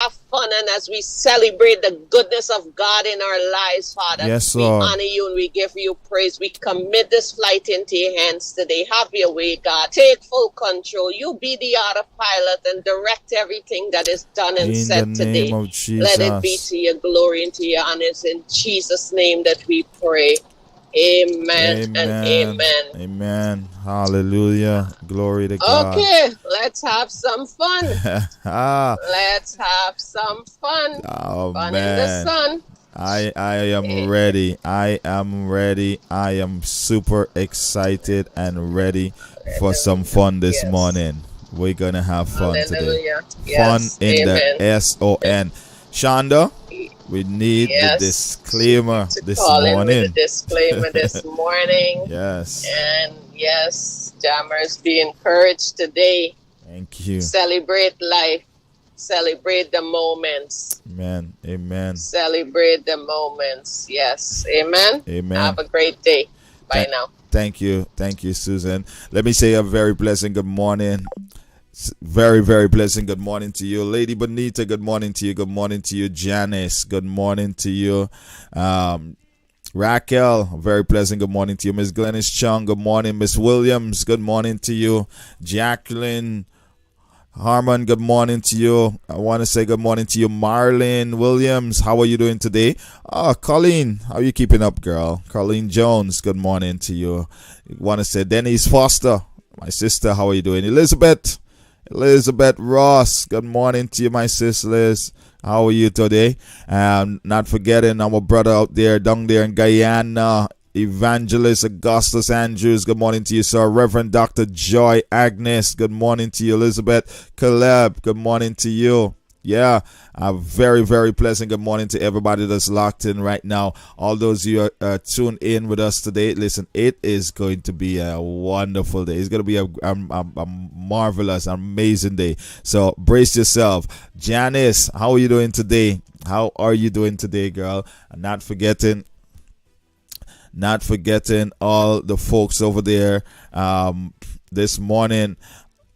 have fun and as we celebrate the goodness of God in our lives, Father. Yes, We Lord. honor you and we give you praise. We commit this flight into your hands today. Have your way, God. Take full control. You be the autopilot and direct everything that is done and In the said name today. of Let it be Jesus. to your glory and to your honors. In Jesus' name that we pray. Amen and Amen. amen. Amen. Hallelujah. Glory to God. Okay, let's have some fun. Ah, Let's have some fun. oh Fun in the man. sun. I am ready. I am ready. I am super excited and ready for some fun this Yes. morning. We're gonna have fun today. Hallelujah. Fun Yes. in the Amen. SON. Shonda, we need the Yes. disclaimer To this call in with a morning. disclaimer this morning. Yes. And yes, jammers, be encouraged today. Thank you. Celebrate life. Celebrate the moments. Amen. Amen. Celebrate the moments. Yes. Amen. Amen. Have a great day. Bye Thank, now. thank you. Thank you, Susan. Let me say a very pleasant good morning. Very, very pleasant good morning to you. Lady Bonita, good morning to you. Good morning to you. Janice, good morning to you. Raquel, very pleasant good morning to you. Miss Glennis Chung, good morning. Miss Williams, good morning to you. Jacqueline Harmon, good morning to you. I want to say good morning to you. Marlene Williams, how are you doing today? Colleen, how are you keeping up, girl? Colleen Jones, good morning to you. I want to say Denise Foster, my sister, how are you doing? Elizabeth Ross, good morning to you, my sis Liz. How are you today? Not forgetting our brother out there, down there in Guyana, Evangelist Augustus Andrews, good morning to you, sir. Reverend Dr. Joy Agnes, good morning to you. Elizabeth Caleb, good morning to you. Yeah, a very, very pleasant good morning to everybody that's locked in right now. All those you are tuned in with us today, listen, it is going to be a wonderful day. It's going to be a marvelous, amazing day. So brace yourself. Janice, how are you doing today? How are you doing today, girl? And not forgetting all the folks over there this morning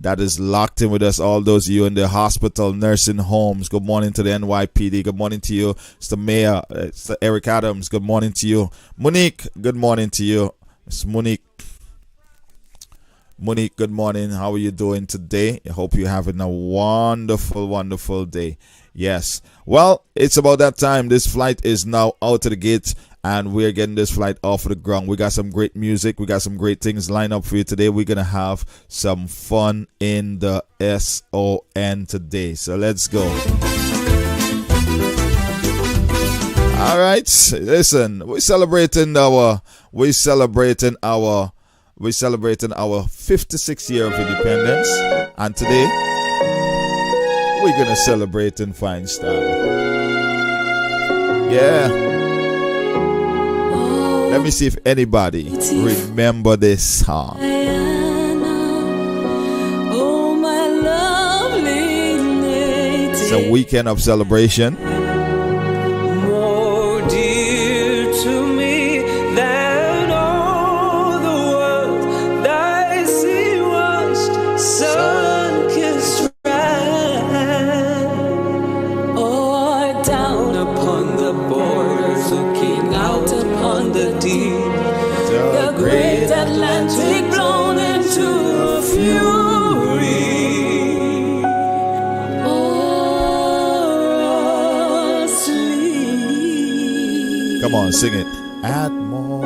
that is locked in with us, all those of you in the hospital, nursing homes. Good morning to the NYPD. Good morning to you, Mr. Mayor, Mr. Eric Adams. Good morning to you. Monique, good morning to you. Miss Monique, good morning. How are you doing today? I hope you're having a wonderful, wonderful day. Yes. Well, it's about that time. This flight is now out of the gate, and we're getting this flight off of the ground. We got some great music. We got some great things lined up for you today. We're going to have some fun in the SON today. So let's go. All right. Listen, we're celebrating our 56th year of independence. And today, we're going to celebrate in fine style. Yeah. Let me see if anybody remember this song. It's a weekend of celebration. More dear to me than all the world, thy sea washed, sun-kissed strand, or down upon the borders, looking out upon the deep, the great Atlantic blown into a fury. Oh, sleep. Come on, sing it. At morn,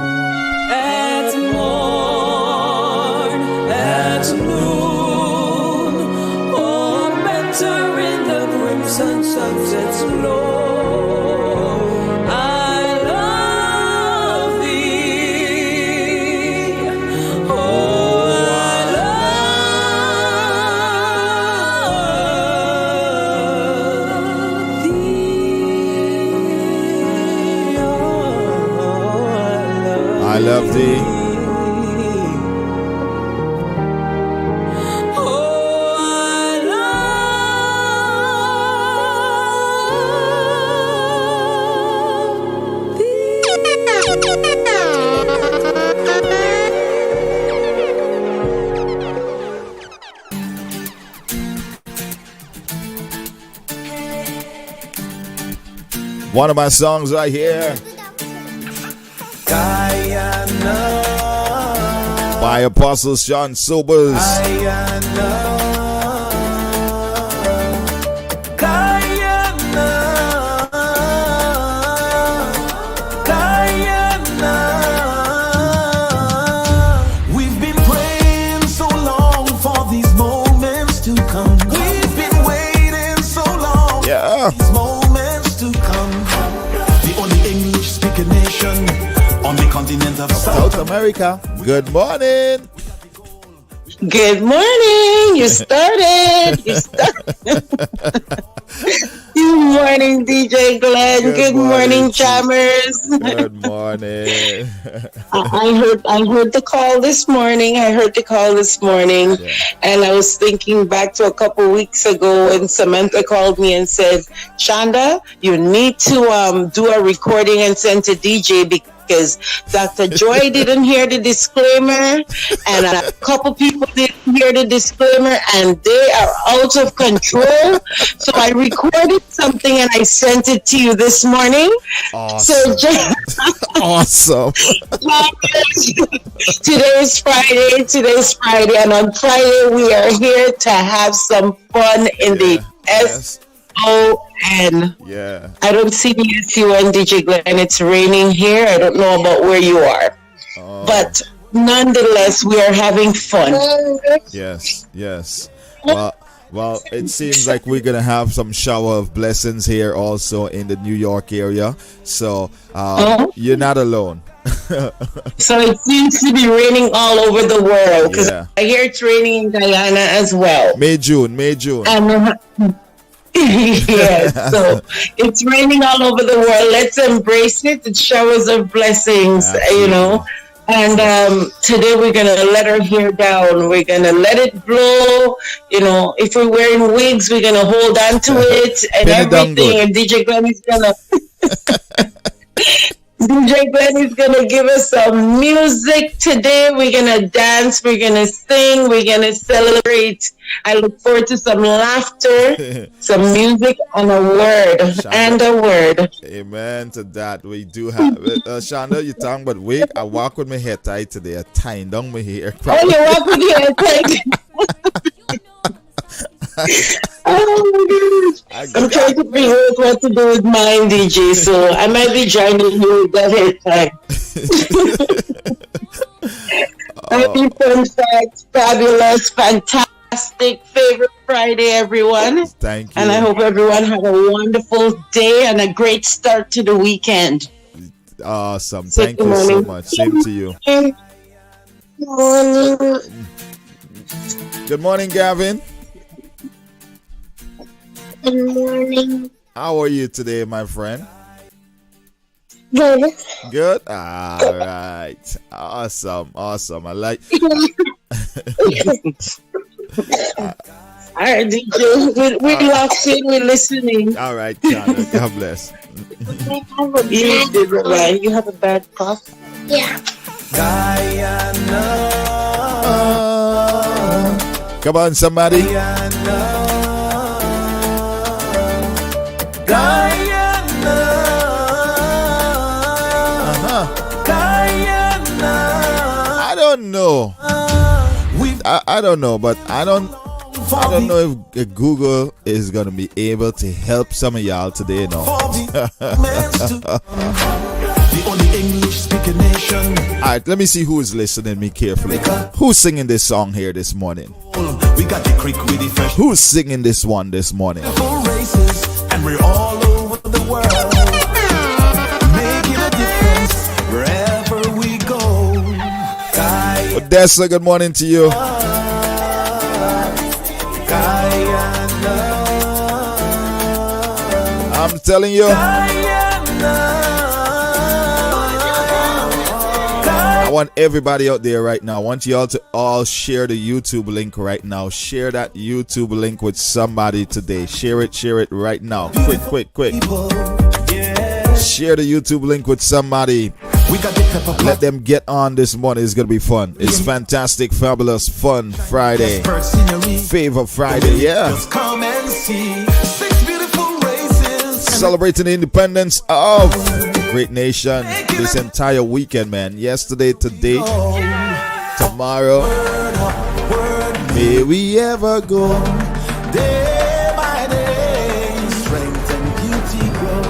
At morn, at noon, or better in the crimson sunset's glow. I love thee. One of my songs right here. Guyana. By Apostle Sean Sobers. Guyana. Guyana. Guyana. We've been praying so long for these moments to come. We've been waiting so long for these moments to come. The only English speaking nation on the continent of South America. Good morning. Good morning. You started. Good morning, DJ Glen. Good morning, jammers. Good morning. I heard the call this morning. And I was thinking back to a couple weeks ago when Samantha called me and said, Shonda, you need to do a recording and send to DJ because Dr. Joy didn't hear the disclaimer, and a couple people didn't hear the disclaimer, and they are out of control. So I recorded something and I sent it to you this morning. Awesome. So Awesome. Today's Friday, and on Friday we are here to have some fun in the S-O-N. Yeah. I don't see the S-U-N, DJ Glen. It's raining here. I don't know about where you are. But nonetheless, we are having fun. Yes. Well, it seems like we're going to have some shower of blessings here also in the New York area. So you're not alone. So it seems to be raining all over the world because I hear it's raining in Guyana as well. May, June. And, yes, so it's raining all over the world. Let's embrace it. It's showers of blessings, you know. And today we're going to let our hair down. We're going to let it blow. You know, if we're wearing wigs, we're going to hold on to it and everything. And DJ Glen is going to... DJ Glen is going to give us some music today. We're going to dance. We're going to sing. We're going to celebrate. I look forward to some laughter, some music, and a word. Amen to that. We do have it. Shonda, you talking about wig? I walk with my hair tight today. I tying down my hair. Oh, you walk with your hair tight? Oh my gosh. I'm trying to figure out what to do with mine, DJ, so I might be joining you with that hair time. Happy fun facts, fabulous, fantastic, favorite Friday, everyone. Thank you. And I hope everyone had a wonderful day and a great start to the weekend. Awesome. Thank you so much. Same to you. Good morning, Gavin. Good morning. How are you today, my friend? Good. Good? All right. Awesome. I like... All right, DJ. We're locked in. We're listening. All right, Shonda. God bless. You have a bad cough? Yeah. Guyana. Come on, somebody. Guyana. Guyana. I don't know. I don't know, but I don't know if Google is gonna be able to help some of y'all today. No. The only English speaking nation. All right, let me see who is listening me carefully. Who's singing this song here this morning? We got the creek with the fresh. Who's singing this one this morning? Races, and we're all over the world, making a difference wherever we go. Odessa, good morning to you. I'm telling you, I want everybody out there right now. I want you all to all share the YouTube link right now. Share that YouTube link with somebody today. Share it right now. Quick. Share the YouTube link with somebody. Let them get on this morning. It's going to be fun. It's fantastic, fabulous, fun Friday. Favor Friday, yeah. celebrating the independence of a great nation this entire weekend, man. Yesterday, today, tomorrow. May we ever go day by day, strength and beauty grow,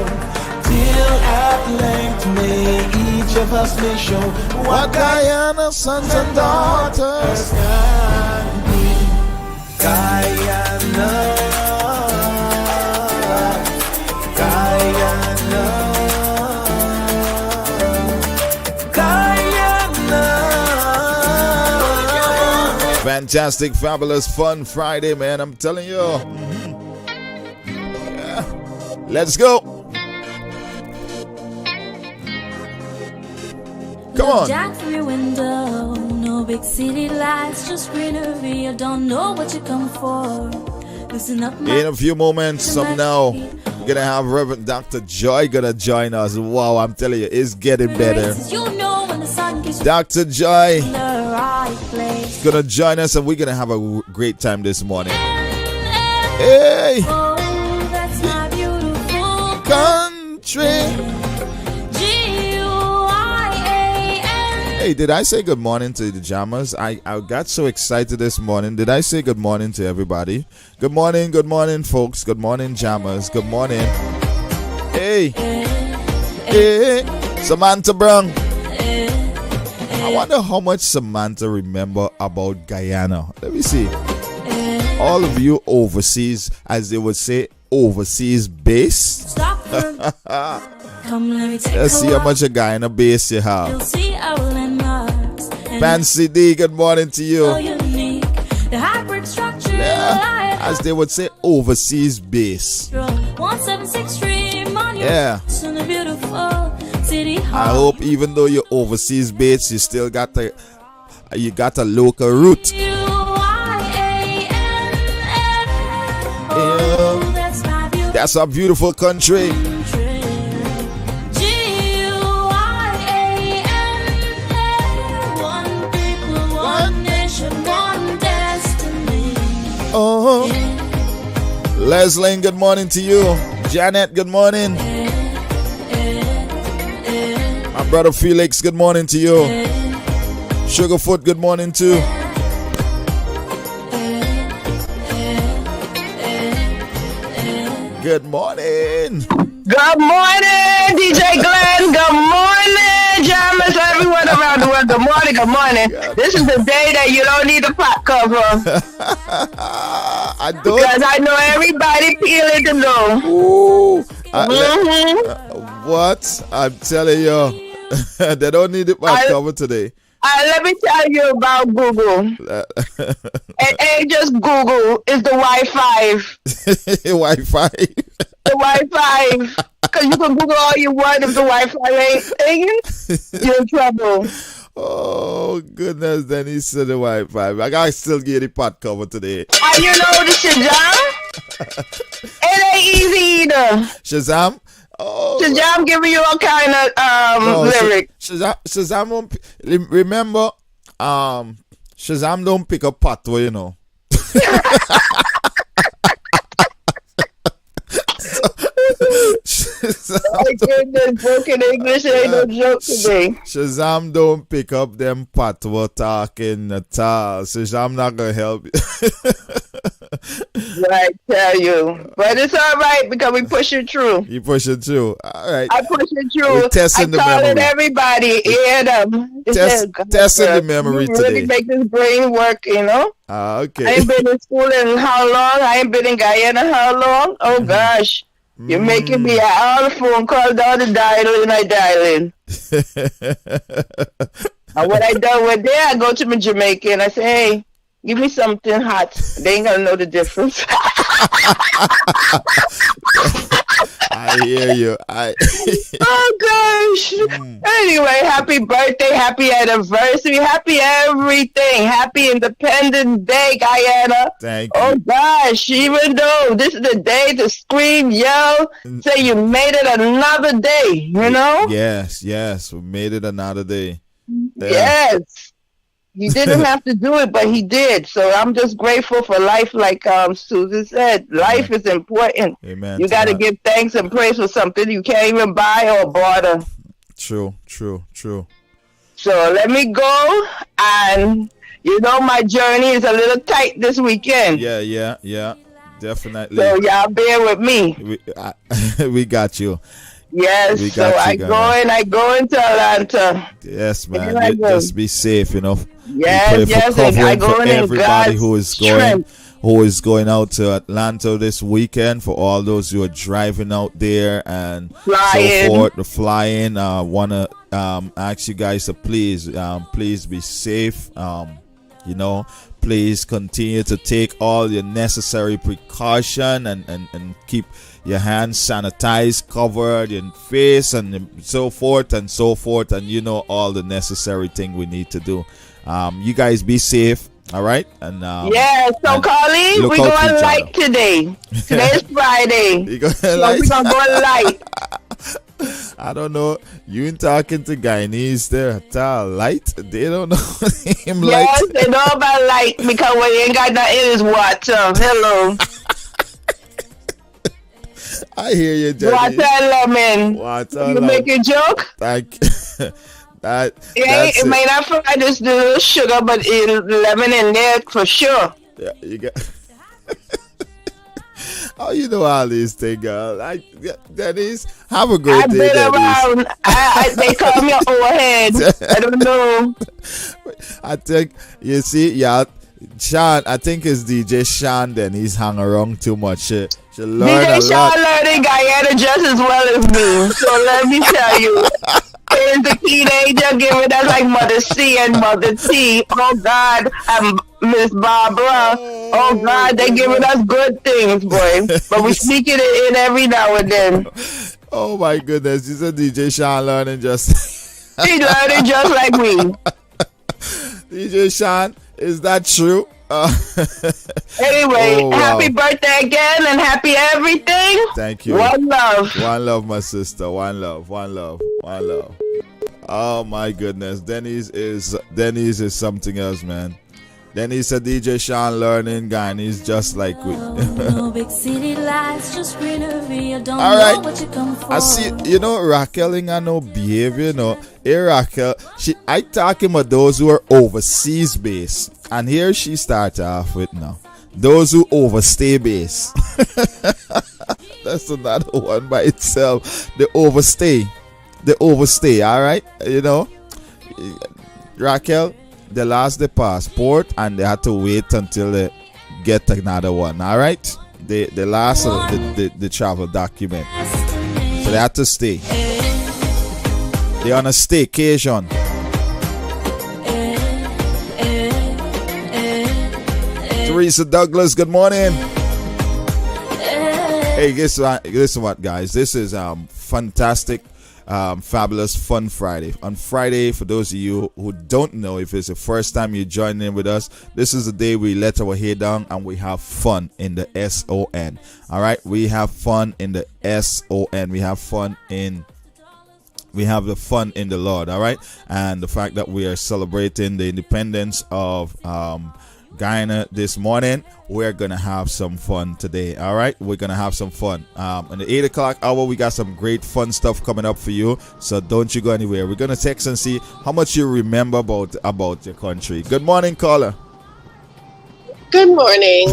till at length may each of us may show what Guyana's sons and daughters can be. Guyana, Guyana, Guyana. Fantastic, fabulous, fun Friday, man. I'm telling you. Yeah. Let's go. Come on. Jack through your window, no big city lights, just greenery. I don't know what you come for. Listen up, in a few moments from now, we're gonna have Reverend Dr. Joy gonna join us. Wow, I'm telling you, it's getting better. Dr. Joy is gonna join us, and we're gonna have a great time this morning. Hey, oh, that's my beautiful country. Hey, did I say good morning to the jammers? I got so excited this morning. Did I say good morning to everybody? Good morning, folks. Good morning, jammers. Good morning. Hey, hey, Samantha Brown. I wonder how much Samantha remember about Guyana. Let me see. All of you overseas, as they would say, overseas base. Come, let me take Let's see how much a Guyana base you have. You'll see our landmarks. Fancy D, good morning to you. So unique, the hybrid structure. Yeah, as they would say, overseas base. 176 Monument. Yeah. In a beautiful city hall. I hope even though you're overseas base, you still got a local root. Oh, that's my beautiful That's a beautiful country. Oh, Leslie, good morning to you. Janet, good morning. My brother Felix, good morning to you. Sugarfoot, good morning too. Good morning. Good morning, DJ Glen. Good morning, jammers, everyone around the world. Good morning, good morning. This is the day that you don't need a pot cover. I don't. Because I know everybody feeling the low. Ooh, what? I'm telling you, they don't need the pot cover today. Let me tell you about Google. It ain't just Google, it's the Wi-Fi. Wi-Fi. The Wi-Fi. Because you can Google all you want. If the Wi-Fi ain't thinking, you're in trouble. Oh, goodness. Then he said the Wi-Fi. I gotta still get the pot cover today. And you know the Shazam? It ain't easy either. Shazam? Oh, Shazam giving you all kind of lyric. Shazam won't, remember, Shazam don't pick up patwa, you know. My goodness, broken English ain't no joke today. Shazam don't pick up them patwa talking at all. Shazam not gonna help you. I tell you. But it's all right because we push it through. You push it through. All right. I push it through. We're testing the memory. Everybody. Testing the memory today. Really make this brain work, you know? Okay. I ain't been in school in how long? I ain't been in Guyana how long? Oh, gosh. You're making me all the phone calls down the dialing. And when I done with there, I go to my Jamaican and I say, hey, give me something hot. They ain't gonna know the difference. I hear you. Oh gosh. Anyway, happy birthday, happy anniversary, happy everything. Happy Independence Day, Guyana. Thank you. Oh gosh, even though this is the day to scream, yell, say you made it another day, you know? Yes, we made it another day. Yes. He didn't have to do it, but he did. So I'm just grateful for life, like Susan said. Life Amen. is important. Amen You to got to that. give thanks and praise for something you can't even buy or barter. True, true, true. So let me go. And my journey is a little tight this weekend. Yeah, yeah, yeah. Definitely. So y'all bear with me. We got you. Yes. We So got you, I go into Atlanta. Yes, Here man. I go. Just be safe, We pray Yes, for yes. And I covering for go in everybody God's who strength. is going out to Atlanta this weekend. For all those who are driving out there and so Flying. forth, the flying. Wanna ask you guys to please be safe. Please continue to take all your necessary precaution and keep your hands sanitized, covered, your face, and so forth, and all the necessary thing we need to do. You guys be safe, all right? And Yeah, so and Carly, look we're out for going each light other. today. Today's Friday. You gonna So like? we're gonna go light. I don't know. You ain't talking to Guyanese there at all. Light? They don't know him light. Yes, they know about light because when you ain't got nothing in his water. Hello. I hear you, Jenny. Water and lemon. Water You lemon. make a joke? Thank that. Yeah, That's it may not fry this little sugar, but lemon in there for sure. Yeah, you got. Oh, you know all these things, girl. Dennis, have a great I've day, been Dennis. around. They call me an overhead. I don't know. I think you see, yeah, Sean. I think it's DJ Sean. Then he's hung around too much. She learn DJ a lot. Sean learning Guyana just as well as me. So let me tell you. Here's the teenager giving us like Mother C and Mother T. Oh God, and Miss Barbara. Oh God, they giving us good things, boy. But we sneaking it in every now and then. Oh my goodness, you said DJ Sean learning just. He learning just like me. DJ Sean, is that true? Anyway, Oh, wow. happy birthday again and happy everything. Thank you. One love. One love, my sister. One love. One love. One love. Oh my goodness, Denny's is something else, man. Denny's a DJ Sean learning guy, and he's just like we. No big city lights, just greenery. I don't All know right. what you come for. I see, Raquel ain't got no behavior, Hey, Raquel, I talking about those who are overseas based, and here she starts off with now those who overstay base. That's another one by itself. The overstay. All right, Raquel. They lost the passport and they had to wait until they get another one. All right, they lost the travel document, so they had to stay. They on a staycation. Teresa Douglas, good morning. Hey, guess what, guys? This is fantastic. Fabulous Fun Friday. On Friday, for those of you who don't know, if it's the first time you're joining in with us, this is the day we let our hair down and we have fun in the SON. All right, we have fun in the SON. We have the fun in the Lord. All right, and the fact that we are celebrating the independence of Guyana this morning, we're gonna have some fun today. All right, we're gonna have some fun. In the 8 o'clock hour, we got some great fun stuff coming up for you, so don't you go anywhere. We're gonna text and see how much you remember about your country. Good morning, caller. Good morning,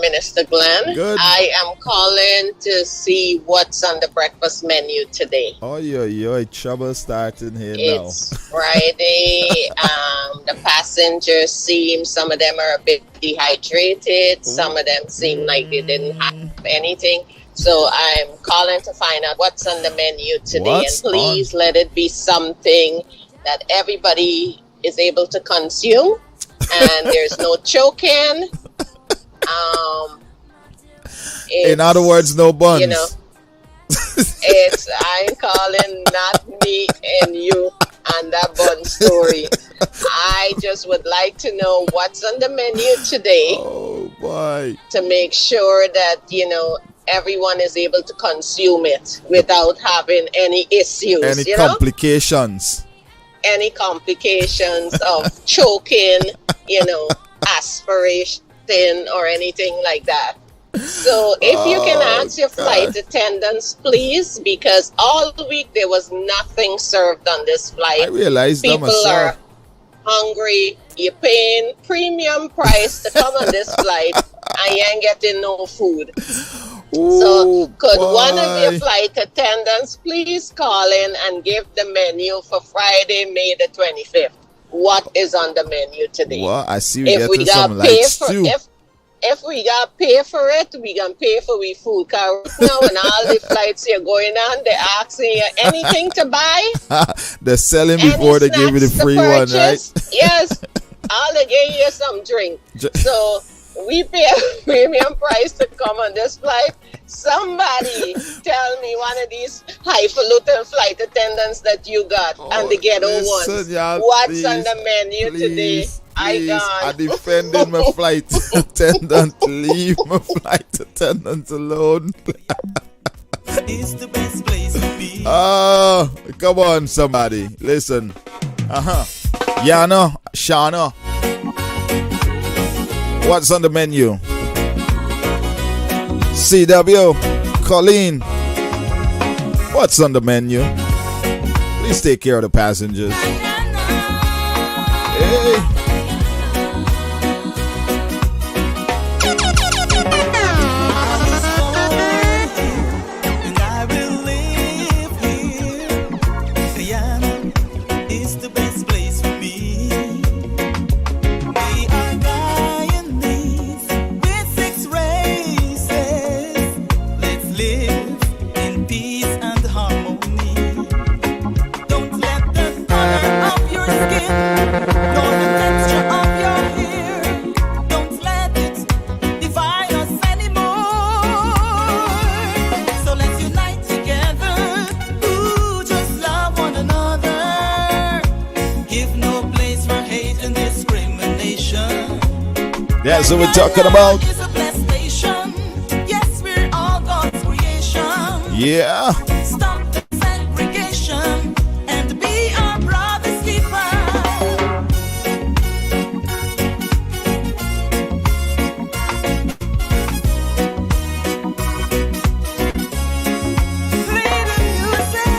Minister Glen. Good. I am calling to see what's on the breakfast menu today. Oh, yo, trouble starting here It's Friday. The passengers some of them are a bit dehydrated. Some of them seem like they didn't have anything. So I'm calling to find out what's on the menu today. What's and please let it be something that everybody is able to consume. And there's no choking. In other words, no buns. I'm calling not me and you and that bun story. I just would like to know what's on the menu today. Oh boy. To make sure that, everyone is able to consume it without having any issues. Any complications. any complications of choking, aspiration or anything like that. So if you can ask your flight attendants, please, because all week there was nothing served on this flight. I realized that People myself. are hungry. You're paying premium price to come on this flight, and you ain't getting no food. So could one of your flight attendants please call in and give the menu for Friday, May the 25th? What is on the menu today? Well, I see If we getting got some pay lights for too. if we got pay for it, we can pay for we food. Cause right now, when all the flights you're going on, they're asking you anything to buy. They're selling Any before they give you the snacks to free one, right? purchase. Yes, all they give you some drink. So we pay a premium price to come on this flight. Somebody tell me one of these highfalutin flight attendants that you got and the ghetto ones. What's on the menu today? I defended my flight attendant. Leave my flight attendant alone. It's the best place to be. Oh, come on, somebody. Listen. Yana, Shana. What's on the menu? CW, Colleen. What's on the menu? Please take care of the passengers. Hey. That's what we're talking about. Yeah. Stop the segregation and be our brother's keeper. Play the music.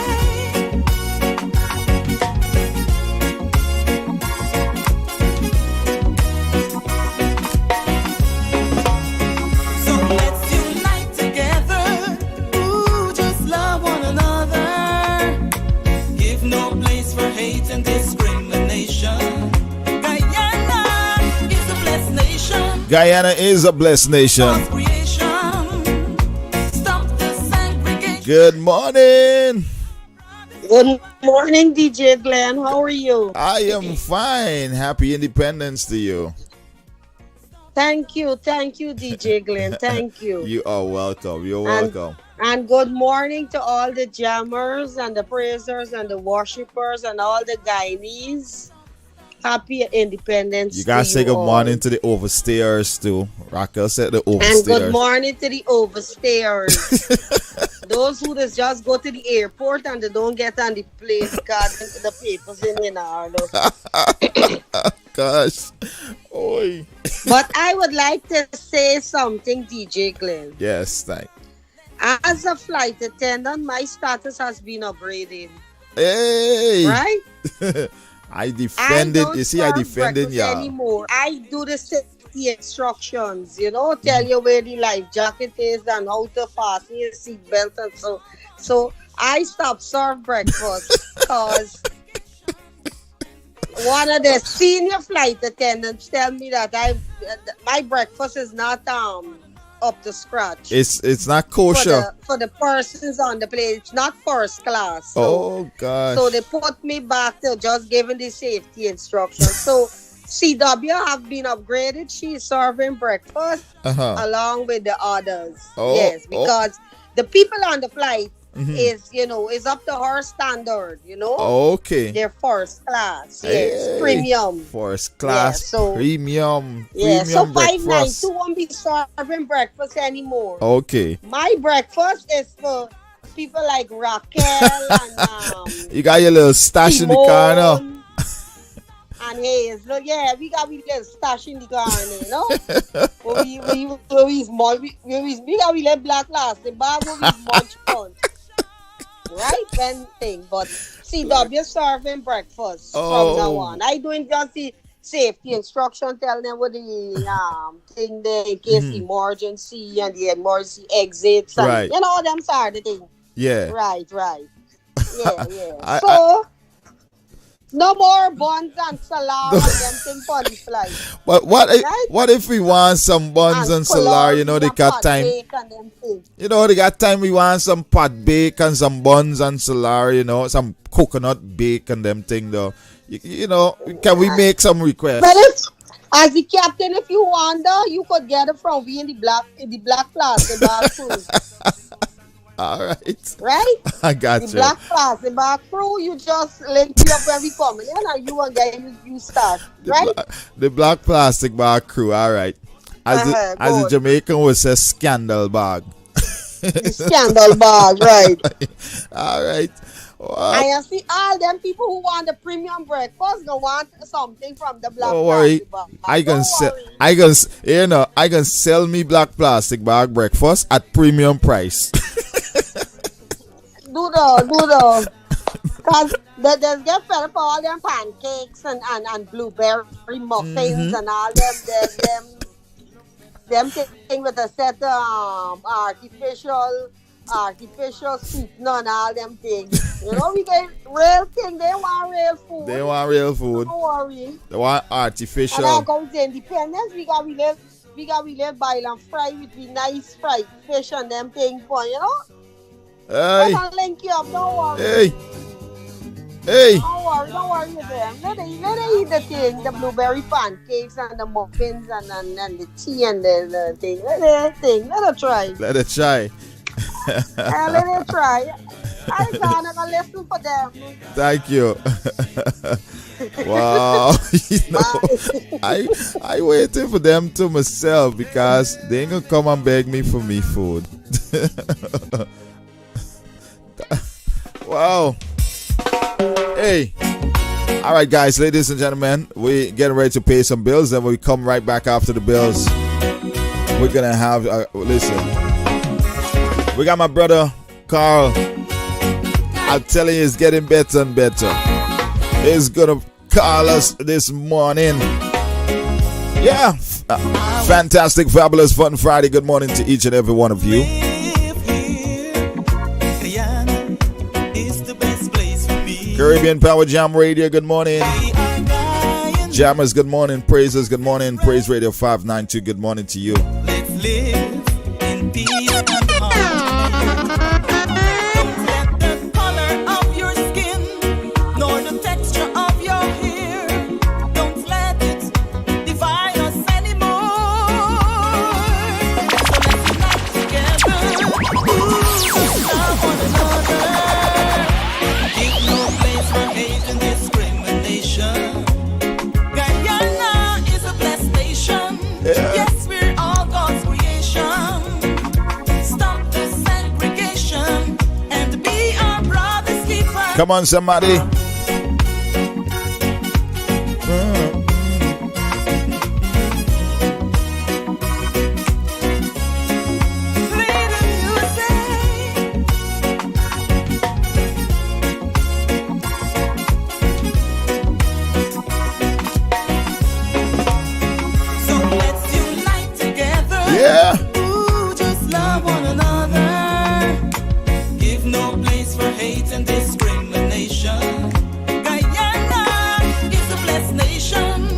So let's unite together. Ooh, just love one another. Give no place for hate and discrimination. Guyana is a blessed nation. Guyana is a blessed nation. God's creation. Stop the segregation. Good morning. Good morning, DJ Glen. How are you? I am fine. Happy Independence to you. Thank you, DJ Glen. Thank you. You are welcome. You're welcome. And good morning to all the jammers and the praisers and the worshippers and all the Guyanese. Happy Independence. You gotta to say good all. morning to the overstayers too. Raquel said the And overstayers. good morning to the overstayers. Those who just go to the airport and they don't get on the plane because the papers in order. Gosh. Oi. But I would like to say something, DJ Glen. Yes, thank. As a flight attendant, my status has been upgraded. Hey. Right? I defended. You see, I defended y'all. Anymore. I do the safety instructions. Tell you where the life jacket is and how to fasten your seatbelt and so. So I stopped serve breakfast because one of the senior flight attendants tell me that my breakfast is not up to scratch. It's not kosher. For the persons on the plane, it's not first class. Oh gosh. So they put me back to just giving the safety instructions. So CW have been upgraded. She's serving breakfast along with the others. Oh, yes, because the people on the flight is up to her standard. Okay. They're first class. Hey. Yes, premium. First class, so, premium. Yeah, so breakfast. 592 won't be serving breakfast anymore. Okay. My breakfast is for people like Raquel and you got your little stash in the car now. and haze. Look, yeah, we got we little stash in the garden, you know. We small, we got we little black plastic bag where we munch on. Right, when thing, but CW serving breakfast from now on. I doing just the safety instruction, tell them what the thing there in case emergency and the emergency exits and Right. you know them sort of thing. Yeah. Right. Yeah. So no more buns and salad and them thing for the flight. But Right? what if we want some buns and salad? You know, they got time. You know, they got time. We want some pot bake and some buns and salad. You know, some coconut bake and them thing though. You know, can we make some requests? But if, as the captain, if you wonder, you could get it from we in the black plastic bag crew. All right. Right? I got The you. black plastic bag crew, you just link me up when we come in and you and get you start. Right? The black plastic bag crew. All right. As the good. Jamaican would say, scandal bag. The scandal bag, right? All right. Wow. I see all them people who want the premium breakfast gonna want something from the black Don't worry. plastic bag. I can Don't sell. worry. I can sell me black plastic bag breakfast at premium price. Do the. Cause they get fed for all them pancakes and blueberry muffins and all them thing with a set artificial sweetener and all them things. You know, we get real thing. They want real food. They want real food. Don't worry. They want And artificial. now comes the independence. We got we let boil and fry with the nice fried fish and them things for you know. Hey, I'll link you up. Don't worry. hey. Don't worry with them. Let them eat the thing, the blueberry pancakes and the muffins and the tea and the thing. Let them try. Let it try. Let them try. I'm gonna listen for them. Thank you. Wow. You know, I waiting for them to myself because they ain't gonna come and beg me for me food. Wow. Hey. All right, guys, ladies and gentlemen, we getting ready to pay some bills. Then we come right back after the bills. We're gonna have listen. We got my brother Carl. I'm telling you, it's getting better and better. He's gonna call us this morning. Yeah, fantastic, fabulous, fun Friday. Good morning to each and every one of you. Caribbean Power Jam Radio, good morning. Jammers, good morning. Praisers, good morning. Praise Radio 592, good morning to you. Let's live in peace and harmony. Don't let the color of your skin nor the texture of your hair, don't let it divide us anymore. So let's unite together. Ooh, love one another. Give no place for hate and discrimination. Guyana is a blessed nation. Yeah. Yes, we're all God's creation. Stop the segregation and be our brother's keeper. Come on, somebody. Play the music. So let's unite together. Yeah. Ooh, just love one another. Give no place for hate and discrimination. Guyana is a blessed nation.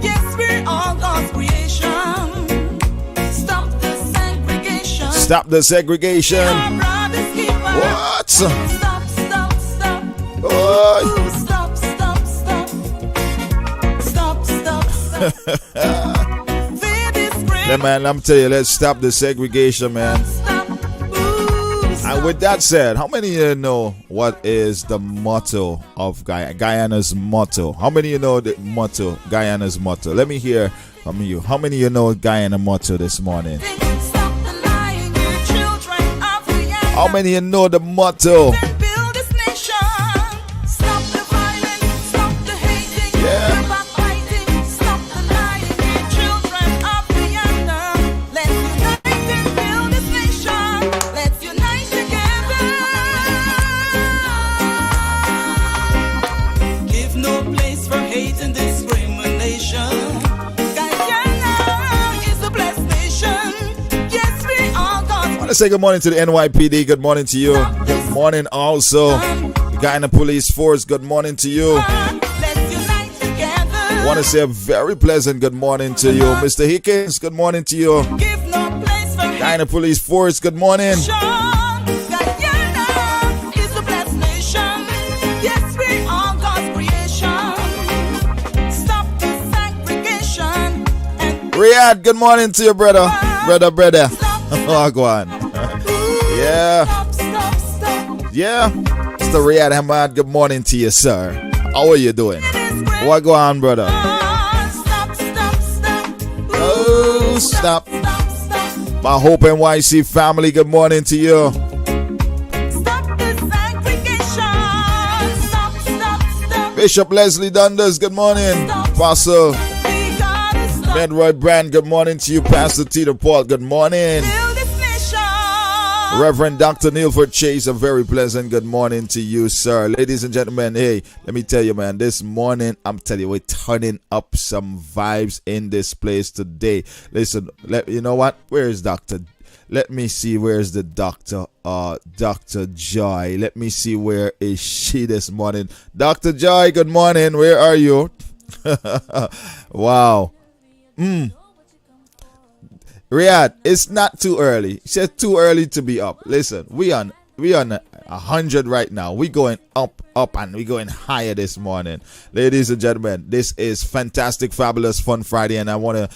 Yes, we're all God's creation. Stop the segregation. Stop the segregation. Our brother's keeper. What? Stop, stop, stop. Oi. Ooh, stop, stop, stop. Stop, stop, stop. Yeah, man, I'm telling you, let's stop the segregation, man. And with that said, how many of you know what is the motto of Guyana's motto? How many of you know the motto, Guyana's motto? Let me hear from you. How many of you know Guyana motto this morning? How many of you know the motto? Yeah. say good morning to the NYPD. Good morning to you. Good morning also. The guy in the police force. Good morning to you. I want to say a very pleasant good morning to you. Mr. Hickens, good morning to you. Guy in the police force. Good morning. Riyadh, good morning to you, brother. Brother. Oh, go on. Yeah. Mr. Riyadh Hamad, good morning to you, sir. How are you doing? What go on, brother? Oh, stop. My Hope NYC family, good morning to you. Bishop Leslie Dundas, good morning. Apostle Medroy Brand, good morning to you. Pastor Tito Paul, good morning. Reverend Dr. Neilford Chase, a very pleasant good morning to you, sir. Ladies and gentlemen, hey, let me tell you, man, this morning, I'm telling you, we're turning up some vibes in this place today. Listen, you know what? Where is Dr.? Let me see, where's the doctor? Dr. Joy. Let me see, where is she this morning? Dr. Joy, good morning. Where are you? Wow. Riyadh, it's not too early. She said too early to be up. Listen, we on 100 right now. We going up, and we going higher this morning. Ladies and gentlemen, this is fantastic, fabulous, fun Friday, and I wanna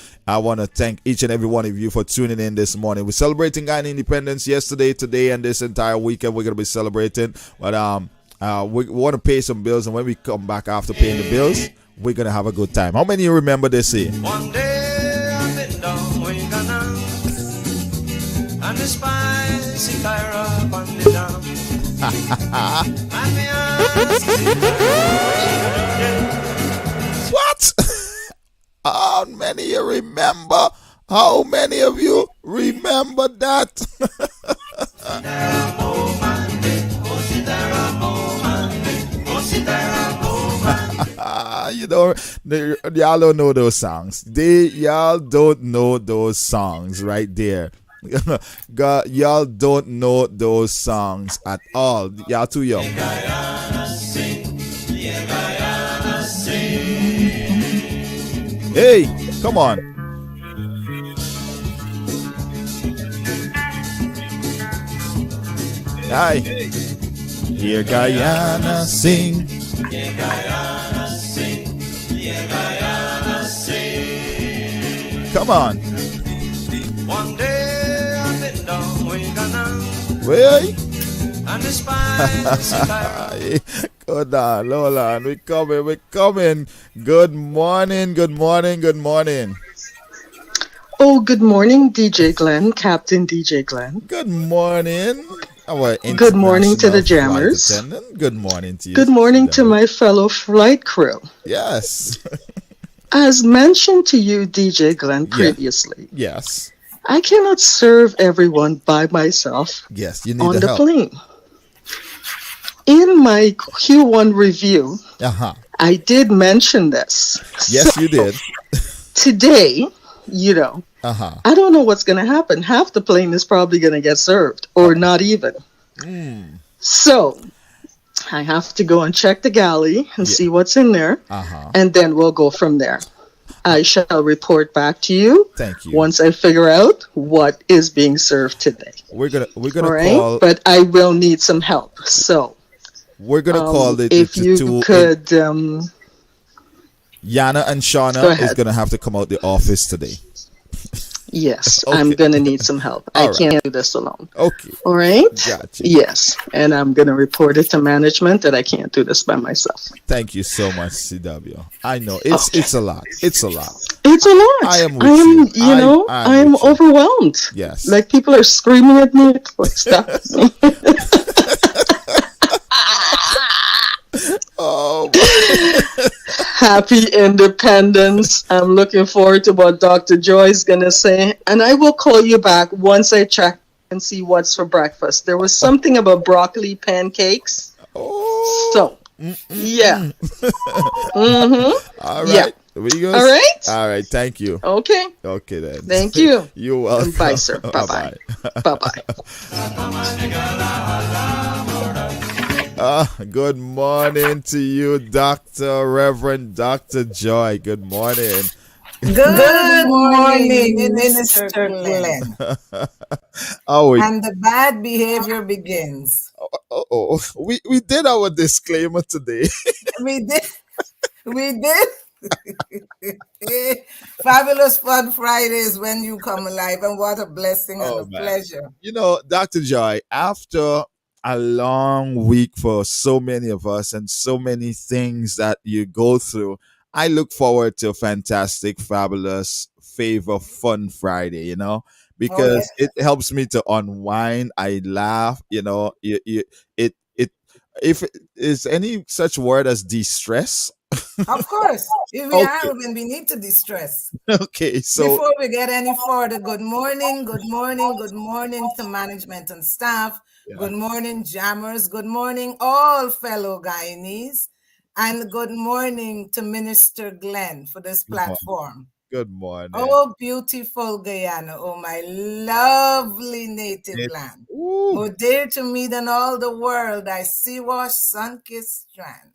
thank each and every one of you for tuning in this morning. We're celebrating Ghana independence yesterday, today, and this entire weekend. We're gonna be celebrating, but we want to pay some bills, and when we come back after paying the bills, we're gonna have a good time. How many of you remember this here? One day I've been down where you gonna, and the spicy Tyra on the down. And me ask What? How many you remember? How many of you remember that? Y'all don't know those songs. Y'all don't know those songs right there. God, y'all don't know those songs at all. Y'all too young. Hey, come on. Hi. Hear Guyana sing. Hear Guyana sing. Hear Guyana sing. Come on. one day I've been down where you gonna, Wait. and the spicy Tyra. Good on, Lola. We're coming. Good morning. Oh, good morning, DJ Glen, Captain DJ Glen. Good morning. Good morning to the jammers. Good morning to you. Good morning to my fellow flight crew. Yes. As mentioned to you, DJ Glen, previously, Yes. I cannot serve everyone by myself. Yes, you need on the help. plane. In my Q1 review, I did mention this. Yes, you did. Today, I don't know what's going to happen. Half the plane is probably going to get served, or not even. So I have to go and check the galley and see what's in there, and then we'll go from there. I shall report back to you. Thank you. Once I figure out what is being served today. We're gonna call, but I will need some help. So we're gonna call it. If you could, Yana and Shauna is gonna have to come out the office today. Yes, Okay. I'm going to need some help. All I right. can't do this alone. Okay. All right? Gotcha. Yes, and I'm going to report it to management that I can't do this by myself. Thank you so much, CW. I know it's a lot. It's a lot. It's a lot. I am with you. I'm overwhelmed. Yes. Like people are screaming at me. Like, stop me. Oh. Happy Independence. I'm looking forward to what Dr. Joy is going to say. And I will call you back once I check and see what's for breakfast. There was something about broccoli pancakes. Oh. So, yeah. All right. Yeah. All Amigos. right. All right. Thank you. Okay. Okay then. Thank you. You're Bye, welcome. sir. Bye Bye bye. bye. Bye bye. Good morning to you, Doctor Reverend Doctor Joy. Good morning. Good Good morning, morning, Minister Minister Glen. Glenn. Oh, we And the bad behavior begins. we did our disclaimer today. We did, we did. Fabulous Fun Fridays when you come alive, and what a blessing and Oh a man. pleasure. Dr. Joy, after a long week for so many of us and so many things that you go through, I look forward to a fantastic, fabulous, favor, fun Friday, Oh, yeah. because it helps me to unwind. I laugh, it if it is any such word as de-stress. Of course, if we Okay. are when we need to distress. Okay. So, Before we get any further, good morning, good morning, good morning to management and staff. yeah. Good morning, jammers. Good morning, all fellow Guyanese. And good morning to Minister Glenn for this Good morning. platform. Good morning. Oh, beautiful Guyana. Oh, my lovely native land. Ooh. More dear to me than all the world, I sea wash, sun-kissed strand.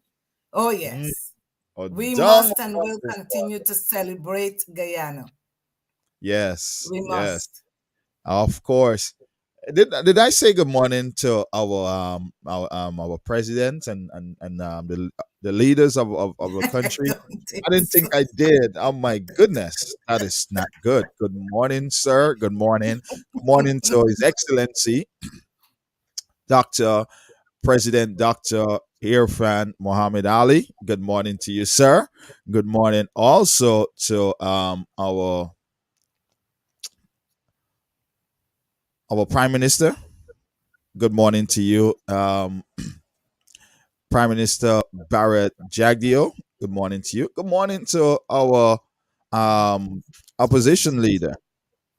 Oh, Mm. yes. Oh, We dung must and on will this one. continue to celebrate Guyana. Yes, We yes, must. of course. Did I say good morning to our president and the leaders of the I country? don't think I didn't so. think I did. Oh my goodness, that is not good. Good morning, sir. Good morning. Good morning to His Excellency Doctor President Doctor Irfan Muhammad Ali. Good morning to you, sir. Good morning also to our Prime Minister. Good morning to you, Prime Minister Barrett Jagdeo. Good morning to you. Good morning to our um, opposition leader,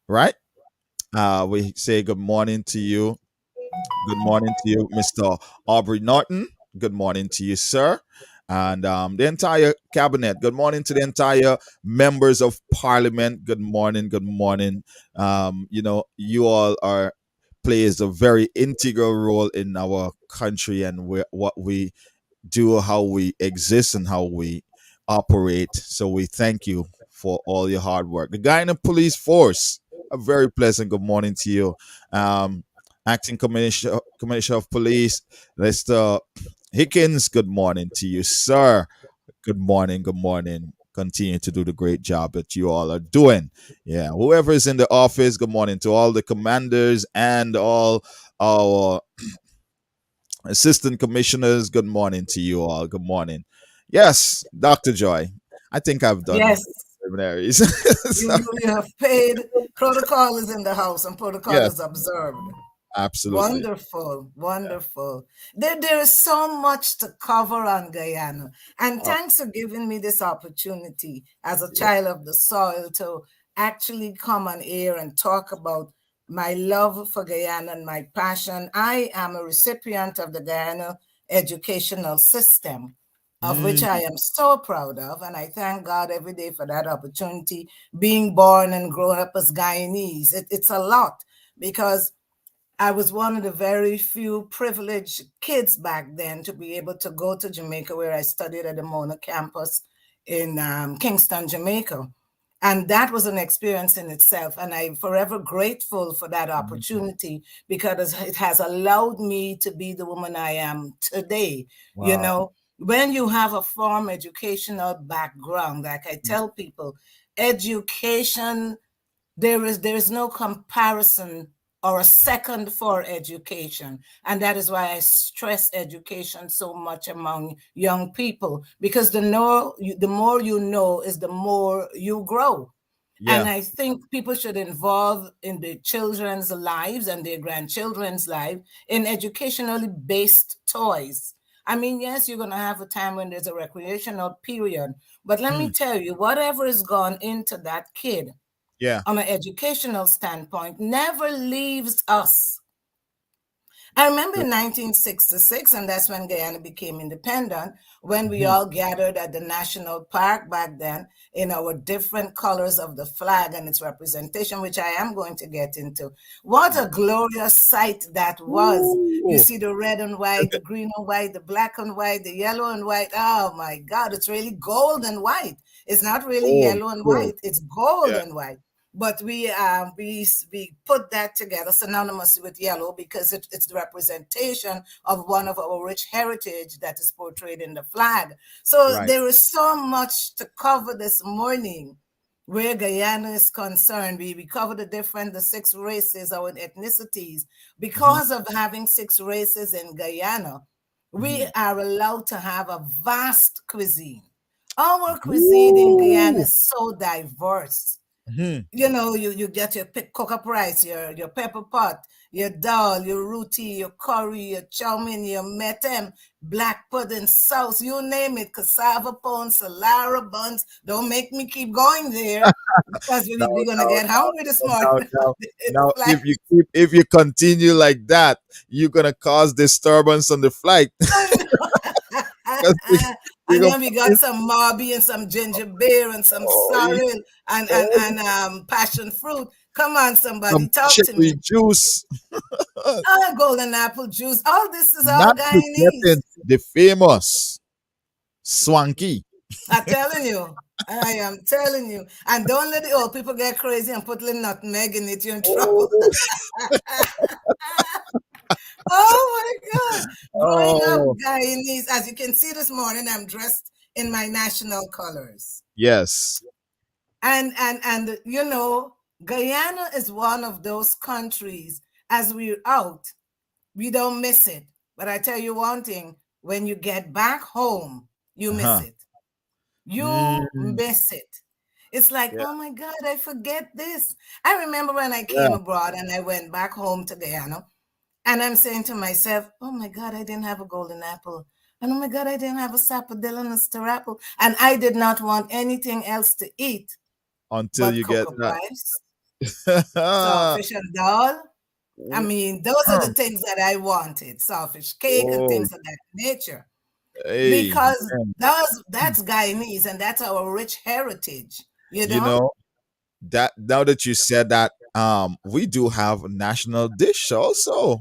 right? We say good morning to you. Good morning to you, Mr. Aubrey Norton. Good morning to you, sir. And the entire cabinet. Good morning to the entire members of parliament. Good morning. Good morning. You all are plays a very integral role in our country and what we do, how we exist, and how we operate. So we thank you for all your hard work. The guy in the police force, a very pleasant good morning to you. Um, Acting Commissioner of Police, Mr. Hickens, good morning to you, sir. Good morning, good morning. Continue to do the great job that you all are doing. Yeah, whoever is in the office, good morning to all the commanders and all our assistant commissioners. Good morning to you all. Good morning. Yes, Dr. Joy. I think I've done Yes, preliminaries. you, So, you you have paid. Protocol is in the house and protocol yes, is observed. absolutely. Wonderful, wonderful. There is so much to cover on Guyana. And Uh, thanks for giving me this opportunity as a yeah. child of the soil to actually come on air and talk about my love for Guyana and my passion. I am a recipient of the Guyana educational system, of which I Mm, am so proud of. And I thank God every day for that opportunity, being born and growing up as Guyanese. It's a lot because I was one of the very few privileged kids back then to be able to go to Jamaica, where I studied at the Mona campus in Kingston, Jamaica. And that was an experience in itself. And I'm forever grateful for that mm, opportunity because it has allowed me to be the woman I am today. You wow. know, when you have a formal educational background, like I Mm, tell people, education there is no comparison or a second for education, and that is why I stress education so much among young people, because the more you know is the more you grow. And yeah. I think people should involve in the children's lives and their grandchildren's life in educationally based toys. I mean, yes, you're going to have a time when there's a recreational period, but let me Mm, tell you, whatever has gone into that kid yeah. on an educational standpoint never leaves us. I remember in 1966, and that's when Guyana became independent, when we all gathered at the national park back then in our different colors of the flag and its representation, which I am going to get into. What a glorious sight that was. You Ooh. see the red and white, the green and white, the black and white, the yellow and white. Oh my God, it's really gold and white. It's not really Cool, yellow and cool. white, it's gold Yeah. and white. But we put that together synonymously with yellow because it's the representation of one of our rich heritage that is portrayed in the flag. So Right. there is so much to cover this morning where Guyana is concerned. We cover the six races, our ethnicities. Hmm. Because of having six races in Guyana, we Hmm. are allowed to have a vast cuisine. Our cuisine in Guyana Ooh. is so diverse. Hmm. You get your cook-up rice, your pepper pot, your dal, your roti, your curry, your chow mein, your metem, black pudding, sauce, you name it, cassava pones, salara buns. Don't make me keep going there because No, we're gonna no, get hungry this no, morning. no, no. It's Now, like if you continue like that, you're gonna cause disturbance on the flight. Because you're and gonna then we got finish. some marby and some ginger beer and some Oh, sorrel and and oh, and passion fruit. Come on, somebody, some talk to cherry me. juice. Golden apple juice. All this is all Not Guyanese. forgetting the famous swanky. I'm telling you. I am telling you. And don't let the old people get crazy and put little nutmeg in it. You're in trouble. Oh, Oh my God. Growing up oh, Guyanese, as you can see this morning, I'm dressed in my national colors. yes. And Guyana is one of those countries, as we're out, we don't miss it. But I tell you one thing, when you get back home, you miss Uh-huh. it. You Mm, miss it. It's like, yeah, oh my God, I forget this. I remember when I came yeah. abroad and I went back home to Guyana, and I'm saying to myself, oh my God, I didn't have a golden apple. And oh my God, I didn't have a sapodilla and a star apple. And I did not want anything else to eat Until but you get cocoa that. rice, saltfish and dal. I mean, those are the things that I wanted, saltfish cake and Oh, things of that nature. hey, Because man. that's Guyanese and that's our rich heritage, you You know? know, that now that you said that, we do have a national dish also.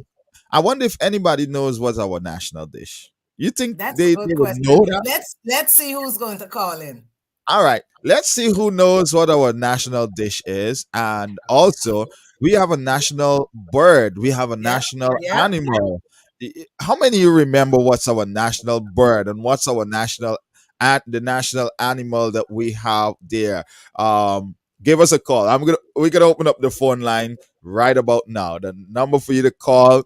I wonder if anybody knows what's our national dish. You think That's a they good would question. know that? Let's see who's going to call in. All right, let's see who knows what our national dish is. And also, we have a national bird, we have a Yeah, national yeah. animal. How many of you remember what's our national bird and what's our national the national animal that we have there? Give us a call. We're gonna open up the phone line right about now. The number for you to call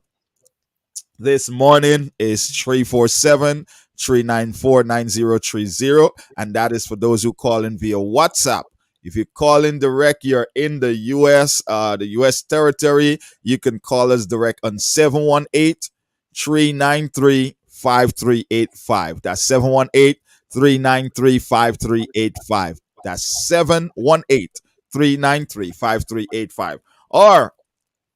this morning is 347-394-9030, and that is for those who call in via WhatsApp. If you call in direct, you're in the US territory, you can call us direct on 718-393-5385. That's 718-393-5385. That's 718-393-5385. Or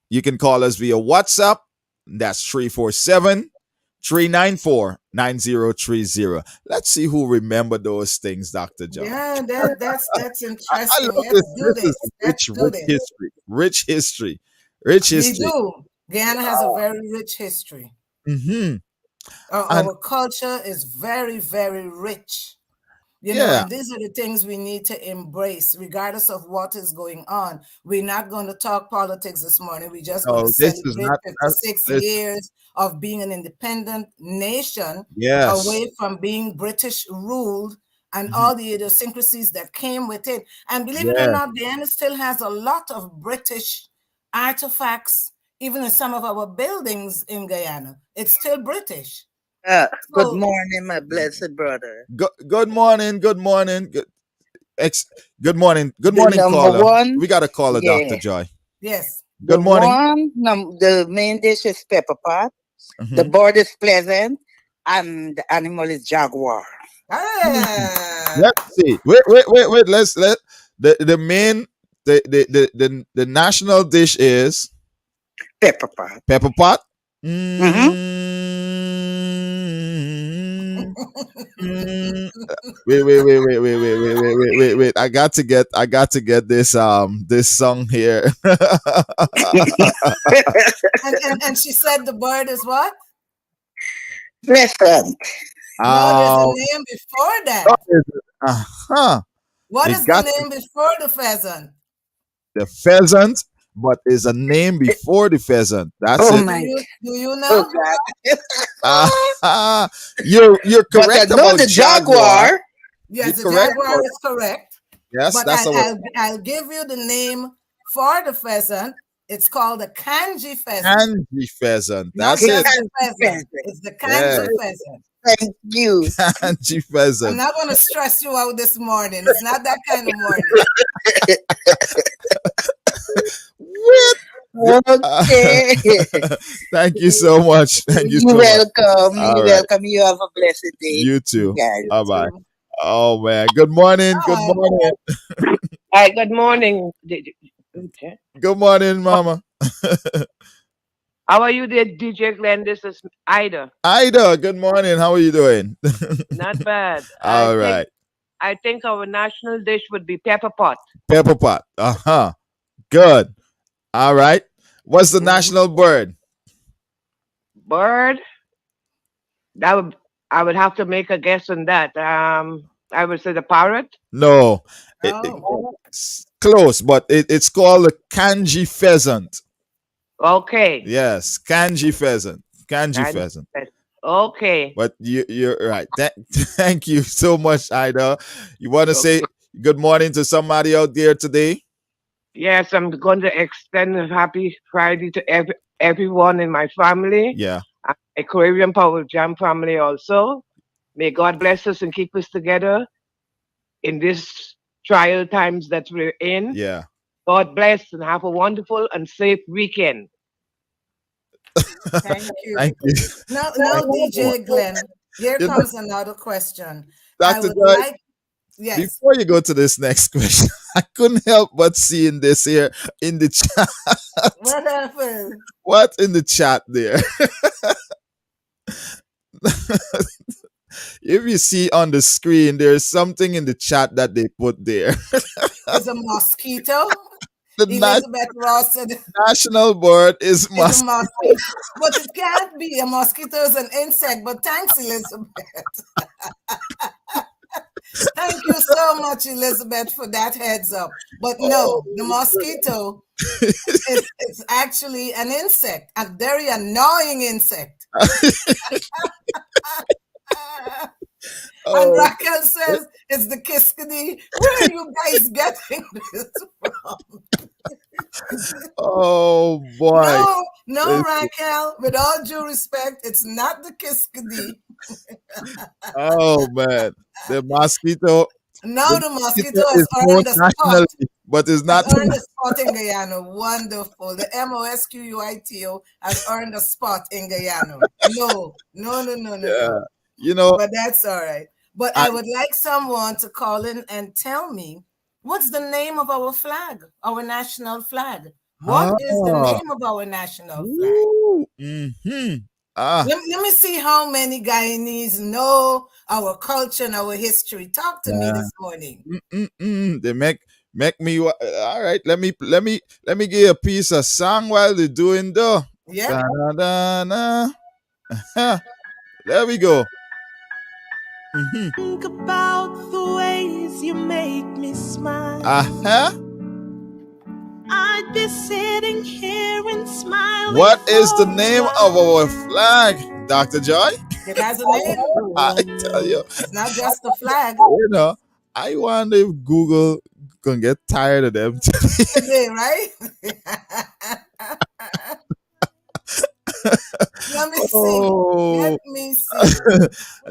you can call us via WhatsApp. That's 347-394-9030. Let's see who remember those things, Dr. John. Yeah, that's I interesting. love this. Let's do This is this. Let's rich, do rich this. history. Rich history. Rich We history. do. Guyana has a very rich history. Hmm. Our, And our culture is very, very rich. yeah, And these are the things we need to embrace, regardless of what is going on. We're not going to talk politics this morning. We're just going to no, this is celebrate not, 56 listen, years of being an independent nation yes. away from being British ruled and Mhm. all the idiosyncrasies that came with it. And believe it or Yeah. not, Guyana still has a lot of British artifacts, even in some of our buildings in Guyana. It's still British. Good So morning, my blessed brother. Good morning. Good morning. Ex- Good morning. Good The morning, number caller. one, We got a caller, Dr. yeah. Joy. yes. Good morning. The main dish is pepper pot. The Mhm. bird is pleasant, and the animal is jaguar. Ah, Let's see. Wait. Let the main the national dish is Pepper pot. pepper pot. Mm-hmm. Mm, mm. Wait. I got to get this song here. And she said the bird is what? Pleasant. No, there's a um, name before that. what is it? Uh-huh. What It is the got name before the pheasant? the pheasant, but there's a name before the pheasant. That's Oh it. Do my. you do you Oh know? God. You're But I correct know about the jaguar. jaguar. You're Yes, the correct jaguar about is correct. yes. But That's our I'll give you the name for the pheasant. It's called the kanji pheasant, kanji pheasant. not That's it. just the Can't pheasant. defend it. It's the Yeah, kanji pheasant. Thank you. kanji I'm pheasant. not going to stress you out this morning. It's not that kind of morning. What? Okay. Thank you so much. Thank you You're so much. welcome. All You're right. welcome. You have a blessed day, You you too. guys. Bye bye. So, Oh man. Good morning. Good bye. morning. Hi, good morning. Okay. Good morning, Mama. How are you there, DJ Glenn? This is Ida. Ida. Good morning. How are you doing? Not bad. I All think right. I think our national dish would be pepper pot. Pepper pot. Uh huh. Good. All right. What's the Hmm. national bird? Bird. That would I would have to make a guess on that. I would say the parrot. No. Oh, Close, but it's called a kanji pheasant. Okay. Yes, kanji pheasant. Kanji And pheasant. okay. But you're right. Thank you so much, Ida. You want to say Okay. good morning to somebody out there today? Yes, I'm going to extend a happy Friday to everyone in my family, Yeah. Aquarium Power Jam family also. May God bless us and keep us together in this trial times that we're in. Yeah. God bless and have a wonderful and safe weekend. thank you. Thank you. Now, Thank you so much. DJ Glenn, here You know, comes another question. I Dr. would Joy, like, yes. before you go to this next question, I couldn't help but seeing this here in the chat. What happened? What in the chat there? If you see on the screen, there's something in the chat that they put there. It's a mosquito. The Elizabeth Ross said national bird is it's a must. mosquito, but it can't be. A mosquito is an insect. But thanks, Elizabeth. Thank you so much, Elizabeth, for that heads up. But no, the mosquito is actually an insect, a very annoying insect. And Oh, Raquel says it's the Kiskadee. Where are you guys getting this from? oh boy. No, Raquel. With all due respect, it's not the Kiskadee. Oh man. The mosquito. Now The the mosquito mosquito has is known earned a spot. nationally, but it's Has not. earned a spot in Guyana. Wonderful. The MOSQUITO has earned a spot in Guyana. No. Yeah. You know, But that's all right. But I I would like someone to call in and tell me what's the name of our flag, our national flag. What is the ah. name of our national flag? Mm-hmm. Ah. Let me see how many Guyanese know our culture and our history. Talk to me Yeah. this morning. They make me all right. Let me give you a piece of song while they're doing the. Yep. Da-da-da-na. There we go. Mm-hmm. Think about the ways you make me smile. Uh-huh. I'd be sitting here and smiling. What is the name of our flag, Dr. Joy? It has a name. I tell you, It's not just a flag. I wonder if Google gonna get tired of them. Today, right? Let me see. Oh. Let me see.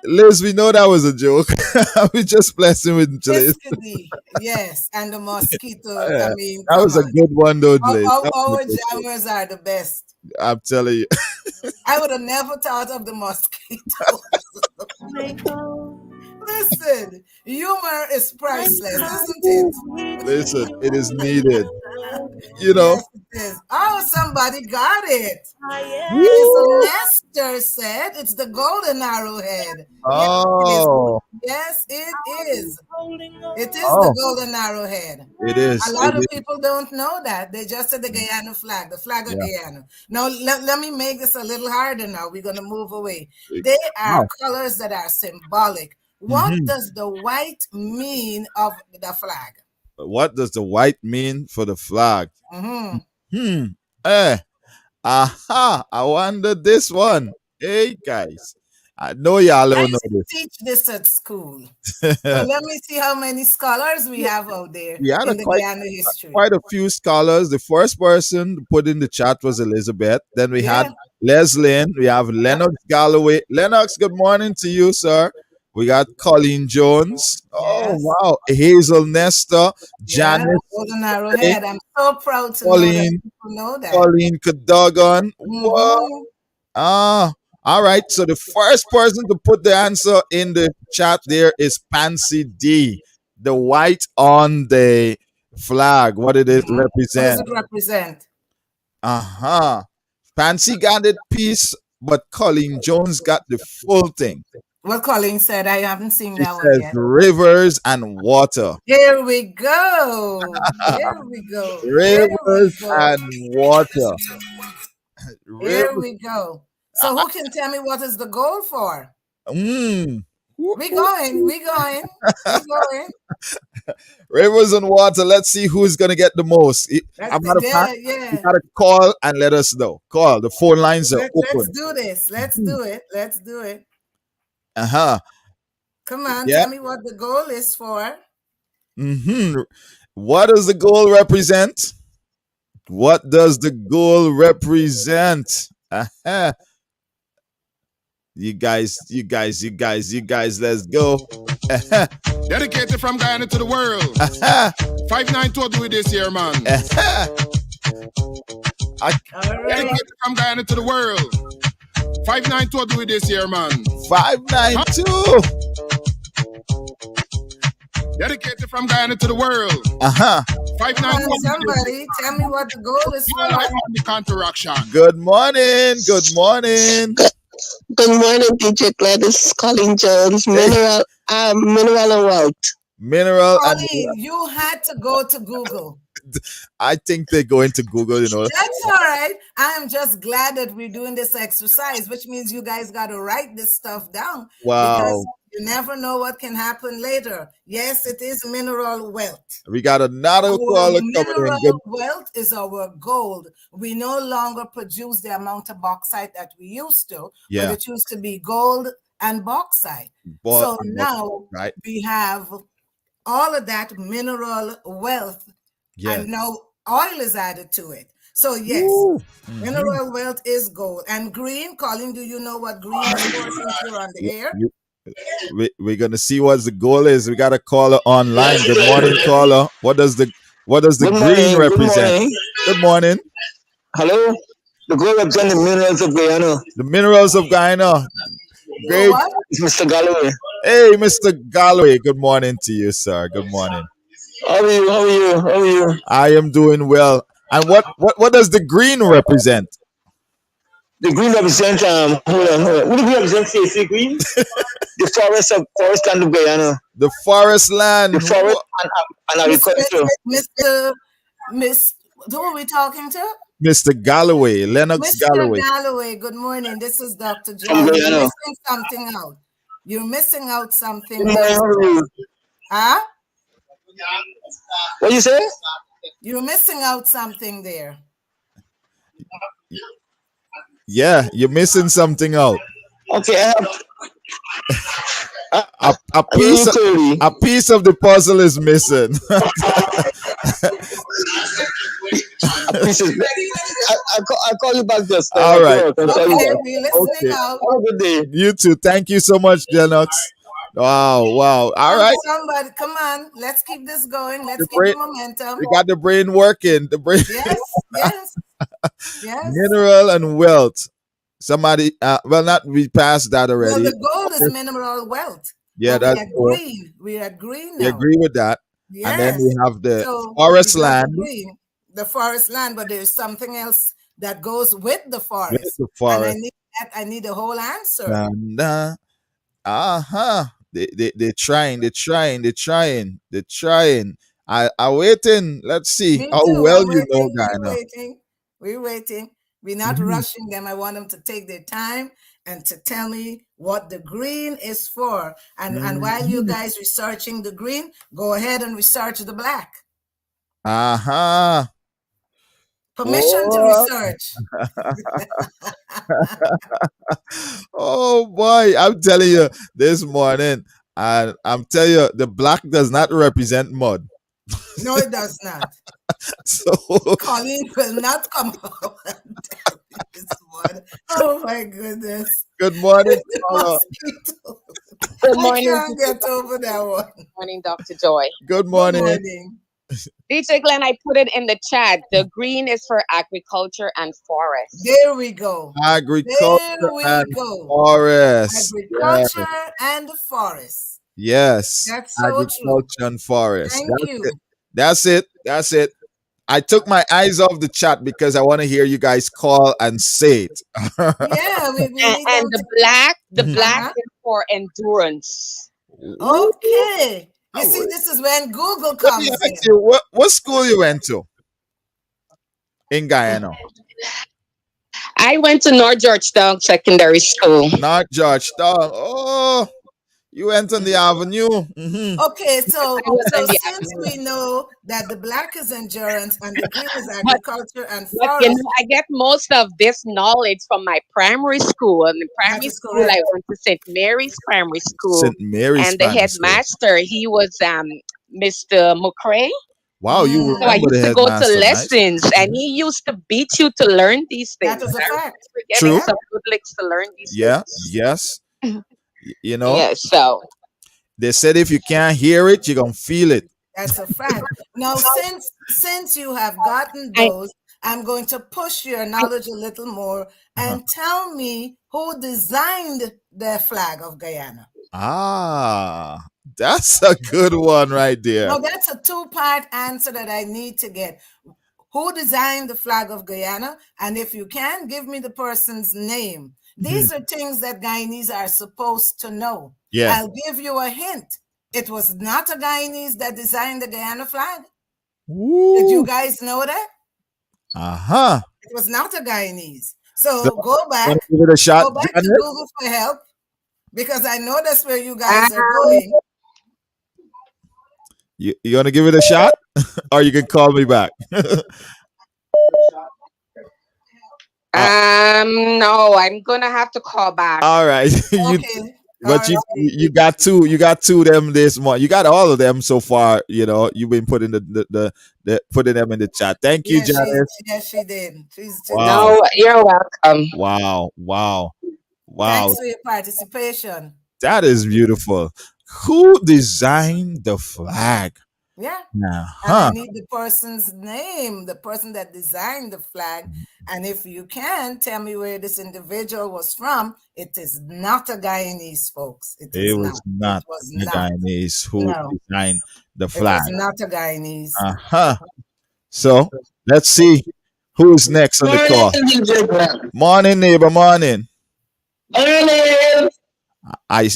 Liz, we know that was a joke. We just blessing with Liz. Yes, and the mosquito. Yeah, I mean, that was a good one, though, Liz. Our jammers are the best. I'm telling you. I would have never thought of the mosquito. Listen, humor is priceless, isn't it? Listen, it is needed. You know, Yes, is. Oh, somebody got it. Hazel Woo! Nestor said it's the golden arrowhead. Yes, it is. Oh, Yes, it is. It is the oh, golden arrowhead. it A is. lot It of is. people don't know that. They just said the Guyana flag, the flag of Yeah. Guyana. Now, let me make this a little harder now. We're going to move away. They are Wow. colors that are symbolic. What Hmm. does the white mean of the flag? What does the white mean for the flag? Hmm. Hmm. Eh. Aha. I wonder this one. Hey, guys. I know y'all I don't know used to teach this at school. So this. let me see how many scholars we have out there We had in the Guyana history. quite a few scholars. The first person to put in the chat was Elizabeth. Then we had Yeah. Leslie. We have Lennox Galloway. Lennox, good morning to you, sir. We got Colleen Jones. Oh, Yes. wow. Hazel Nestor. Yeah, the Janice. golden Ray, arrowhead. I'm so proud to know that Colleen. people know that. Colleen Cadogan. What? Hmm. Ah, all right. So the first person to put the answer in the chat there is Pansy D. The white on the flag. What did it What does represent? it represent? Uh-huh. Pansy got it piece, but Colleen Jones got the full thing. What Colleen said, I haven't seen She that one says yet. rivers and water. Here we go. Here we go. Here we Rivers go. and water. Here Rivers. we go. So who can tell me what is the goal for? Mm. We going. We going. We going. Rivers and water. Let's see who's gonna get the most. That's I'm not a fact. You yeah. gotta call and let us know. Call. The phone lines are Let's open. do this. Let's do it. Let's do it. Uh-huh. Come on, Yeah. tell me what the goal is for. Mm-hmm. What does the goal represent? What does the goal represent? Uh-huh. You guys, let's go. Uh-huh. Dedicated from Guyana to the world. Uh-huh. 592 do it this year, man. Uh-huh. Dedicated from Guyana to the world. 592 do it this year, man. 592. Dedicated from Guyana to the world. Uh-huh. 592. Somebody tell me what the goal is for. The counteraction. Good morning. Good morning. Good morning, DJ Glen. This is Colleen Jones, mineral and wealth. Mineral and Colleen, you had to go to Google. I think they're going to Google, That's all right. I am just glad that we're doing this exercise, which means you guys got to write this stuff down. Wow. Because you never know what can happen later. Yes, it is mineral wealth. We got another caller coming in. Mineral wealth is our gold. We no longer produce the amount of bauxite that we used to, Yeah. but it used to be gold and bauxite. So now we have all of that mineral wealth, and now oil is added to it. So yes, mineral wealth is gold. And green, Colin, do you know what green is for since you're on the air? We're gonna see what the goal is. We got a caller online. Good morning, caller. What does the green represent? Good morning. Hello. The goal represents the minerals of Guyana. The minerals of Guyana. Great. It's Mr. Galloway. Hey, Mr. Galloway. Good morning to you, sir. Good morning. How are you? How are you? How are you? I am doing well. And what does the green represent? The green represents hold on. What do we represent? CC green? The forest land of Guyana. The forest land. The forest and agriculture. Who are we talking to? Mr. Galloway, Lennox Mr. Galloway. Galloway, good morning. This is Dr. John. You're missing something out. You're missing out something. Huh? What you say? You're missing out something there. Yeah, you're missing something out. Okay. A piece of the puzzle is missing. I'll call you back just all right. Okay. Have a good day. You too. Thank you so much, Lennox. Wow. All right. Somebody, come on. Let's keep this going. Let's keep the momentum. We got the brain working. The brain. Yes. Mineral and wealth. Somebody, we passed that already. Well, the gold is mineral wealth. Yeah, that's green. We are green now. We agree with that. Yes. And then we have the forest land. the forest land, but there's something else that goes with the With forest. the And I forest. need that. I need a whole answer. And, uh-huh. They're trying, they're trying, they're trying, they're trying. I waiting. Let's see Me how too. well I'm you know, waiting. We're Guyana. waiting. We're waiting. We're not Mhm. rushing them. I want them to take their time and to tell me what the green is for. And while you Mhm. guys researching the green, go ahead and research the black. Uh-huh. Permission to What? research. Oh boy, I'm telling you this morning, and I'm telling you, the black does not represent mud. No, it does not. So Colleen will not come out and tell me this one. Oh my goodness. good morning, The caller. mosquito. Good I morning, can't get over that one. good morning, Dr. Joy. Good Good morning. morning. DJ Glenn, I put it in the chat. The green is for agriculture and forest. There we go. Agriculture There we and go. forest. Yes, Agriculture and the forest. yes. That's so true. Agriculture and forest. Thank That's it. you. That's it. That's it. I took my eyes off the chat because I want to hear you guys call and say it. Yeah, we need And them the to. black Uh-huh. is for endurance. Okay. You Oh, see, this is when Google let me comes ask in. you, what school you went to in Guyana? I went to North Georgetown Secondary School. Not Georgetown. Oh, you went on the avenue. Okay, so I was in the since we know that the black is endurance and the green is but agriculture and But you forest, know, I get most of this knowledge from my primary school. In that primary is school, I correct. went to St. Mary's Primary School, St. Mary's and the Primary School. headmaster, he was Mr. McCray. Wow, you So I remember the used to go to headmaster. Nice. lessons, and he used to beat you to learn these That things. is a I fact. remember getting True. Yeah, some good licks to learn these Yeah. things. Yes. You know, Yeah, so they said if you can't hear it, you're going to feel it. that's a fact. Now, since you have gotten I, those, I'm going to push your knowledge a little more Uh-huh. and tell me who designed the flag of Guyana. Ah, that's a good one right there. Now, that's a two-part answer that I need to get. Who designed the flag of Guyana? And if you can, give me the person's name. These are things that Guyanese are supposed to know. Yeah. I'll give you a hint. It was not a Guyanese that designed the Guyana flag. Did you Woo. guys know that? Uh-huh. It was not a Guyanese. So So, go back, want to give it a shot, go back to Janet? Google for help because I know that's where you guys are going. You want to give it a shot? Or you can call me back. no, I'm gonna have to call back. All right. Okay. But All right. you got two of them this month. You got all of them so far. You know, you've been putting the putting them in the chat. Thank you, Janice. Yes, she did. She Wow. No, you're welcome. Wow. Thanks for your participation. That is beautiful. Who designed the flag? Yeah. Uh-huh. And I need the person's name, the person that designed the flag. And if you can tell me where this individual was from, it is not a Guyanese, folks. It was not It was the not. Guyanese who No. designed the It flag. was not a Guyanese. Uh-huh. So let's see who is next on the call. Morning, neighbor. Morning. Morning. I'm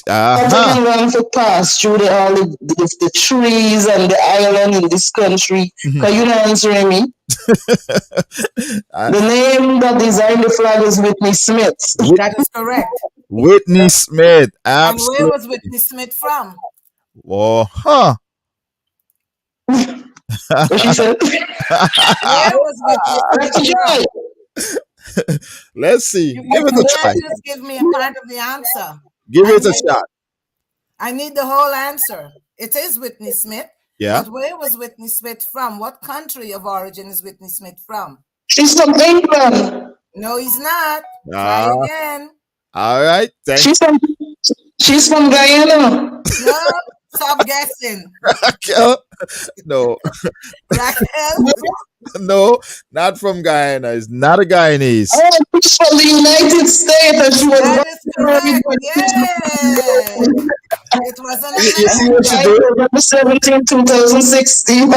going to pass through the trees and the island in this country. Because you're not answering me. The name that designed the flag is Whitney Smith. That is correct. Whitney Smith. And where Absolutely. was Whitney Smith from? Oh, huh. What she said? Where was Whitney Smith from? Let's see. Give it a You try. can't just give me a part of the answer. Give it a shot. I need the whole answer. It is Whitney Smith. Yeah. But where was Whitney Smith from? What country of origin is Whitney Smith from? She's from England. No, he's not. Try again. All right. She's from Guyana. No, stop guessing. Raquel? No. Raquel? No, not from Guyana. It's not a Guyanese. Oh, she's from the United States. And she was That is correct. Yeah. It was an You see what she amendment. did? November 17, 2016.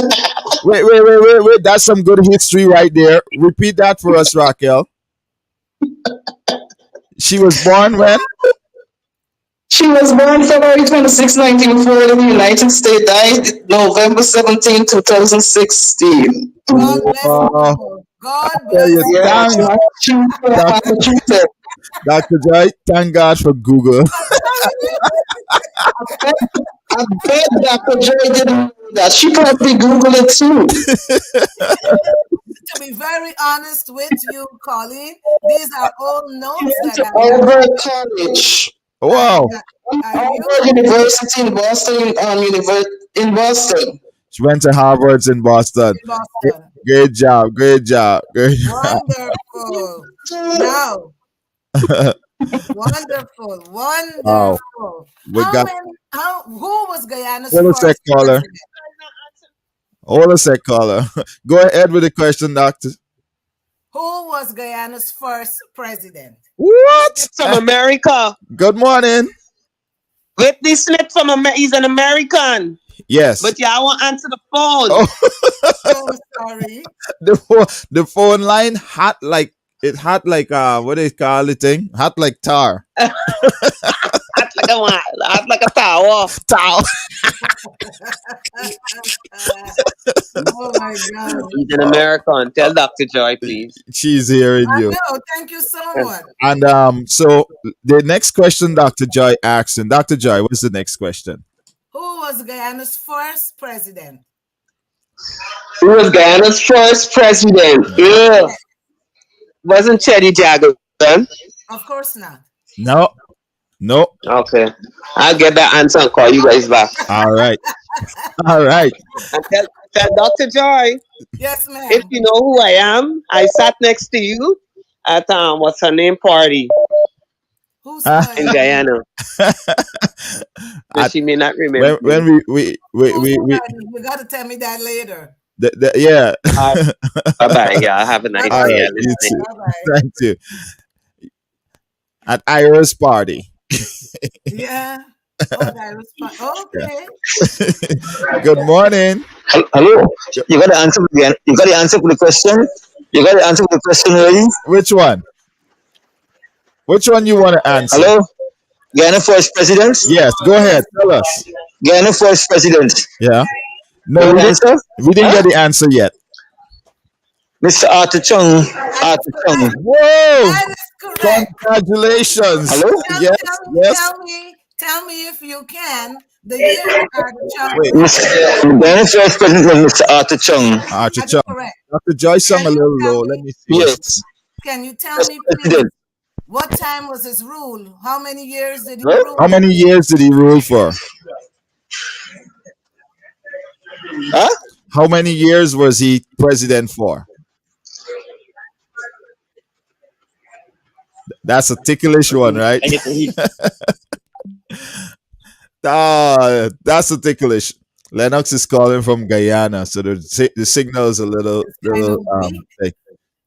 Wait. That's some good history right there. Repeat that for us, Raquel. She was born when? She was born February 26, 1940 in the United States, died November 17, 2016. God bless Wow. you. God Tell you, bless Yeah, you. thank Doc- Massachusetts. Dr. Joy, thank God for Google. I bet Dr. Joy didn't know that. She probably Googled it too. To be very honest with you, Colleen, these are all notes that I have. Albert College. Wow. Albert University in Boston, in Boston. She went to Harvard's in Boston. In Boston. Great job. Great job. Wonderful. Now, wonderful. Wow. Wonderful. We got. Who was Guyana's Hold a sec, first caller. president? Hold a sec, caller. Go ahead with the question, doctor. Who was Guyana's first president? What? From America. Good morning. Whitney Smith from America. He's an American. Yes. But yeah, I won't answer the phone. Oh, sorry. The phone line hot like what do they call it thing? Hot like tar. Hot like a tower. Tower. Oh my God. He's an American. Tell Dr. Joy, please. She's hearing I you. know. Thank you so much. And so the next question Dr. Joy asked, and Dr. Joy, what's the next question? Who was Guyana's first president? Who was Guyana's first president? Yeah. Wasn't Chetty Jackson? Of course not. No. Okay. I'll get that answer and call you guys back. All right. All right. And tell Dr. Joy. Yes, ma'am. If you know who I am, I sat next to you at what's her name party in Guyana. But she may not remember. When we You got to tell me that later. yeah. Bye bye. Yeah, have a nice All day. right, you too. Bye-bye. Thank you. At Ira's party. Yeah. Okay. Good morning. Hello. You got the answer again. You got the answer for the question. You got the answer for the question already. Which one? Which one you want to answer? Hello. Guyana first president. Yes. Go ahead. Tell us. Guyana first president. Yeah. No, we didn't get the answer yet. Mr. Arthur Chung. Whoa! That is correct. Congratulations. Hello? Yes. Tell me if you can. The year Arthur Chung. Wait. Guyana first president was Mr. Arthur Chung. Arthur That's Chung. correct. Dr. Joy sung a little low. Let me see. Yes. Can you tell me, please, what time was his rule? How many years did he rule? How many years did he rule for? Huh? How many years was he president for? That's a ticklish one, right? That's a ticklish. Lennox is calling from Guyana, so the signal is a little thick.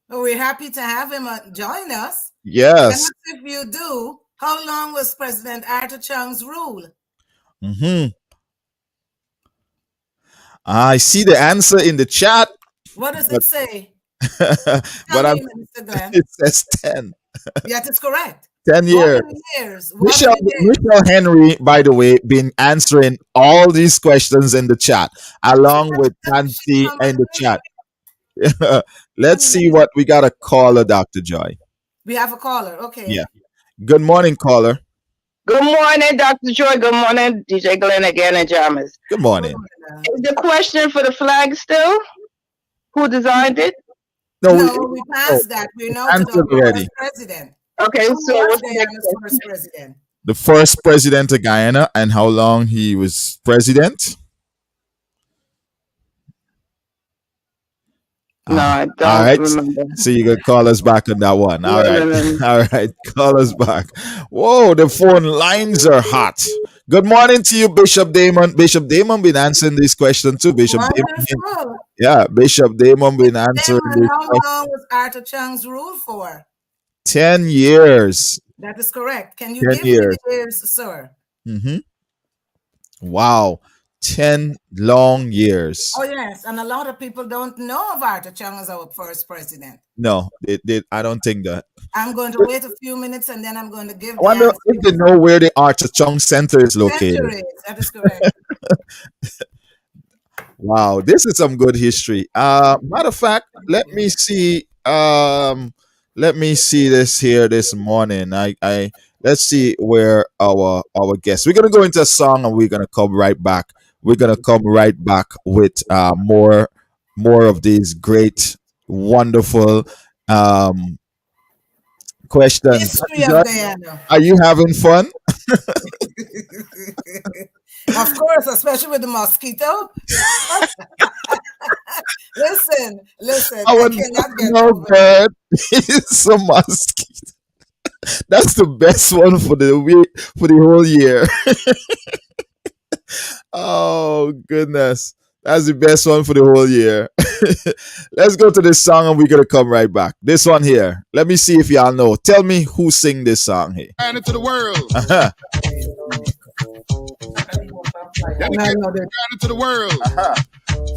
Well, we're happy to have him join us. Yes. And if you do, how long was President Arthur Chung's rule? I see the answer in the chat. What does it say? But Mr. Glen. it says 10. Yes, it's correct. 10 years. Michelle Henry, by the way, been answering all these questions in the chat, along with Nancy in the chat. Let's see what we got a caller, Dr. Joy. We have a caller. Okay. Yeah. Good morning, caller. Good morning, Dr. Joy. Good morning, DJ Glen again and Jammers. Good morning. Is the question for the flag still? Who designed it? No, we passed that. We're now to the first president. Okay, so what's Guyana's first president? The first president of Guyana and how long he was president? No, I don't remember. So you can call us back on that one. All right. All right. Call us back. Whoa, the phone lines are hot. Good morning to you, Bishop Damon. Bishop Damon been answering this question too. Bishop Damon. Yeah, Bishop Damon been answering this How question. long was Arthur Chung's rule for? 10 years. That is correct. Can you 10 give years. me the years, sir? Wow. 10 long years. Oh yes, and a lot of people don't know of Arthur Chung as our first president. No, I don't think that. I'm going to wait a few minutes and then I'm going to give I the wonder answer. if they know where the Archer Chung Center is located. Centuries, that is correct. Wow, this is some good history. Matter of fact, let me see this here this morning. I let's see where our guests. We're gonna go into a song and we're gonna come right back. We're gonna come right back with more of these great, wonderful questions. History of Guyana. Are you having fun? Of course, especially with the mosquito. listen. I I would cannot get no over it. bird. It's a mosquito. That's the best one for the week, for the whole year. Oh goodness. That's the best one for the whole year. Let's go to this song and we're gonna come right back. This one here. Let me see if y'all know. Tell me who sing this song here. And into the world. Uh-huh. Dedicated to the world.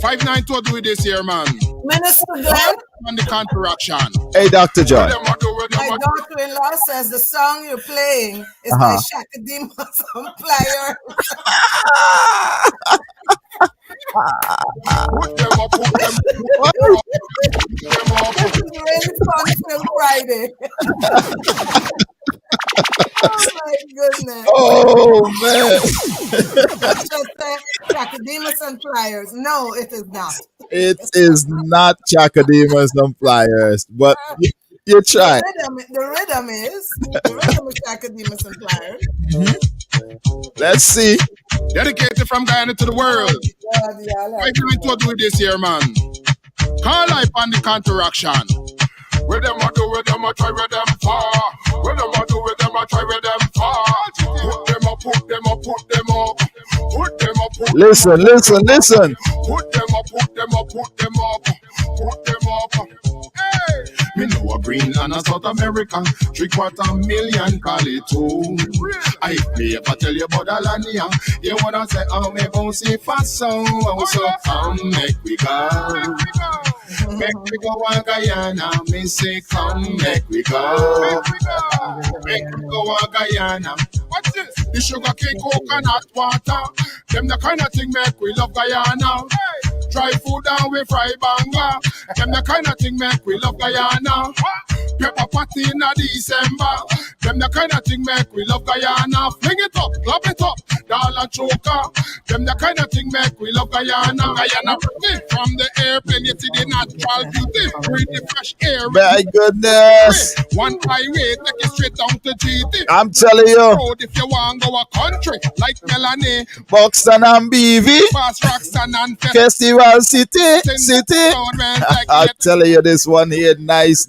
592 do it this year, man. Minister Glen. On the counteraction. Hey, Dr. Joy. My daughter-in-law says the song you're playing is by Shakadima Supplier. Put them up. This is really fun till Friday. Oh my goodness. Oh man. Just say Shakademus and Pliers. No, it is not. It is not Chakademus and Pliers, but you try. The rhythm is Shakademus and Pliers. Mm-hmm. Let's see. Dedicated from Guyana to the world. I can't do it this year, man. Call life on the counteraction. Where them a do, where them a try, where them far. Where them a do, where them a try, where them far. Put them up, put them up, put them up. Put them up, put listen. Put them up, put them up, put them up. Put them up. Hey. Me know a Greenland and South America. 750,000 call it home. I may ever tell you about Alania. You wanna say, oh, me bouncy fast so come make we go. Make we go on Guyana, me say come make we go. Make we go on Guyana. What's this? The sugar cane, coconut water. Them the kind of thing make we love Guyana. Dry food and we fry banga. Them the kind of thing make we love Guyana. Pepper party in December. Them the kind of thing make we love Guyana. Fling it up, clap it up, dollar choker. Them the kind of thing make we love Guyana. Guyana pretty. From the airplane you see the natural beauty. Breathe the fresh air. My goodness. One highway take you straight down to GT. I'm telling you. Road if you want go a country like Melanie, Buxton and BV. Fast Roxanne and Festival City. I'm telling you, this one here, nice.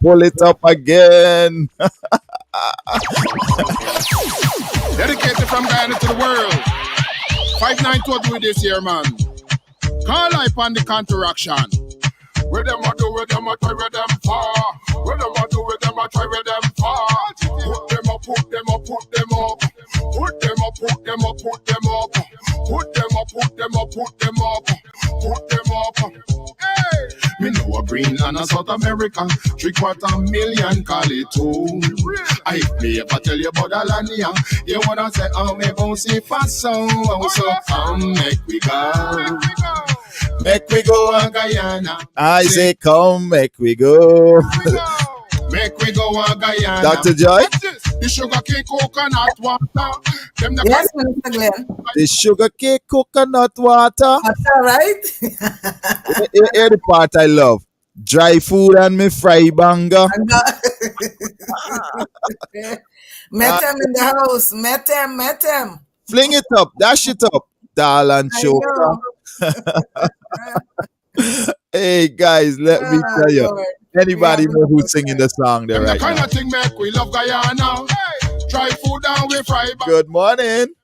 Pull it up again. Dedicated from Guyana to the world. 592 do it this year, man. Call life on the counteraction. Where them a do, where them a try, where them far. Where them a do, where them a try, where them far. Put them up, put them up, put them up. Put them up, put them up, put them up. Put them up, put them up, put them up. Put them up. Hey! Me know a Greenland and South America. 750,000 call it home. I may ever tell you about Alania. You wanna say, oh, me bouncy fast so come make we go. Make we go on Guyana. I say come, make we go. Make we go on Guyana. Dr. Joy? The sugar cane coconut water. Them the Yes, Mr. Glen. The sugar cake coconut water. That's all right. Hear the part I love. Dry food and me fry banga. Met him in the house. Met him. Fling it up. Dash it up. Darling choker. Hey guys, let me tell you. Anybody know who's singing the song there right kind now? of thing make we love Guyana. Dry food and we fry banga. Good morning.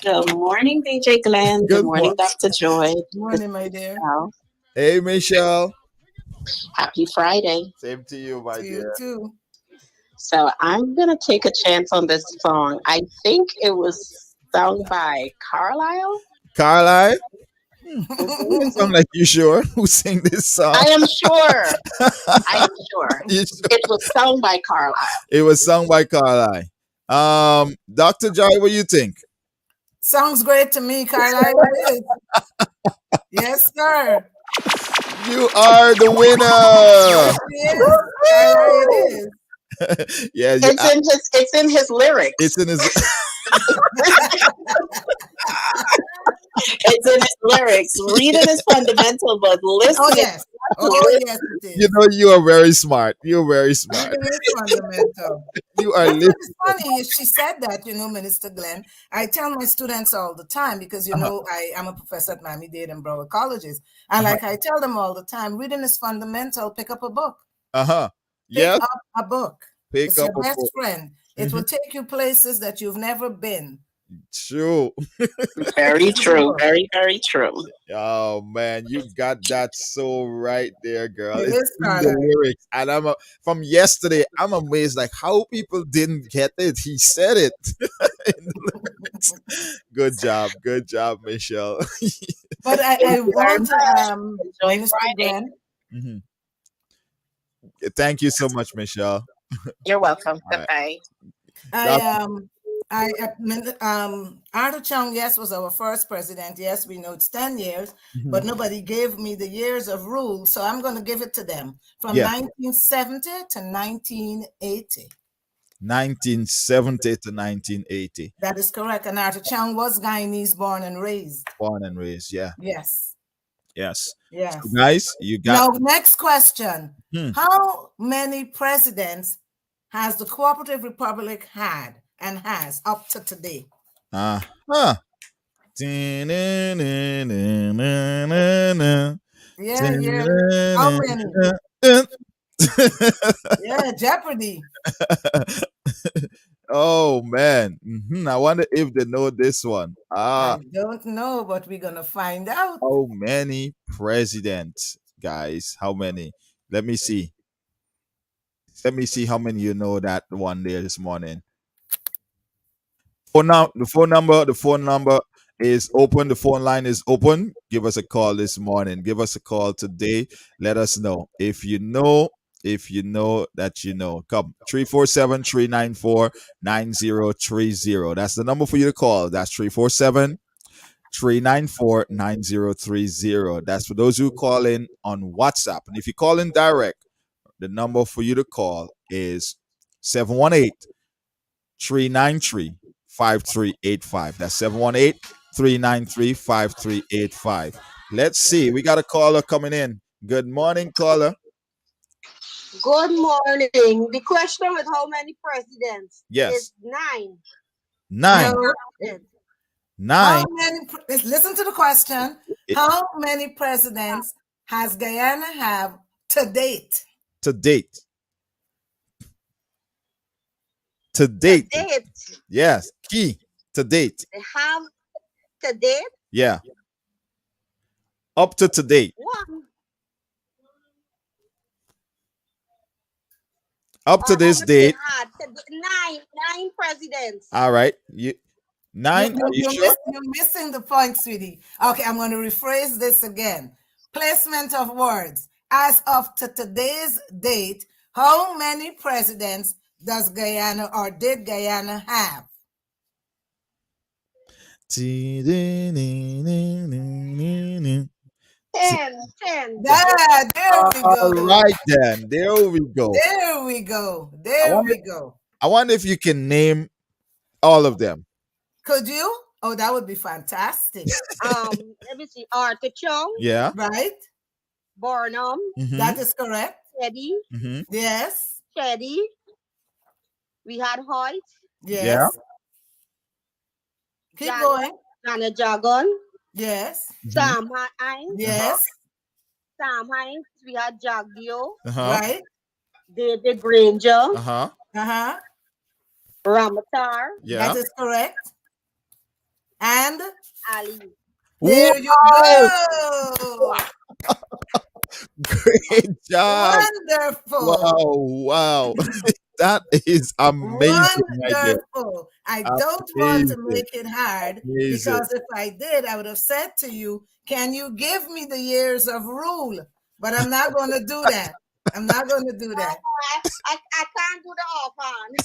Good morning, DJ Glen. Good morning, Dr. Joy. Good morning, my dear. Hey, Michelle. Happy Friday. Same to you, my dear. You too. So I'm gonna take a chance on this song. I think it was sung by Carlisle. Carlisle? Mhm. Sound like you sure who sing this song? I am sure. I am sure. You sure? It was sung by Carlisle. It was sung by Carlisle. Dr. Joy, what do you think? Sounds great to me, Carlisle. It is. Yes, sir. You are the Yes, winner. it is. Carlisle, it is. Yeah, It's in his lyrics. it's in his. It's in his lyrics. Reading is fundamental, but Oh listening yes. to Oh lyrics. yes, it You is. know, you are very smart. You're very smart. Reading is fundamental. You are That's what is listening. funny. She said that, Minister Glenn. I tell my students all the time because Uh-huh. I am a professor at Miami-Dade and Broward colleges, and Uh-huh. like I tell them all the time, reading is fundamental. Pick up a book. Uh-huh. Pick Yes. up a book. Pick It's up your a best book. friend. It will take you places that you've never been. True. Very true. Very, very true. Oh man, you got that so right there, girl. It It's is, in the Carlisle. lyrics, and from yesterday. I'm amazed, like how people didn't get it. He said it in the lyrics. Good job, Michelle. But I Thank you very want much. Enjoy Minister Friday. Glenn. Mhm. Thank you so much, Michelle. You're welcome. All right. Bye. Arthur Chung, yes, was our first president. Yes, we know it's 10 years, Mhm. but nobody gave me the years of rule, so I'm going to give it to them from Yeah. 1970 to 1980. 1970 to 1980. That is correct. And Arthur Chung was Guyanese born and raised. Born and raised. Yeah. Yes. Yes. Yes. So guys, you Now, got. next question. Hmm. How many presidents has the Cooperative Republic had and has up to today? Huh. Yeah. How many? Yeah, Jeopardy. Oh man. I wonder if they know this one. I don't know, but we're gonna find out. How many presidents, guys? How many? Let me see. Let me see how many you know that one there this morning. The phone number is open. The phone line is open. Give us a call this morning. Give us a call today. Let us know if you know. If you know that you know. Come 347-394-9030. That's the number for you to call. That's 347-394-9030. That's for those who call in on WhatsApp. And if you call in direct, the number for you to call is 718-393-5385. That's 718-393-5385. Let's see. We got a caller coming in. Good morning, caller. Good morning. The question with how many presidents? Yes. Is 9. 9. No. 9. Listen to the question. How many presidents has Guyana have to date? To date. To date. Yes. Key. To date. They have to date? Yeah. Up to date. 1. Up to this date. 9 presidents. All right. 9. Are you sure? You're missing the point, sweetie. Okay, I'm going to rephrase this again. Placement of words. As of today's date, how many presidents does Guyana or did Guyana have? 10. There we go. All right, then. There we go. There we go. There we go. I wonder if you can name all of them. Could you? Oh, that would be fantastic. Let me see. Arthur Chung. Yeah. Right. Barnum. That is correct. Teddy. Yes. Teddy. We had Hoyt. Yes. Yeah. Keep going. Janet Jagan. Yes. Sam Hines. Yes. Sam Hines. We had Jack Dio. Right. David Granger. Ramatar. Yeah. That is correct. And Ali. There you go. Great job. Wonderful. Wow. That is amazing idea. Wonderful. I don't want to Amazing. make it hard Amazing. because if I did, I would have said to you, can you give me the years of rule? But I'm not going to do that. I'm not going to do that. I can't do the offhand.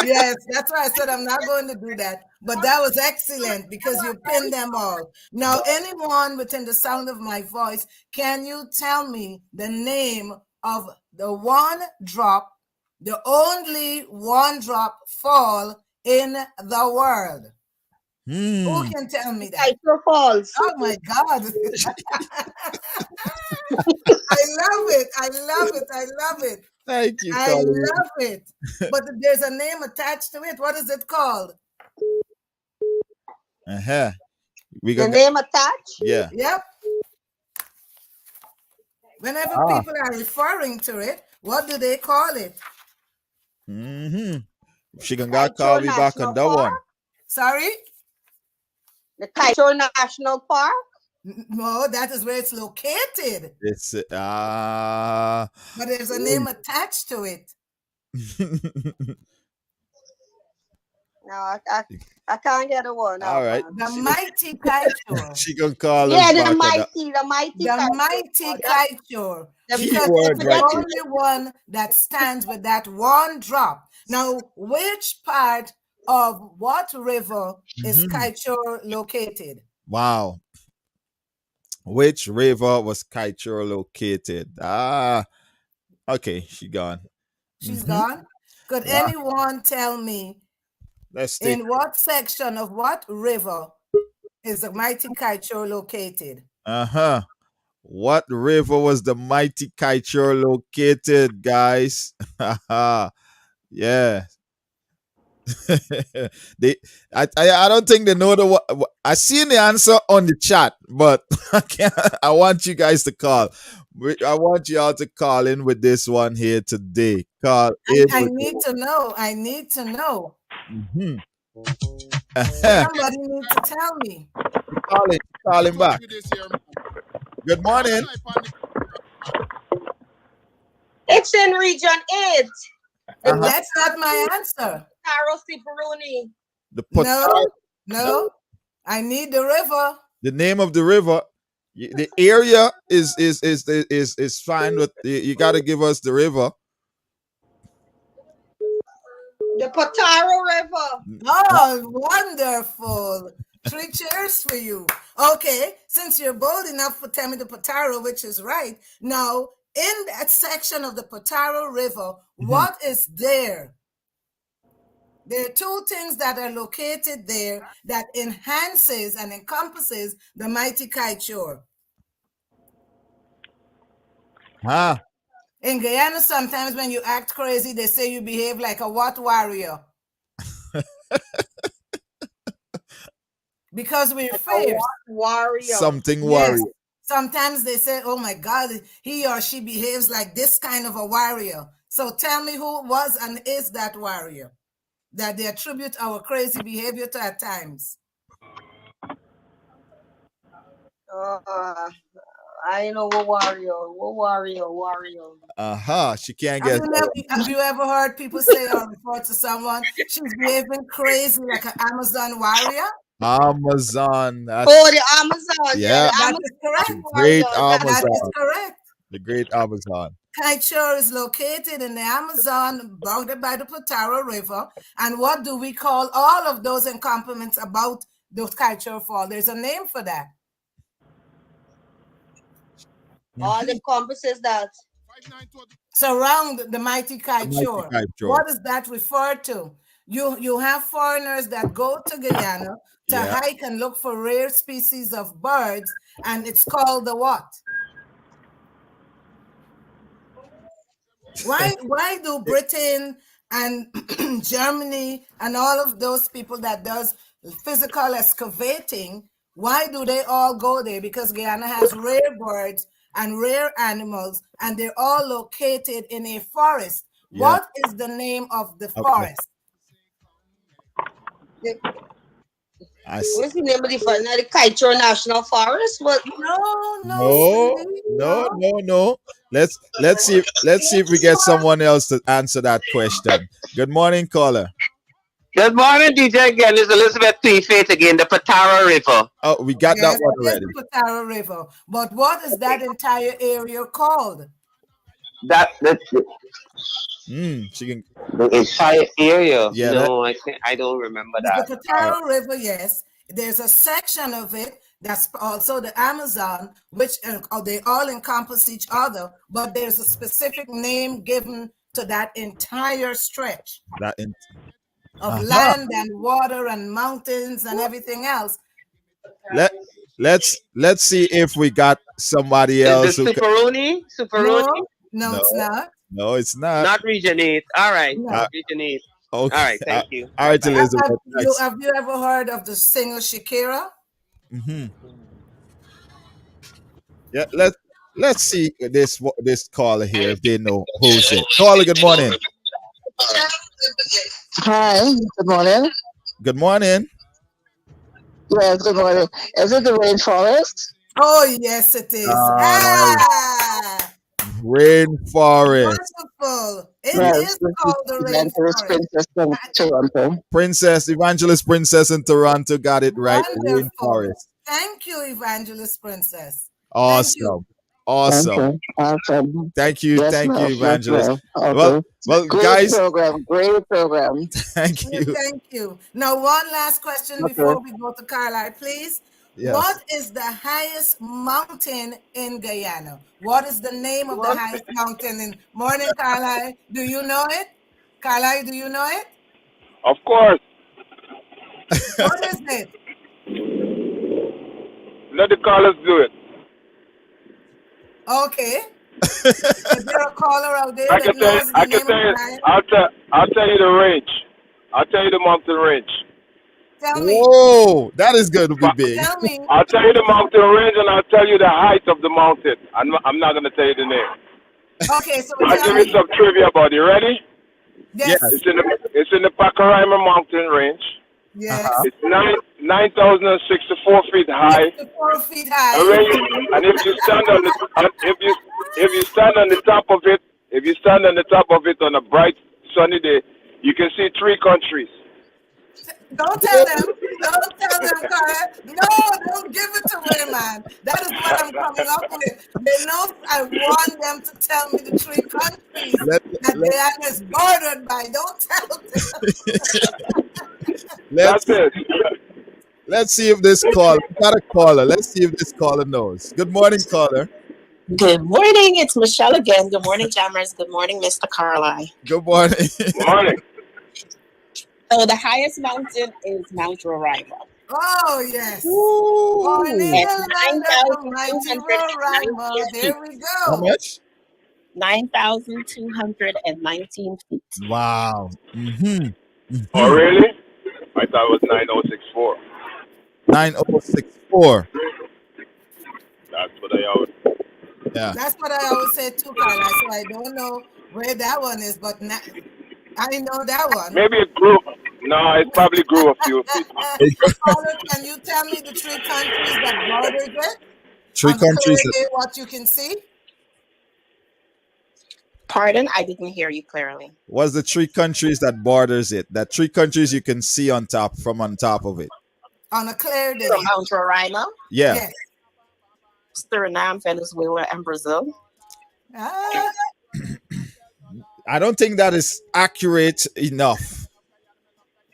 Yes, that's why I said I'm not going to do that. But that was excellent because you pinned them all. Now, anyone within the sound of my voice, can you tell me the name of the one drop, the only one drop fall in the world? Who can tell me that? Niagara Falls. Oh my God. I love it. I love it. I love it. Thank you, I Colleen. love it. But there's a name attached to it. What is it called? Uh-huh. We The gonna name attached? Yeah. Yep. Whenever people are referring to it, what do they call it? Mm-hmm. She gonna call me back on that one. Sorry? The Kaito National Park? No, that is where it's located. It's But there's a name attached to it. No, I can't get a one. All right. The mighty Kaito. She gonna call Yeah, us the back mighty Kaito. Because Keyword it's right the there. only one that stands with that one drop. Now, which part of what river is Kaito located? Wow. Which river was Kaichur located? Okay, she gone. She's gone. Could Wow. anyone tell me Let's take in what section of what river is the mighty Kaichur located? What river was the mighty Kaichur located, guys? Yeah. I don't think they know I seen the answer on the chat, but I want you guys to call. I want you all to call in with this one here today. Call in. I need to know. I need to know. Somebody needs to tell me. Call him back. Good morning. It's in Region 8. That's not my answer. Bruni. No. I need the river. The name of the river. The area is fine, but you got to give us the river. The Potaro River. Oh, wonderful. 3 cheers for you. Okay, since you're bold enough to tell me the Potaro, which is right. Now, in that section of the Potaro River, what is there? There are 2 things that are located there that enhances and encompasses the mighty Kaichur. In Guyana, sometimes when you act crazy, they say you behave like a what warrior? Because we're fierce. Warrior. Something warrior. Yes. Sometimes they say, oh my God, he or she behaves like this kind of a warrior. So tell me who was and is that warrior that they attribute our crazy behavior to at times. I know what warrior. She can't get. Have you ever heard people say or refer to someone, she's behaving crazy like an Amazon warrior? Amazon. The Amazon. Yeah, that is correct. Great Amazon. That is correct. The great Amazon. Kaichur is located in the Amazon, bounded by the Potaro River. And what do we call all of those encampments about the Kaichur Fall? There's a name for that. All the encompasses that surround the mighty Kaichur. What does that refer to? You have foreigners that go to Guyana to hike and look for rare species of birds, and it's called the what? Why do Britain and Germany and all of those people that does physical excavating, why do they all go there? Because Guyana has rare birds and rare animals, and they're all located in a forest. What is the name of the forest? What's the name of the forest? Not the Kaito National Forest, but No, no, no, no. Let's see if we get someone else to answer that question. Good morning, caller. Good morning, DJ again. It's Elizabeth P. Faith again, the Patara River. Oh, we got that Yes, one it is already. the Patara River. But what is that entire area called? She can. The entire area. Yeah, No, I don't remember that. The Patara River, yes. There's a section of it that's also the Amazon, which they all encompass each other, but there's a specific name given to that entire stretch of land and water and mountains and everything else. Let's see if we got somebody else. The Superoni? Superoni? No, it's not. No, it's not. Not Region 8. All right. No. Region 8. Okay. All right. Thank you. All right, Elizabeth. Have you ever heard of the singer Shakira? Yeah. Let's see this caller here if they know who's it. Caller, good morning. Hi, good morning. Good morning. Yes, good morning. Is it the rainforest? Oh, yes, it is. Rainforest. Wonderful. It is called the rainforest. Princess, Evangelist Princess in Toronto got it right. Wonderful. Rainforest. Thank you, Evangelist Princess. Awesome. Awesome. Awesome. Thank you. Yes, Thank you, ma'am. Evangelist. Yes, ma'am. Well, Great guys. Great program. Thank you. Thank you. Now, one last question before we go to Carlisle, please. Yes. What is the highest mountain in Guyana? What is the name of the highest mountain in Morning, Carlisle? Do you know it? Carlisle, do you know it? Of course. What is it? Let the callers do it. Okay. Is there a caller out there that knows the I name can tell you. of the highest? I'll tell you the range. I'll tell you the mountain range. Tell me. Whoa, that is going to be big. Tell me. I'll tell you the mountain range and I'll tell you the height of the mountain. I'm not going to tell you the name. Okay, so I'll give you some trivia about it. You ready? Yes. It's in the Pacaraima mountain range. Yes. It's 9,064 feet high. 64 feet high. And if you stand on the if you stand on the top of it on a bright sunny day, you can see 3 countries. Don't tell them. Don't tell them, Cara. No, don't give it away, man. That is what I'm coming up with. They know I want them to tell me the 3 countries that Guyana is bordered by. Don't tell them. That's it. Let's see if this caller, got a caller. Let's see if this caller knows. Good morning, caller. Good morning. It's Michelle again. Good morning, Jammers. Good morning, Mr. Carlisle. Good morning. Good morning. So the highest mountain is Mount Roraima. Oh, yes. There we go. How much? 9,219 feet. Wow. Oh, really? I thought it was 9064. 9064. That's what I always. Yeah. That's what I always say too, Carla. So I don't know where that one is, but I know that one. Maybe it grew. No, it probably grew a few feet. Caller, can you tell me the 3 countries that borders it? 3 countries. What you can see? Pardon? I didn't hear you clearly. What's the 3 countries that borders it? That 3 countries you can see on top of it. On a clear day. From Mount Roraima? Yeah. Yes. Suriname, Venezuela, and Brazil. I don't think that is accurate enough.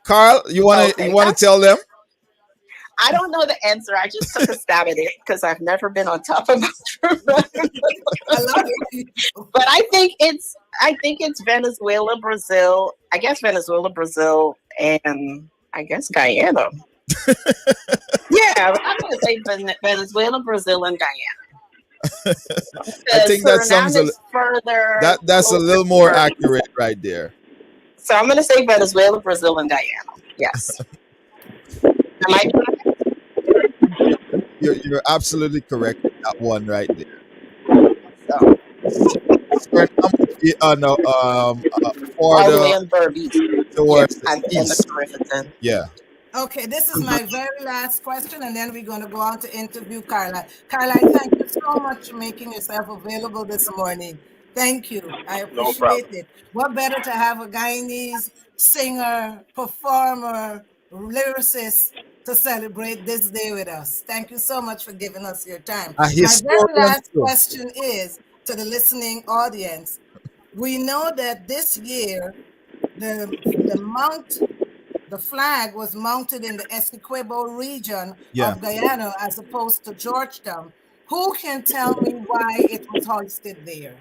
Carl, you wanna tell them? I don't know the answer. I just took a stab at it because I've never been on top of Mount Roraima. But I think it's Venezuela, Brazil. I guess Venezuela, Brazil, and I guess Guyana. Yeah, I'm gonna say Venezuela, Brazil, and Guyana. I think that sounds further. That's a little more accurate right there. So I'm going to say Venezuela, Brazil, and Guyana. Yes. Am I correct? You're absolutely correct with that one right there. All the way in Berbice. Towards and the east. the Caribbean. Yeah. Okay, this is my very last question, and then we're going to go on to interview Carla. Carla, thank you so much for making yourself available this morning. Thank you. I No appreciate problem. it. What better to have a Guyanese singer, performer, lyricist to celebrate this day with us. Thank you so much for giving us your time. A My very historian last too. question is to the listening audience. We know that this year the flag was mounted in the Essequibo region Yeah. of Guyana as opposed to Georgetown. Who can tell me why it was hoisted there?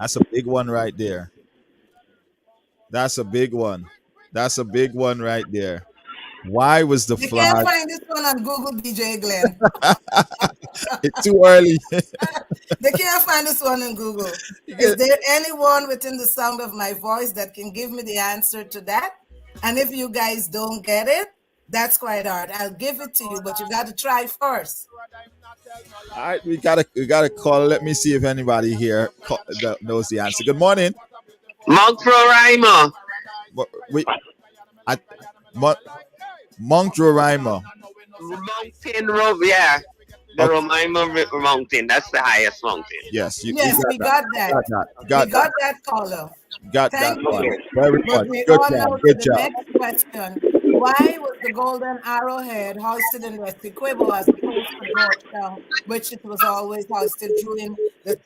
That's a big one right there. That's a big one. That's a big one right there. Why was the You can't flag? find this one on Google, DJ Glenn. It's too early. They can't find this one on Google. Is there anyone within the sound of my voice that can give me the answer to that? And if you guys don't get it, that's quite hard. I'll give it to you, but you got to try first. All right, we gotta call. Let me see if anybody here knows the answer. Good morning. Mount Roraima. We at Mount Roraima. Yeah. The Okay. Roraima Mountain. That's the highest mountain. Yes, Yes, we got that. We got that caller. Got that Thank one. you. Very But good. we Good all job. know to Good the job. next question. Why was the golden arrowhead hoisted in the Essequibo as opposed to Georgetown, which it was always hoisted during the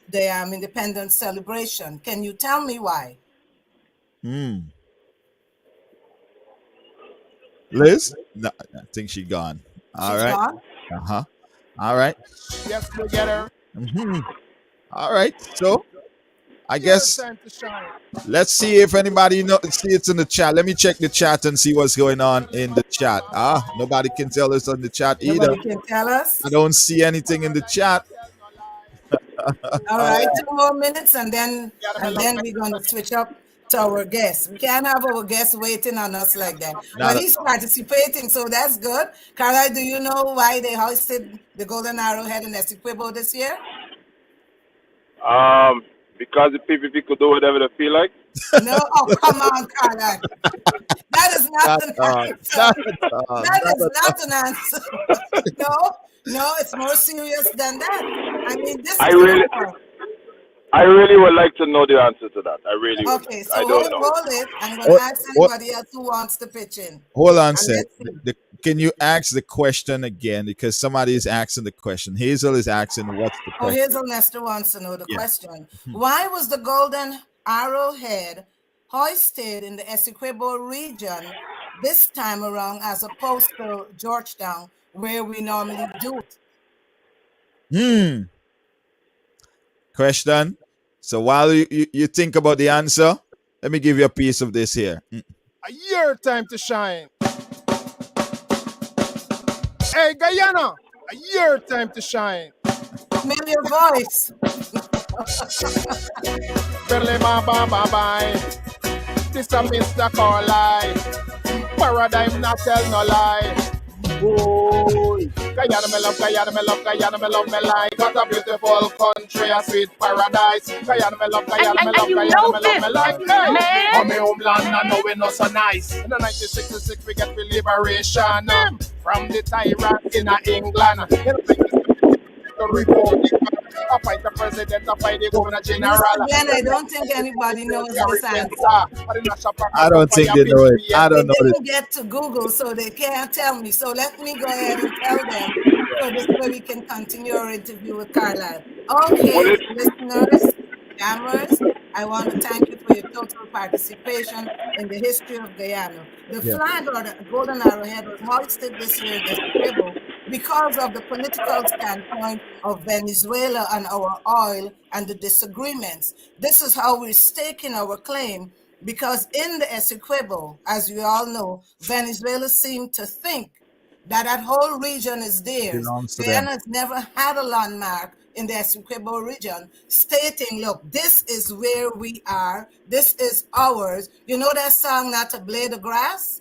independence celebration? Can you tell me why? Liz? No, I think she gone. All She's right. gone? Uh-huh. All right. Yes, we get her. All right. So I Your guess time to shine. let's see if anybody see it's in the chat. Let me check the chat and see what's going on in the chat. Nobody can tell us on the chat either. Nobody can tell us? I don't see anything in the chat. All right, 2 more minutes and then we're going to switch up to our guests. We can't have our guests waiting on us like that. Well, Not he's participating, so that's good. Carla, do you know why they hoisted the golden arrowhead in Essequibo this year? Because the PPP could do whatever they feel like. No, oh come on, Carla. That is not an answer. That is not an answer. No, it's more serious than that. I mean, this I is really would like to know the answer to that. I really would. Okay, I so don't know. hold it. I'm going to ask anybody else who wants to pitch in. Hold on, And sir. let's see. Can you ask the question again? Because somebody is asking the question. Hazel is asking what's the Oh, question. Hazel Nestor wants to know the Yeah. question. Why was the golden arrowhead hoisted in the Essequibo region this time around as opposed to Georgetown, where we normally do it? Question. So while you think about the answer, let me give you a piece of this here. Your time to shine. Hey, Guyana, your time to shine. Smell your voice. Berle ba ba ba bye. This a Mr. Carly. Paradigm not tell no lie. Boy, Guyana me love, Guyana me love, Guyana me love me like. Got a beautiful country, a sweet paradise. Guyana me love, Guyana me love, Guyana me love me like. Hey, on me homeland, I know we not so nice. In the 1966 we get the liberation from the tyrant in England. The republic. I fight the president, I fight the governor general. Glenn, I don't think anybody knows this answer. I don't think they know it. I don't know They it. didn't get to Google, so they can't tell me. So let me go ahead and tell them, so this way we can continue our interview with Carlisle. Okay, listeners, cameras, I want to thank you for your total participation in the history of Guyana. The flag or the golden arrowhead was hoisted this year in Essequibo because of the political standpoint of Venezuela and our oil and the disagreements. This is how we're staking our claim, because in the Essequibo, as we all know, Venezuela seemed to think that whole region is theirs. Belongs to them. Guyana has never had a landmark in the Essequibo region stating, look, this is where we are, this is ours. You know that song, Not a Blade of Grass?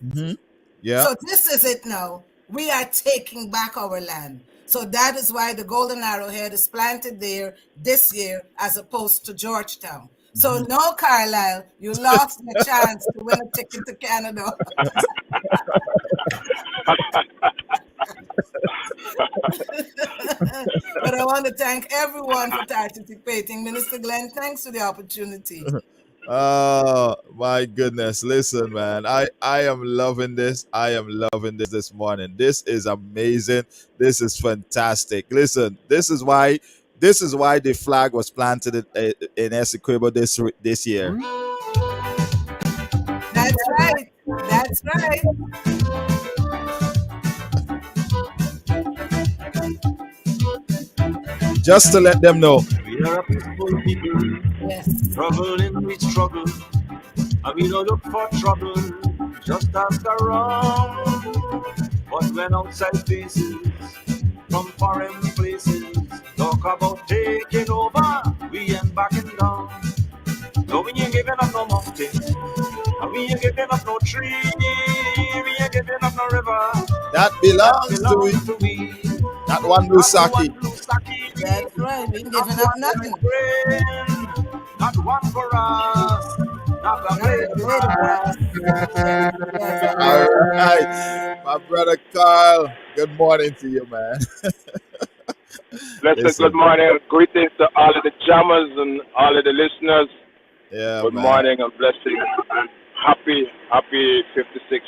Yeah. So this is it now. We are taking back our land. So that is why the golden arrowhead is planted there this year as opposed to Georgetown. So no, Carlisle, you lost your chance to win a ticket to Canada. But I want to thank everyone for participating. Minister Glenn, thanks for the opportunity. Oh my goodness. Listen, man. I am loving this. I am loving this morning. This is amazing. This is fantastic. Listen, this is why the flag was planted in Essequibo this year. That's right. That's right. Just to let them know. We are a peaceful people. Yes. Struggling with struggle. And we don't look for trouble. Just ask around. But when outside faces from foreign places talk about taking over, we ain't backing down. No, we ain't giving up no mountain. And we ain't giving up no tree. We ain't giving up no river. That belongs to we. That one Lusaki. That's right. We ain't giving up nothing. Not one for us. Not a blade for us. All right. My brother Carl, good morning to you, man. Listen, good morning. Greetings to all of the jammers and all of the listeners. Yeah, good man. morning and blessings. And happy 56th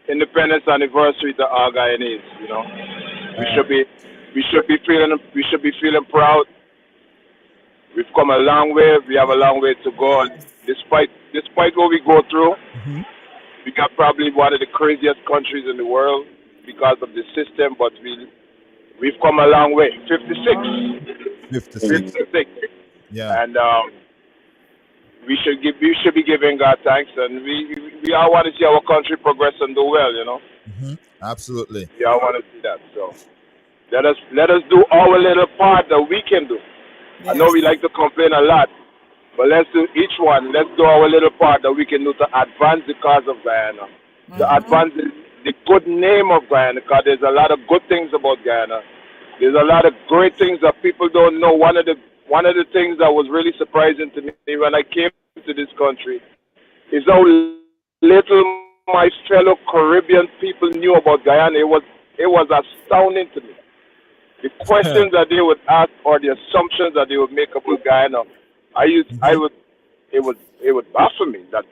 Independence anniversary to all Guyanese. You know, we should be feeling proud. We've come a long way. We have a long way to go. And despite what we go through, we got probably one of the craziest countries in the world because of the system. But we've come a long way. 56. Yeah. And we should be giving God thanks, and we all want to see our country progress and do well. You know. Absolutely. We all want to see that. So let us do our little part that we can do. Yes. I know we like to complain a lot, but let's do each one. Let's do our little part that we can do to advance the cause of Guyana, to advance the good name of Guyana, because there's a lot of good things about Guyana. There's a lot of great things that people don't know. One of the things that was really surprising to me when I came to this country is how little my fellow Caribbean people knew about Guyana. It was astounding to me. The questions that they would ask or the assumptions that they would make about Guyana, it would baffle me that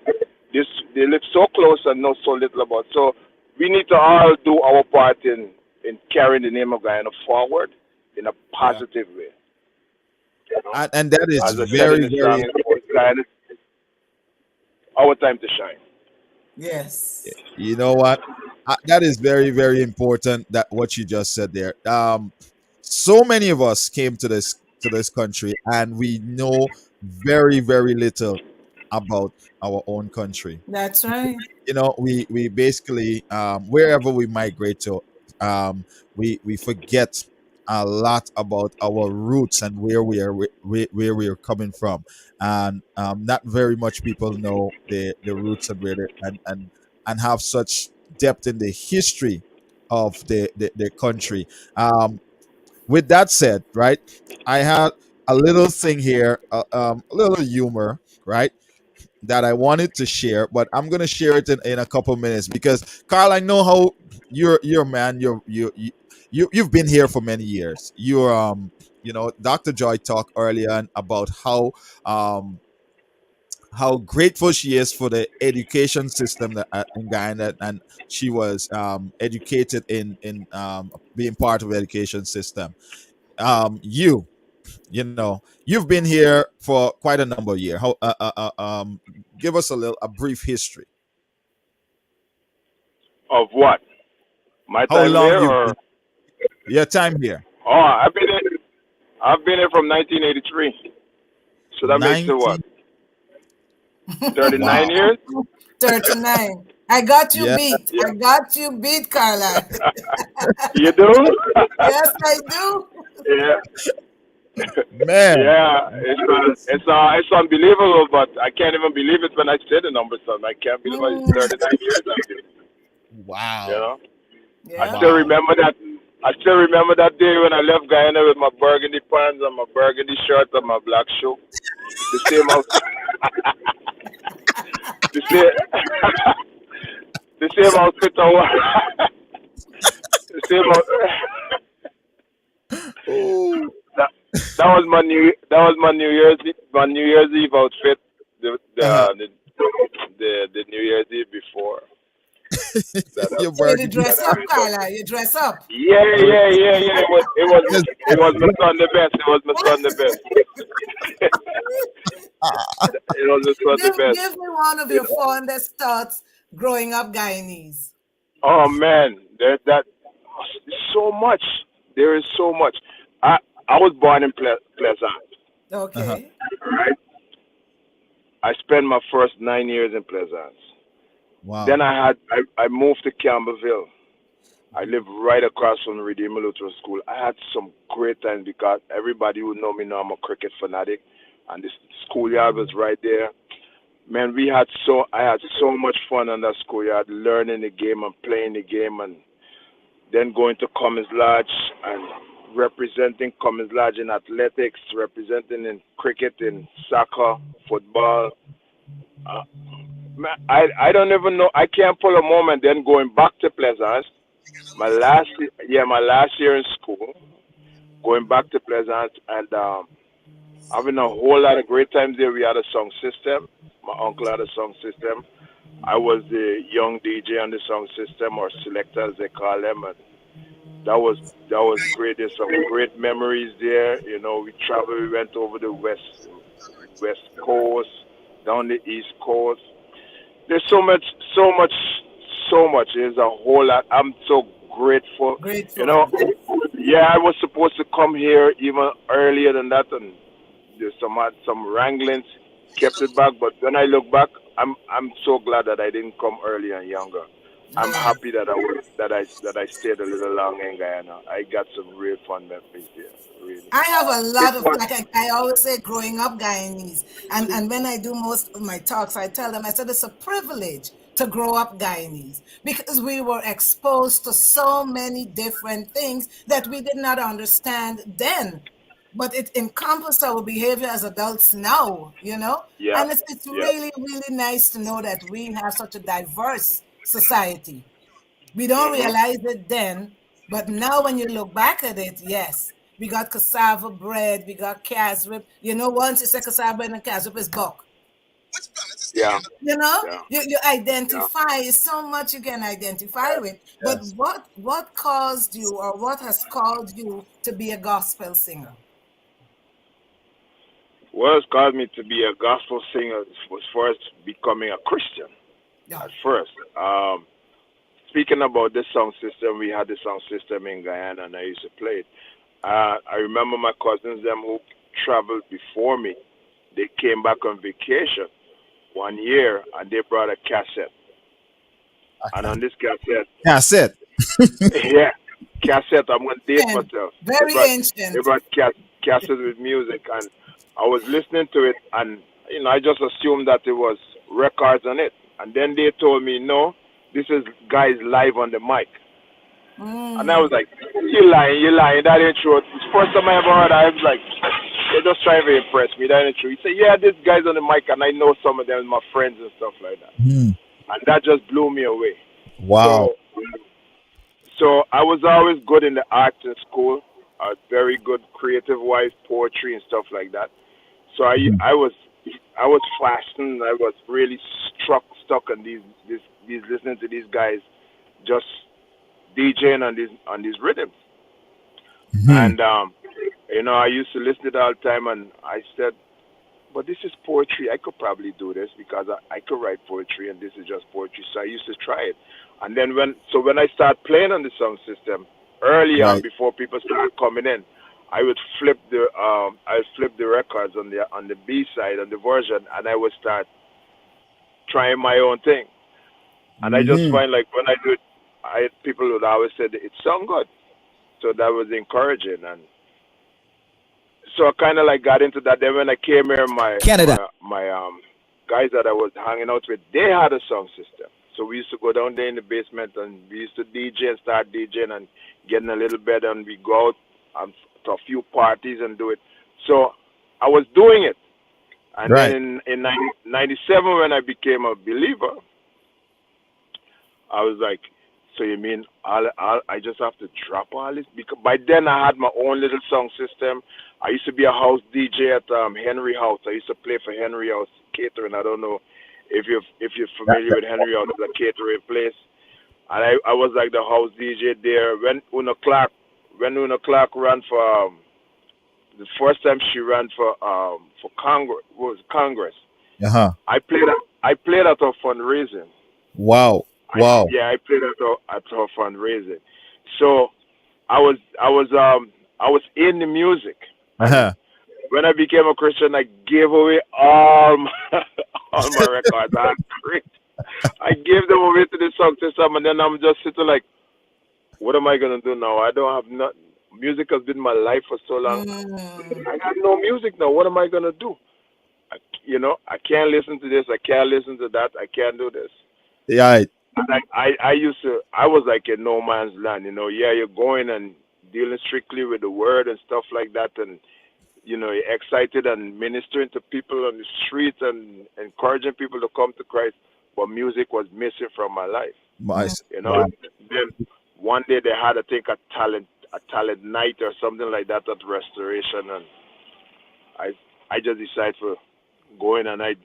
they live so close and know so little about. So we need to all do our part in carrying the name of Guyana forward in a positive way. You know? And that is very, very. Our time to shine. Yes. You know what? That is very, very important. That what you just said there. So many of us came to this country, and we know very, very little about our own country. That's right. You know, we basically wherever we migrate to, we forget a lot about our roots and where we are coming from, and not very much people know the roots and where they and have such depth in the history of the country. With that said, right, I had a little thing here, a little humor, right, that I wanted to share, but I'm gonna share it in a couple minutes because Carl, I know how you're a man. You've been here for many years. You're you know, Dr. Joy talked earlier on about how grateful she is for the education system that in Guyana, and she was educated in being part of the education system. You know, you've been here for quite a number of years. How give us a brief history of what? My how time long here, you've or been, your time here? oh, I've been here from 1983. So that makes it what? 39 Wow. years? 39. I got you Yeah. beat. I got you beat, Carla. You do? Yes, I do. Yeah. Man. Yeah, it's unbelievable, but I can't even believe it when I say the numbers. So I can't believe it's 39 years. Wow. You know? Yeah. I still remember that. I still remember that day when I left Guyana with my burgundy pants and my burgundy shirt and my black shoe. The same outfit. the same, the same outfit I wore. The same outfit. Oh. That was my New Year's Eve outfit. The New Year's Eve before. Your So you burgundy. dress up, Carla. You dress up. Yeah. It was my son the best. It was my son the best. It was my son the best. Give me one of your fondest thoughts growing up Guyanese. Oh man, that so much. There is so much. I was born in Pleasant. Okay. Right. I spent my first 9 years in Pleasant. Wow. Then I moved to Campbellville. I lived right across from the Redeemer Lutheran School. I had some great times because everybody who know me know I'm a cricket fanatic, and the schoolyard was right there. Man, I had so much fun on that schoolyard, learning the game and playing the game, and then going to Cummins Lodge and representing Cummins Lodge in athletics, representing in cricket, in soccer, football. Man, I don't even know. I can't pull a moment. Then going back to Pleasance, my last year in school, going back to Pleasance and having a whole lot of great times there. We had a song system. My uncle had a song system. I was the young DJ on the song system, or selector as they call them, and that was great. There's some great memories there. You know, we traveled. We went over the west coast, down the east coast. There's so much. There's a whole lot. I'm so grateful. You know, yeah, I was supposed to come here even earlier than that, and there's some wranglings kept it back. But when I look back, I'm so glad that I didn't come earlier and younger. I'm happy that I stayed a little long in Guyana. I got some real fun memories here. Really. I have a lot of, like I always say, growing up Guyanese. And when I do most of my talks, I tell them, I said, it's a privilege to grow up Guyanese because we were exposed to so many different things that we did not understand then. But it encompassed our behavior as adults now, you know? Yeah. And it's really, really nice to know that we have such a diverse society. We don't realize it then, but now when you look back at it, yes. We got cassava bread, we got casrip. You know, once you say cassava bread and casrip is buck. Yeah. You know, yeah. you identify so much you can identify with. But what caused you, or what has caused you to be a gospel singer? What has caused me to be a gospel singer was first becoming a Christian. At first, speaking about this song system, we had the song system in Guyana, and I used to play it. I remember my cousins, them who traveled before me, they came back on vacation one year, and they brought a cassette. And on this cassette, yeah, cassette. I'm going to date myself. Very ancient. They brought cassette with music, and I was listening to it, and I just assumed that there was records on it. And then they told me, no, this is guys live on the mic. And I was like, you're lying, that ain't true. It's the first time I ever heard. I was like, they're just trying to impress me, that ain't true. He said, yeah, this guy's on the mic, and I know some of them, my friends and stuff like that. And that just blew me away. Wow. So I was always good in the arts in school, very good creative wise, poetry and stuff like that. So I was fasting. I was really stuck on these listening to these guys just DJing on these rhythms. And I used to listen to it all the time, and I said, but this is poetry. I could probably do this because I could write poetry, and this is just poetry. So I used to try it. And then when I started playing on the sound system early on, before people started coming in, I would flip the records on the B side, on the version, and I would start trying my own thing. And I just find, like, when I do it, people would always say that it sound good. So that was encouraging, and so I kind of like got into that. Then when I came here, my guys that I was hanging out with, they had a sound system. So we used to go down there in the basement, and we used to DJ and start DJing and getting a little better, and we go out to a few parties and do it. So I was doing it, And then Right. in 97, when I became a believer, I was like, so you mean I just have to drop all this? Because by then I had my own little song system. I used to be a house DJ at Henry House. I used to play for Henry House Catering. I don't know if you're familiar with Henry House, it's a catering place. And I was like the house DJ there when Una Clark ran for the first time she ran for Congress. Uh-huh. I played at her fundraising. Wow. Wow. Yeah, I played at her fundraising. So I was in the music, and Uh-huh. when I became a Christian, I gave away all my all my records. I gave them away to the song system, and then I'm just sitting like, what am I gonna do now? I don't have not. Music has been my life for so long. I got no music now. What am I gonna do? I can't listen to this. I can't listen to that. I can't do this. Yeah. And I was like in no man's land. Yeah, you're going and dealing strictly with the word and stuff like that, and you're excited and ministering to people on the streets and encouraging people to come to Christ. But music was missing from my life. My, And then one day they had, I think, a talent night or something like that at Restoration, and I just decided to go in, and I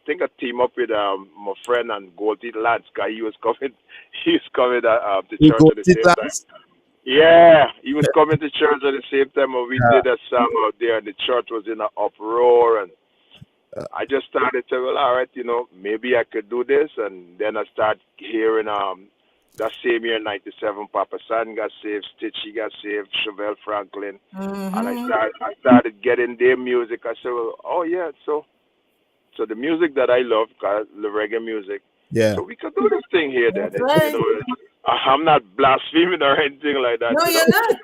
think I team up with my friend and Goldie Lance guy. He was coming to you church go at the to same time. class? Yeah, he was coming to church at the same time, and we did a song out there, and the church was in an uproar, and I just started to, well, all right, maybe I could do this, and then I started hearing that same year, '97, Papa San got saved, Stitchy got saved, Chevelle Franklin, and I started getting their music. I said, well, oh yeah, so the music that I love, the reggae music, Yeah. so we could do this thing here. I'm not blaspheming or anything like that. No, you're not.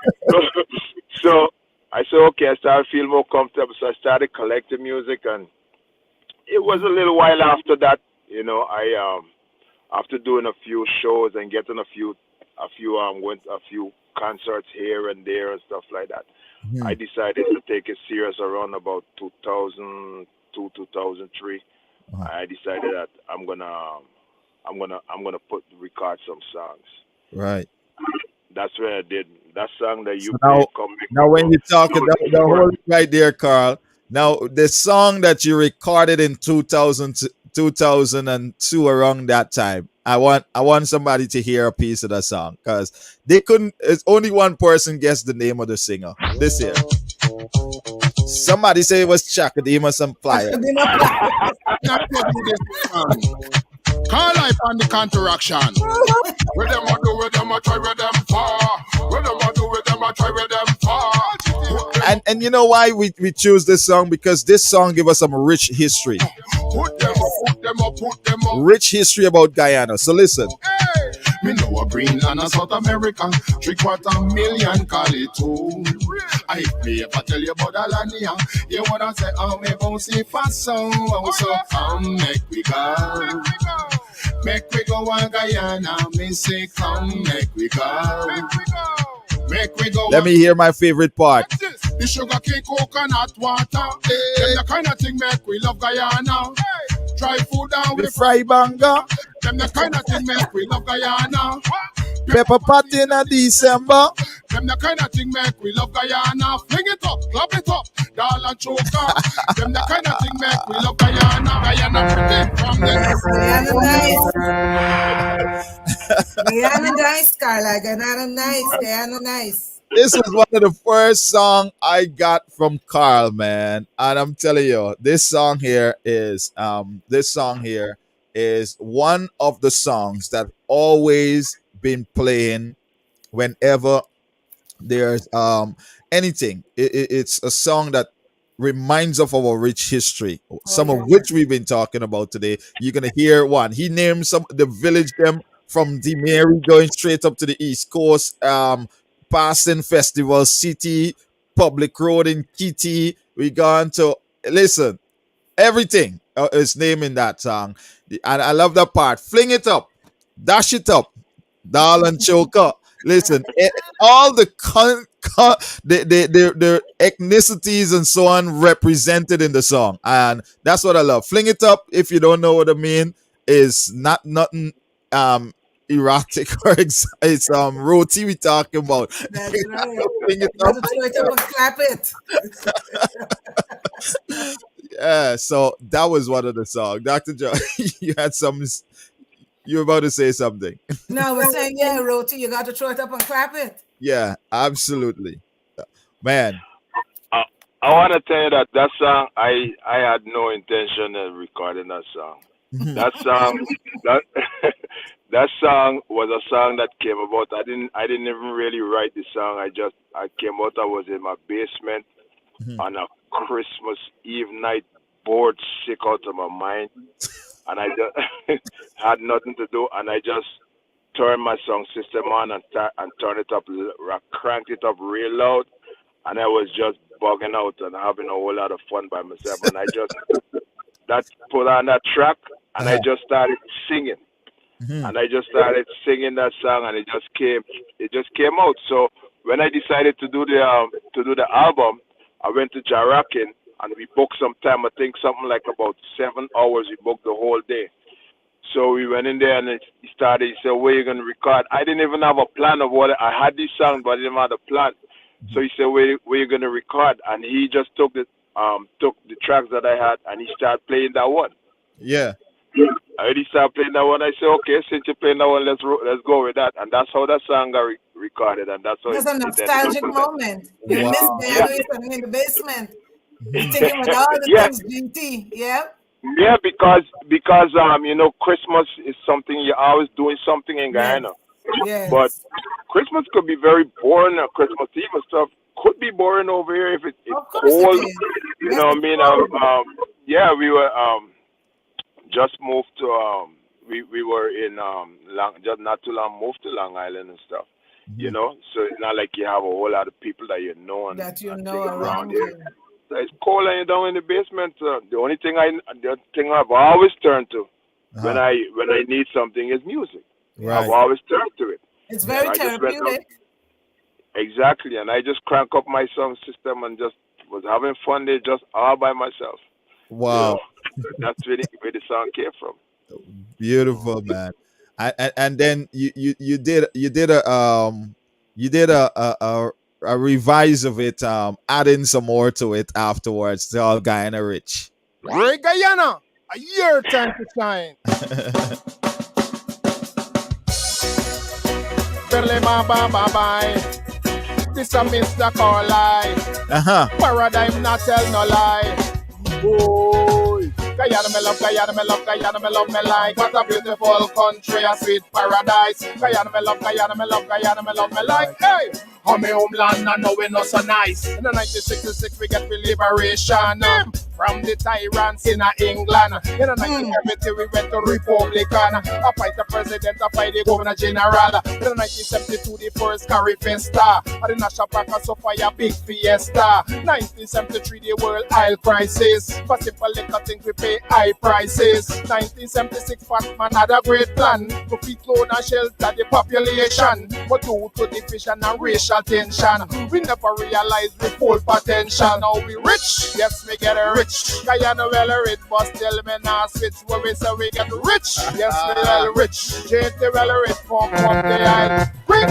So I said, okay, I started feeling more comfortable, so I started collecting music, and it was a little while after that, I after doing a few shows and getting a few concerts here and there and stuff like that, I decided to take it serious around about 2002, 2003. I decided that I'm gonna record some songs. Right. That's when I did that song that you So played. now, Come Make now Me when Go. you talk the whole right there, Carl. Now the song that you recorded in 2002 around that time. I want somebody to hear a piece of that song because they couldn't. It's only one person guessed the name of the singer. This year, somebody say it was Chakadima some flyer. Call life on the counteraction. Where them a do, where them a try, where them far. Where them a do, where them a try, where them far. And you know why we choose this song? Because this song give us some rich history. Put them up, put them up, put them up. Rich history about Guyana. So listen. Me know a Greenland and South America, 3/4 million call it home. I play if I tell you about the land here, you wanna say, oh, me bouncy fast so come make we go. Make we go on Guyana, me say come make we go. Make we go. Let me hear my favorite part. The sugar cane, coconut water, them the kind of thing make we love Guyana. Dry food down with fry banga. Them the kind of thing make we love Guyana. Pepper pot in a December. Them the kind of thing make we love Guyana. Fling it up, clap it up, doll and choker. Them the kind of thing make we love Guyana. Guyana pretty from this. Guyana nice. Guyana nice, Carla. Guyana nice. Guyana nice. This was one of the first song I got from Carl, man. And I'm telling you, this song here is one of the songs that always been playing whenever there's anything. It's a song that reminds of our rich history, some of which we've been talking about today. You're gonna hear one. He named some the village them from the Mary going straight up to the East Coast. Passing Festival City, Public Road in Kitty. We gone to listen. Everything is named in that song, and I love that part. Fling it up, dash it up, doll and choker. Listen, all the their ethnicities and so on represented in the song, and that's what I love. Fling it up. If you don't know what I mean, is not nothing erotic or it's roti we talking about. That's right. Fling it You up. have to throw it up and clap it. Yeah, so that was one of the songs. Dr. John, you had some. You were about to say something. No, I was saying, yeah, Roti, you got to throw it up and clap it. Yeah, absolutely, man. I want to tell you that that song, I had no intention of recording that song. That song, that that song was a song that came about. I didn't even really write the song. I came out. I was in my basement on a Christmas Eve night, bored sick out of my mind, and I just had nothing to do, and I just turned my song system on and turn it up, cranked it up real loud, and I was just bugging out and having a whole lot of fun by myself. And I just that put on that track, and I just started singing, and I just started singing that song, and it just came out. So when I decided to do the album, I went to Jarakin and we booked some time. I think something like about 7 hours. We booked the whole day. So we went in there and he started. He said, "Where you gonna record?" I didn't even have a plan of what I had this song, but I didn't have a plan. So he said, "Where you gonna record?" And he just took the tracks that I had and he started playing that one. Yeah. I already started playing that one. I said, "Okay, since you're playing that one, let's go with that." And that's how that song got recorded, and that's how That's a it ended nostalgic up. moment. You Wow. miss Diana sitting in the basement, thinking with all the Yeah, things GT. Yeah. yeah, because Christmas is something you're always doing something in Yes. Guyana, but Yes. Christmas could be very boring. Christmas Eve and stuff could be boring over here if it's Of course it cold. is. You Yes, know what I it's mean? cold. Yeah, we were just moved to we were in just not too long moved to Long Island and stuff. So it's not like you have a whole lot of people that you know That you and know things around around here. you. So it's cold and you're down in the basement. The thing I've always turned to when I need something is music. I've Right. always turned to it. It's And very I just went up therapeutic. exactly, and I just crank up my sound system and just was having fun there, just all by myself. You Wow. know, that's really where the song came from. Beautiful, man. And then you did a revise of it, adding some more to it afterwards. It's all Guyana rich. Great Guyana, a year time to shine. Berle ma ba ba bye. This a Mr. Carly. Paradigm not tell no lie. Boy, Guyana me love, Guyana me love, Guyana me love me like. What a beautiful country, a sweet paradise. Guyana me love, Guyana me love, Guyana me love me like. Hey, on me homeland I know we not so nice. In the 1966 we get the liberation from the tyrants in England. In the 1970 we went to Republican. I fight the president, I fight the governor general. In the 1972 the first Carry Festa. At the National Park of Sophia big fiesta. 1973 the world oil crisis. For simple liquor things we pay high prices. 1976 fat man had a great plan to feed, clothe and shelter the population. But due to division and racial tension, we never realized we full potential. Now we rich, yes we get rich. Guyana well rich, but still me not switch. When we say we get rich, yes we well rich. JT well rich, pump the aisle. Quick,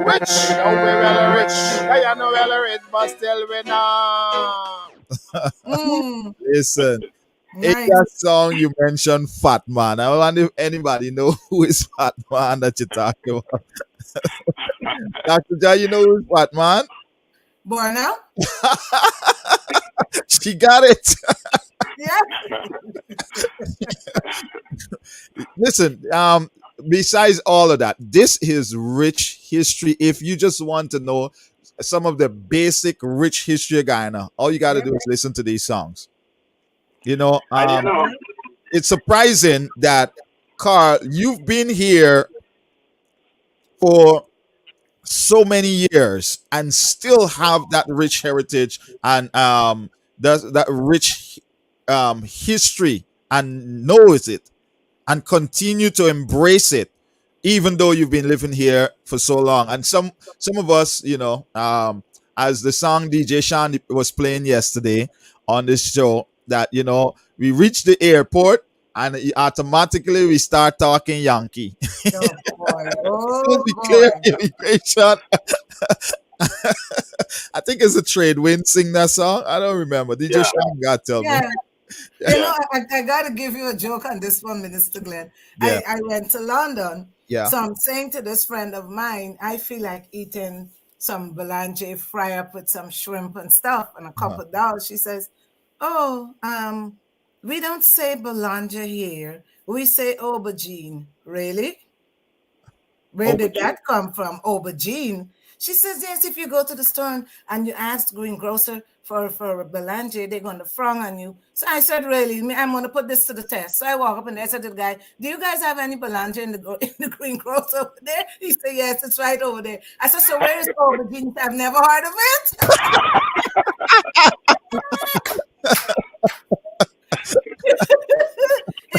rich. Now we well rich. Guyana well rich, but still we not. Listen, in Nice. that song you mentioned Fat Man. I wonder if anybody know who is Fat Man that you're talking about. Dr. John, you know who is Fat Man? Born now? She got it. Yeah. Listen, besides all of that, this is rich history. If you just want to know some of the basic rich history of Guyana, all you got to do is listen to these songs. And It's surprising that, Carl, you've been here for so many years and still have that rich heritage and that rich history and knows it and continue to embrace it. even though you've been living here for so long. And some of us, as the song DJ Sean was playing yesterday on this show, that we reach the airport and automatically we start talking Yankee. Oh boy! As soon as Oh we boy! clear immigration, I think it's a trade wind sing that song. I don't remember. DJ Yeah. Sean got to tell me. Yeah. You know, I got to give you a joke on this one, Minister Glenn. Yeah. I went to London. Yeah. So I'm saying to this friend of mine, I feel like eating some belange fry up with some shrimp and stuff and a cup of dal. She says, "Oh, we don't say belange here. We say aubergine." Really? Where did that come from? Aubergine. She says, yes, if you go to the store and you ask the greengrocer for a belange, they're going to frown on you. So I said, really, I'm going to put this to the test. So I walk up and I said to the guy, do you guys have any belange in the greengrocer over there? He said, yes, it's right over there. I said, so where is aubergine? I've never heard of it.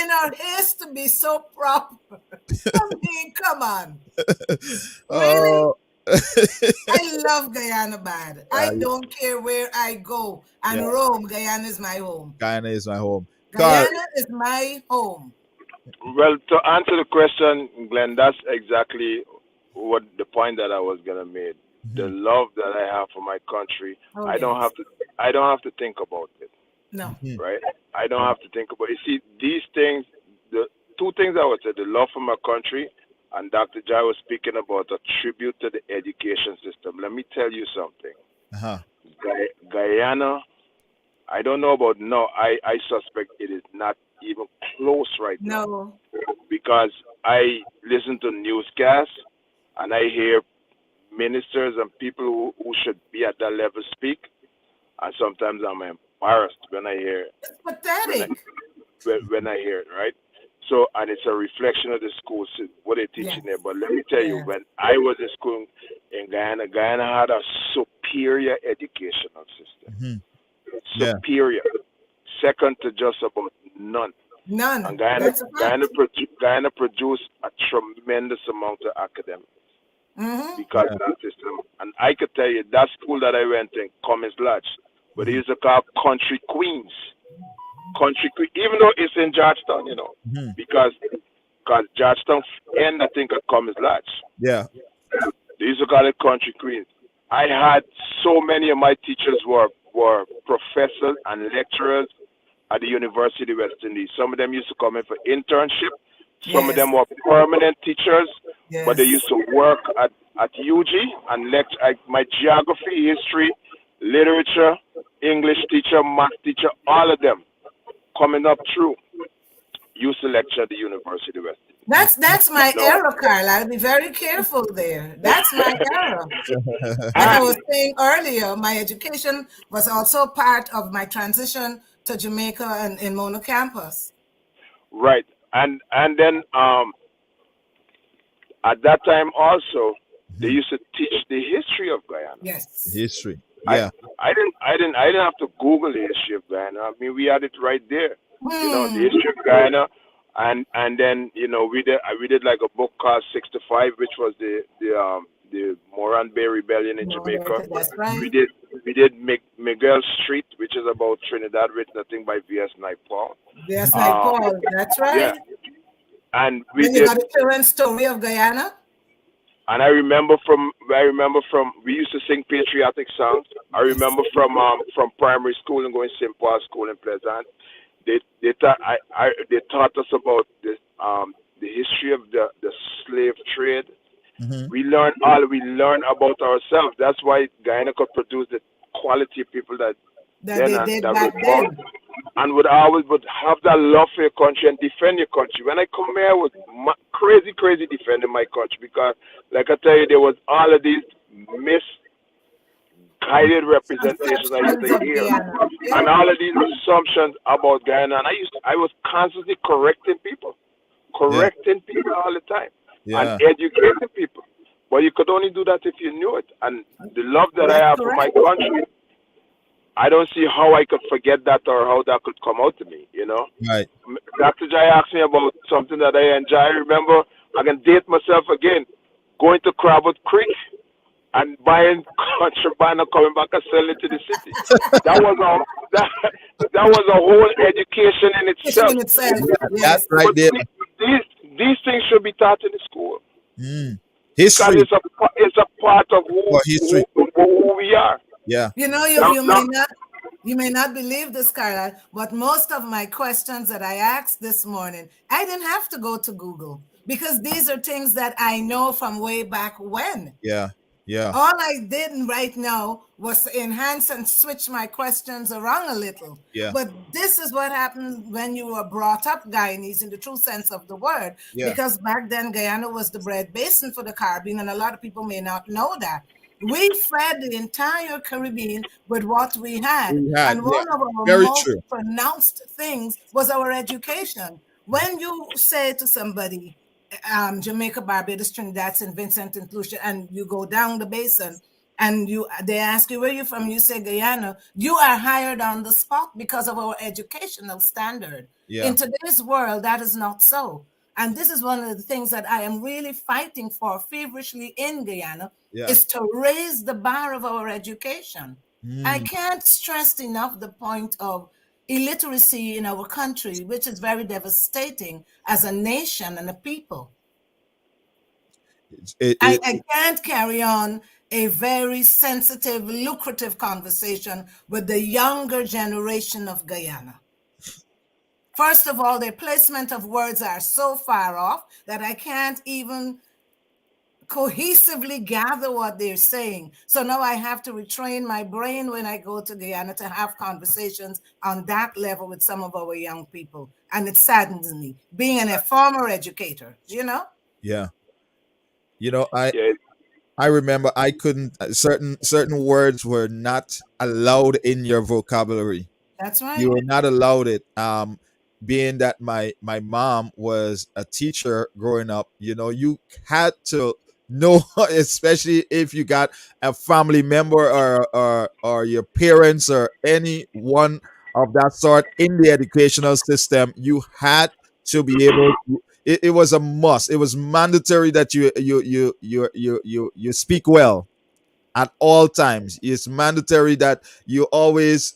In our haste to be so proper. I mean, come on. Really? I love Guyana bad. I don't care where I go. And Rome, Guyana is my home. Guyana is my home. Guyana is my home. Well, to answer the question, Glenn, that's exactly what the point that I was gonna make. The love that I have for my country, I don't have to think about it. No. Right? I don't have to think about it. You see, these things, the two things I would say, the love for my country, and Dr. Jai was speaking about a tribute to the education system. Let me tell you something. Guyana, I don't know about now. I suspect it is not even close right now. Because I listen to newscasts and I hear ministers and people who should be at that level speak. And sometimes I'm embarrassed when I hear it. It's pathetic. When I hear it, right? So, and it's a reflection of the schools, what they're teaching there. But let me tell you, when I was in school in Guyana, Guyana had a superior educational system. Superior. Second to just about none. None. And Guyana produced a tremendous amount of academics because of that system. And I could tell you, that school that I went in, Cummins Lodge, but they used to call Country Queens. Even though it's in Georgetown, because Georgetown end, I think, at Cummins Lodge. Yeah. They used to call it Country Queens. I had so many of my teachers were professors and lecturers at the University of West Indies. Some of them used to come in for internship. Some of them were permanent teachers, but they used to work at UG and lecture. My geography, history, literature, English teacher, math teacher, all of them coming up through used to lecture at the University of West Indies. That's my era, Carl. I'll be very careful there. That's my era. Like I was saying earlier, my education was also part of my transition to Jamaica and in Mono campus. Right. And then at that time also they used to teach the history of Guyana. Yes. History. Yeah. I didn't have to Google the history of Guyana. I mean, we had it right there. The history of Guyana. And then we did like a book called 65, which was the Moran Bay Rebellion in Jamaica. That's right. We did Miguel Street, which is about Trinidad, written I think by V.S. Naipaul. V.S. Naipaul, that's right. Yeah. And we then you got the current story of Guyana. And I remember from we used to sing patriotic songs. I remember from primary school and going to St. Paul's School in Pleasant. They taught us about the history of the slave trade. We learned about ourselves. That's why Guyana could produce the quality of people that they did back then. And would have that love for your country and defend your country. When I come here, I was crazy defending my country because, like I tell you, there was all of these misguided representations I used to hear, and all of these assumptions about Guyana. And I was constantly correcting people all the time, and educating people. But you could only do that if you knew it. And the love that I have for my country, I don't see how I could forget that or how that could come out to me, Right. Dr. Jai asked me about something that I enjoy. I remember I can date myself again, going to Crabwood Creek and buying contraband and coming back and selling it to the city. That was a that was a whole education in Education itself. in itself, That yes. right But there. these things should be taught in the school because History it's a part of or history. who we are. Yeah. You know, Now, you may not believe this, Carla, but most of my questions that I asked this morning, I didn't have to go to Google because these are things that I know from way back when. Yeah. Yeah. All I did right now was enhance and switch my questions around a little. Yeah. But this is what happens when you were brought up Guyanese in the true sense of the word. Yeah. Because back then, Guyana was the bread basin for the Caribbean, and a lot of people may not know that. We fed the entire Caribbean with what we had. And one of our Very most true. pronounced things was our education. When you say to somebody, Jamaica, Barbados, Trinidad, St. Vincent, and Lucia, and you go down the basin, and they ask you where you're from, you say Guyana, you are hired on the spot because of our educational standard. Yeah. In today's world, that is not so. And this is one of the things that I am really fighting for feverishly in Guyana, is to raise the bar of our education. I can't stress enough the point of illiteracy in our country, which is very devastating as a nation and a people. I can't carry on a very sensitive, lucrative conversation with the younger generation of Guyana. First of all, their placement of words are so far off that I can't even cohesively gather what they're saying. So now I have to retrain my brain when I go to Guyana to have conversations on that level with some of our young people. And it saddens me, being a former educator, you know? Yeah. You know, I remember I couldn't certain words were not allowed in your vocabulary. That's right. You were not allowed it. Being that my mom was a teacher growing up, you know, you had to know, especially if you got a family member or your parents or any one of that sort in the educational system, you had to be able to, it was a must. It was mandatory that you speak well at all times. It's mandatory that you always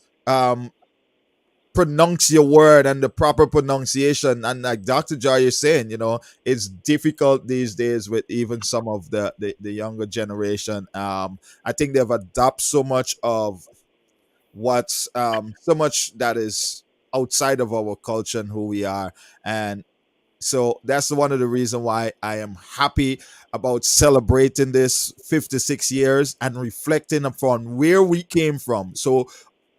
pronounce your word and the proper pronunciation. And like Dr. Joy is saying, you know, it's difficult these days with even some of the younger generation. I think they've adopted so much of what's so much that is outside of our culture and who we are. And so that's one of the reasons why I am happy about celebrating this 56 years and reflecting upon where we came from. So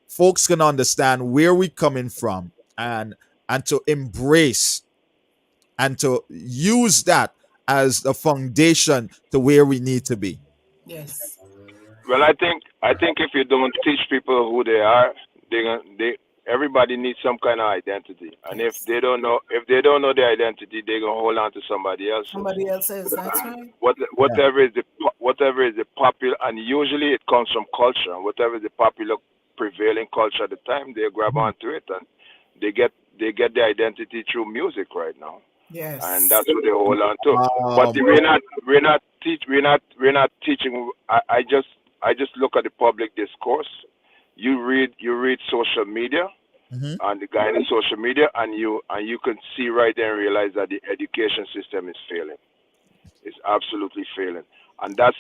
folks can understand where we're coming from and to embrace and to use that as the foundation to where we need to be. Yes. Well, I think if you don't teach people who they are, they everybody needs some kind of identity, and if they don't know their identity, they're gonna hold on to somebody else. Somebody else's. That's right. Whatever is the popular, and usually it comes from culture. Whatever is the popular prevailing culture at the time, they grab onto it, and they get their identity through music right now. Yes. And that's what they hold on to. But we're not teaching. I just look at the public discourse. You read social media, and the guy in social media, and you can see right there and realize that the education system is failing. It's absolutely failing, and that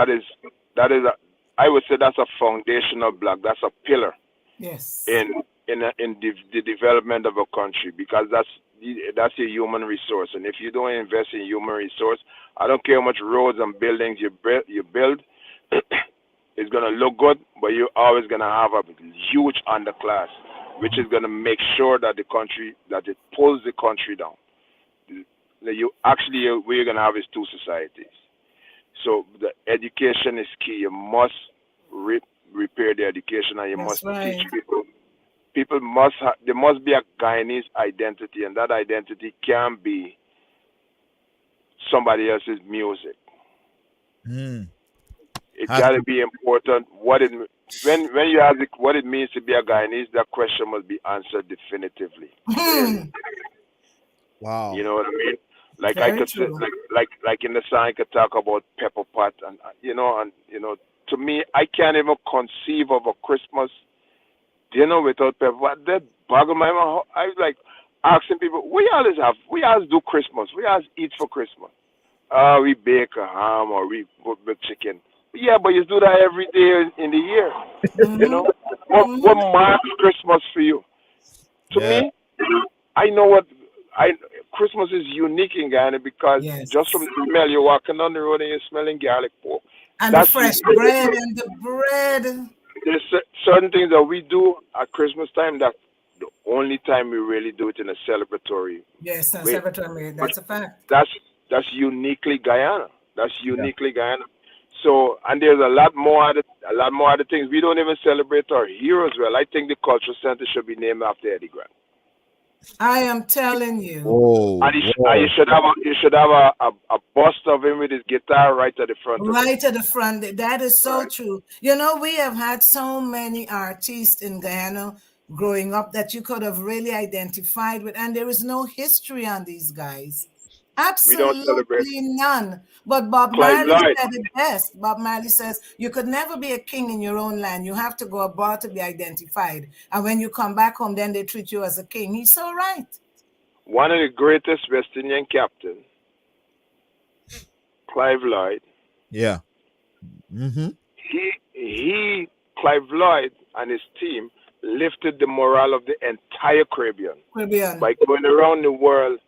is I would say that's a foundational block. That's a pillar. Yes. In the development of a country, because that's a human resource, and if you don't invest in human resource, I don't care how much roads and buildings you build. It's gonna look good, but you're always gonna have a huge underclass, which is gonna make sure that it pulls the country down. What you're gonna have is two societies. So the education is key. You must repair the education, and you must teach people. People there must be a Guyanese identity, and that identity can be somebody else's music. It's got to be important. When you ask what it means to be a Guyanese, that question must be answered definitively. Wow. You know what I mean? Like I Very could say, true. like in the song, I could talk about pepper pot, and to me, I can't even conceive of a Christmas dinner without pepper pot. That boggle my mind. I like asking people, we always do Christmas, we always eat for Christmas. We bake a ham or we put the chicken. Yeah, but you do that every day in the year. You know, what marks Christmas for you? To Yeah. me, I know what I Christmas is unique in Guyana because Yes. just from the smell, you're walking down the road and you're smelling garlic pork. And the That's fresh unique. bread and the bread. There's certain things that we do at Christmas time that the only time we really do it in a celebratory Yes, and way. celebratory. But That's a fact. that's uniquely Guyana. That's uniquely Guyana. So and there's a lot more other things. We don't even celebrate our heroes well. I think the cultural center should be named after Eddie Grant. I am telling you. Whoa, And whoa. you should have a bust of him with his guitar right at the front of it. Right at the front. That is so true. You know, we have had so many artists in Guyana growing up that you could have really identified with, and there is no history on these guys. We don't celebrate Absolutely none. But Bob Clive Marley Lloyd. said it best. Bob Marley says, you could never be a king in your own land. You have to go abroad to be identified. And when you come back home, then they treat you as a king. He's so right. One of the greatest West Indian captains, Clive Lloyd. Yeah. Mm-hmm. Clive Lloyd and his team lifted the morale of the entire Caribbean by going around the world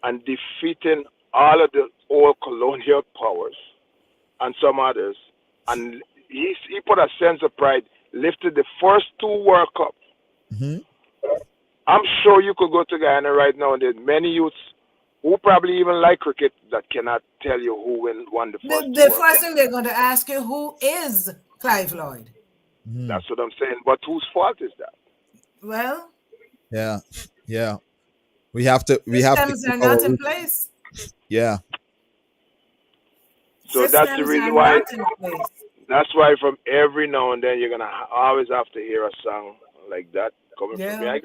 and defeating all of the old colonial powers and some others. And he put a sense of pride, lifted the first two World Cups. Mm-hmm. I'm sure you could go to Guyana right now, and there's many youths who probably even like cricket that cannot tell you who won the first two The World first Cups. thing they're going to ask you, who is Clive Lloyd? That's what I'm saying. But whose fault is that? Well, Yeah. Yeah. We have to systems keep are our not in roots. place. Yeah. So that's the Systems reason are why. not in place. That's why from every now and then you're gonna always have to hear a song like that coming from me. Yeah. I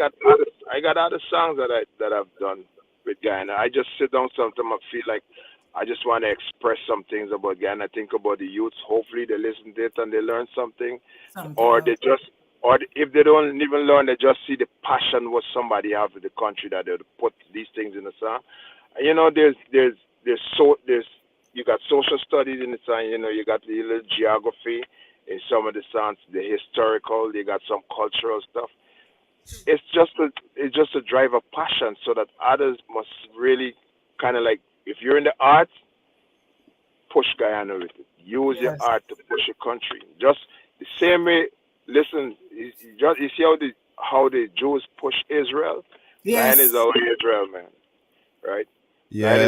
got other songs that I've done with Guyana. I just sit down sometimes. I feel like I just want to express some things about Guyana. I think about the youths. Hopefully they listen to it and they learn something, or they just, or if they don't even learn, they just see the passion what somebody have with the country that they would put these things in the song. You know, there's you got social studies in the song. You know, you got the little geography in some of the songs, the historical. You got some cultural stuff. It's just to drive a passion so that others must really kind of like, if you're in the arts, push Guyana with it. Use your art to push your country. Just the same way. Listen, you see how the Jews push Israel. Yes. Guyana is our Israel, man. Right? Yeah.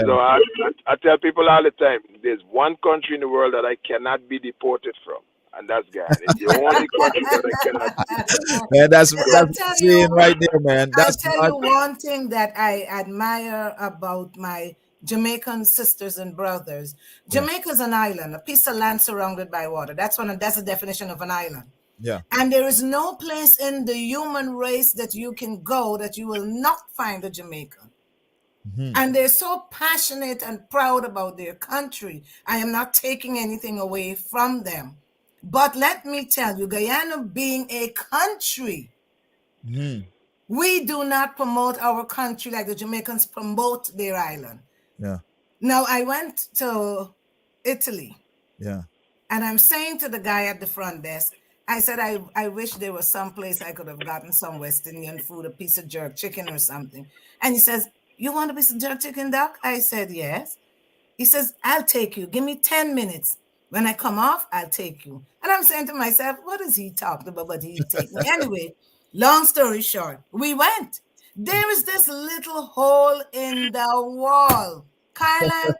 I tell people all the time, there's one country in the world that I cannot be deported from, and that's Guyana. It's the only country that I cannot. Man, that's tell saying you- right there, man. I'll That's tell you one thing that I admire about my Jamaican sisters and brothers. Jamaica's an island, a piece of land surrounded by water. That's the definition of an island. Yeah. And there is no place in the human race that you can go that you will not find a Jamaican. And they're so passionate and proud about their country. I am not taking anything away from them. But let me tell you, Guyana being a country, we do not promote our country like the Jamaicans promote their island. Yeah. Now, I went to Italy. Yeah. And I'm saying to the guy at the front desk, I said, I wish there was some place I could have gotten some West Indian food, a piece of jerk chicken or something. And he says, you want a piece of jerk chicken, Doc? I said, yes. He says, I'll take you. Give me 10 minutes. When I come off, I'll take you. And I'm saying to myself, what is he talking about? But he'll take me. Anyway, long story short, we went. There is this little hole in the wall. Carla,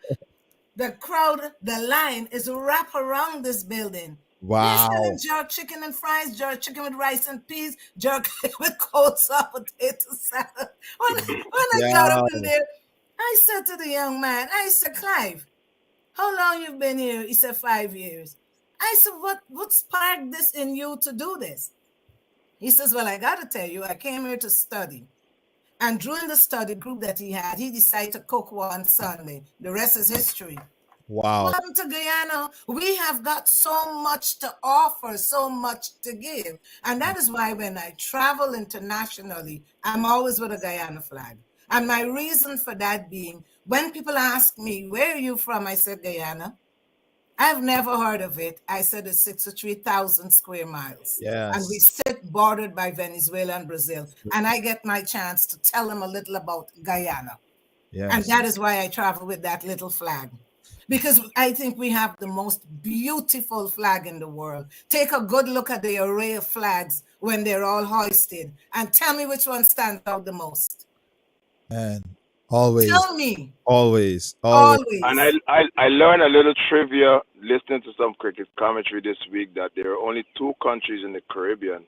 the crowd, the line is wrapped around this building. Wow. They're selling jerk chicken and fries, jerk chicken with rice and peas, jerk with cold sauce, potato salad. When I got up in there, I said to the young man, I said, Clive, how long you've been here? He said, 5 years. I said, what sparked this in you to do this? He says, well, I got to tell you, I came here to study. And during the study group that he had, he decided to cook one Sunday. The rest is history. Wow. Welcome to Guyana. We have got so much to offer, so much to give. And that is why when I travel internationally, I'm always with a Guyana flag. And my reason for that being, when people ask me, where are you from? I said, Guyana. I've never heard of it. I said it's 63,000 square miles. Yes. And we sit bordered by Venezuela and Brazil. And I get my chance to tell them a little about Guyana. Yes. And that is why I travel with that little flag. Because I think we have the most beautiful flag in the world. Take a good look at the array of flags when they're all hoisted and tell me which one stands out the most. And always. Tell me. Always. And I learned a little trivia listening to some cricket commentary this week that there are only 2 countries in the Caribbean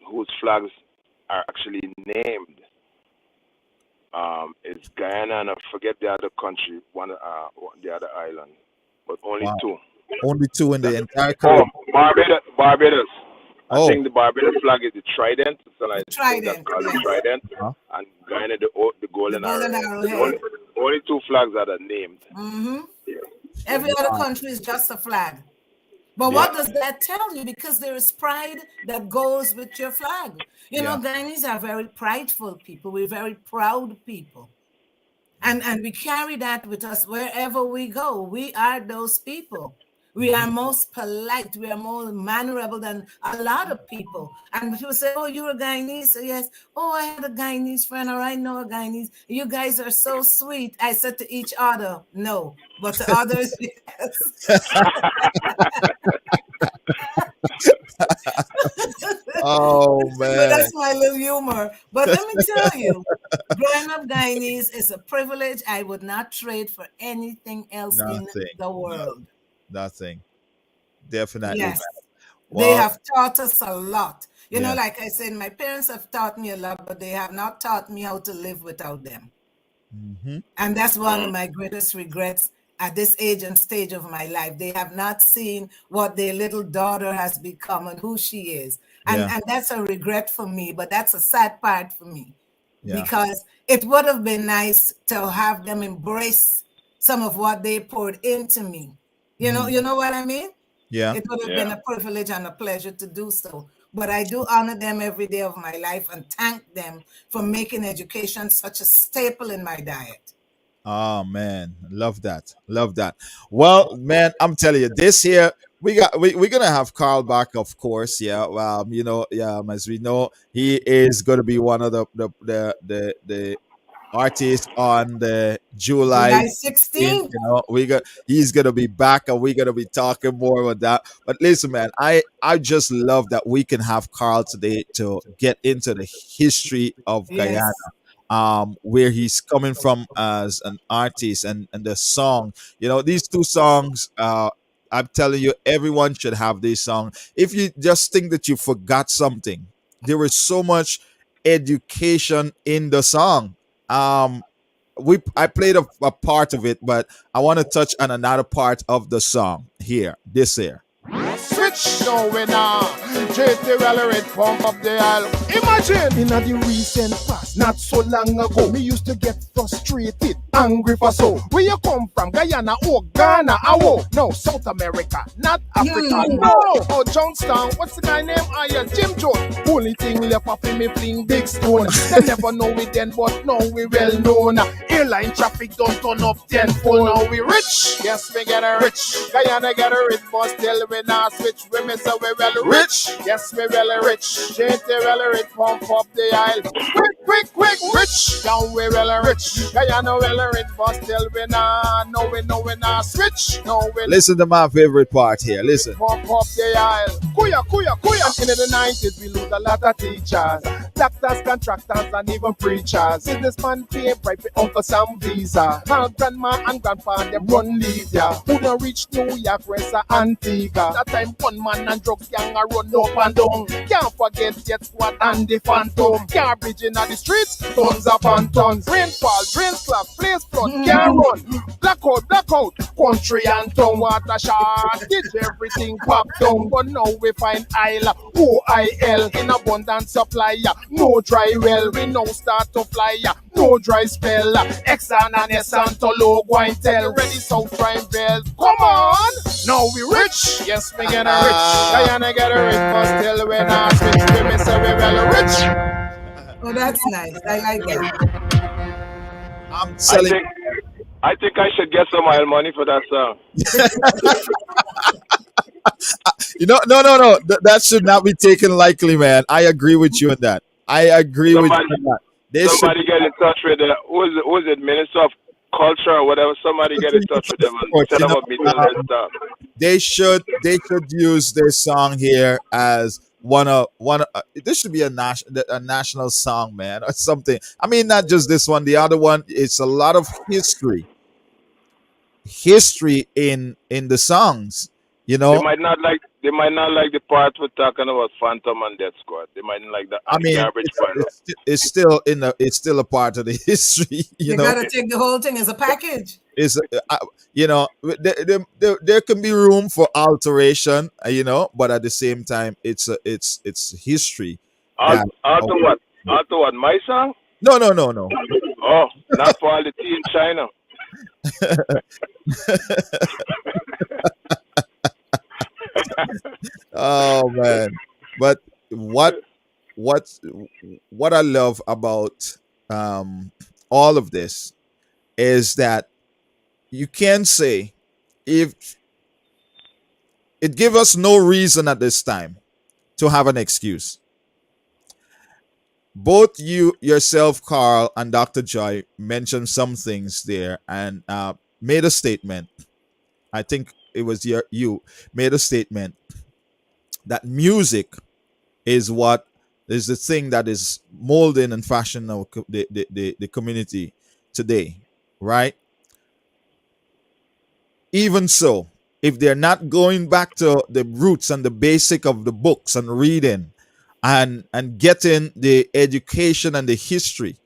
whose flags are actually named. It's Guyana and I forget the other country, the other island, but only 2. Only 2 in the entire Caribbean. Barbados. I Oh. think the Barbados flag is the trident. So like Trident, that's called yes. the trident, and Guyana the golden arrow. arrowhead. Only 2 flags that are named. Mm-hmm. Every other country is just a flag. But what does that tell you? Because there is pride that goes with your flag. You know, Guyanese are very prideful people. We're very proud people. And we carry that with us wherever we go. We are those people. We are most polite. We are more mannerable than a lot of people. And people say, oh, you're a Guyanese? So yes. Oh, I had a Guyanese friend, or I know a Guyanese. You guys are so sweet. I said to each other, no. But to others, yes. Oh, man. But that's my little humor. But let me tell you, growing up Guyanese is a privilege I would not trade for anything else in the world. Nothing. Definitely. Yes. Well, They have taught us a lot. You know, like I said, my parents have taught me a lot, but they have not taught me how to live without them. Mm-hmm. And that's one of my greatest regrets at this age and stage of my life. They have not seen what their little daughter has become and who she is. And that's a regret for me, but that's a sad part for me. Because it would have been nice to have them embrace some of what they poured into me. You know what I mean? Yeah. It would have been a privilege and a pleasure to do so. But I do honor them every day of my life and thank them for making education such a staple in my diet. Oh man, love that. Well, man, I'm telling you, this year we're gonna have Carl back, of course. Yeah. As we know, he is gonna be one of the artist on the July 16th. He's gonna be back, and we're gonna be talking more about that. But listen, man, I just love that we can have Carl today to get into the history of Guyana, where he's coming from as an artist, and the song. These 2 songs. I'm telling you, everyone should have this song. If you just think that you forgot something, there is so much education in the song. I played a part of it, but I want to touch on another part of the song here. This here. Switch now we now. JT Rellerate pump up the aisle. Imagine in the recent past, not so long ago, me used to get frustrated, angry for so. Where you come from? Guyana or Ghana? No, South America, not Africa. No, oh Johnstown. What's the guy name? Yes, Jim Jones. Only thing left up in me fling big stone. They never know it then, but now we well known. Airline traffic don't turn up tenfold. Now we rich. Yes, we get a rich. Guyana get a rich, but still we not switch. We miss a we well rich. Yes, we well rich. JT well rich, pump up the aisle. Quick, rich. Down we well rich. Guyana well rich, but still we not. No, we not switch. No, we. Listen to my favorite part here. Listen. Pump up the aisle. Kuya. In the 90s, we lose a lot of teachers, doctors, contractors, and even preachers. Businessman pay private uncle some visa. How grandma and grandpa them run leave ya. Who don't reach New York, where's Antigua? That time one man and drug gang a run up and down. Can't forget Jet Squad and the Phantom. Car bridge in the streets, tons upon tons. Rainfall, drain slap, place flood, can't run. Blackout, country and town. Water shortage, everything pop down. But now we find oil, OIL in abundant supply. No dry well, we no start to fly. No dry spell. Exxon and Essan to low go and tell. Ready South Prime Bell. Come on. Now we rich. Yes, we get a rich. Guyana get a rich, but still we not rich. We may say we well rich. Oh, that's nice. I like that. I'm selling. I think I should get some oil money for that song. No. That should not be taken lightly, man. I agree with you on that. I agree with you on that. Somebody get in touch with the who's it, Minister of Culture or whatever. Somebody get in touch with them and tell them a meeting and stuff. They should use this song here as one of this should be a national song, man, or something. I mean, not just this one. The other one, it's a lot of history in the songs. You know, They might not like the part we're talking about Phantom and Death Squad. They might not like the I mean, garbage part. it's still a part of the history. You gotta take the whole thing as a package. Is there can be room for alteration, but at the same time, it's history. Alto what? Alto what? My song? No. Oh, not for all the tea in China. Oh man, but what I love about all of this is that you can say, if it give us no reason at this time to have an excuse. Both you yourself, Carl, and Dr. Joy mentioned some things there and made a statement. I think it was you made a statement that music is what is the thing that is molding and fashioning the community today, right? Even so, if they're not going back to the roots and the basic of the books and reading and getting the education and the history,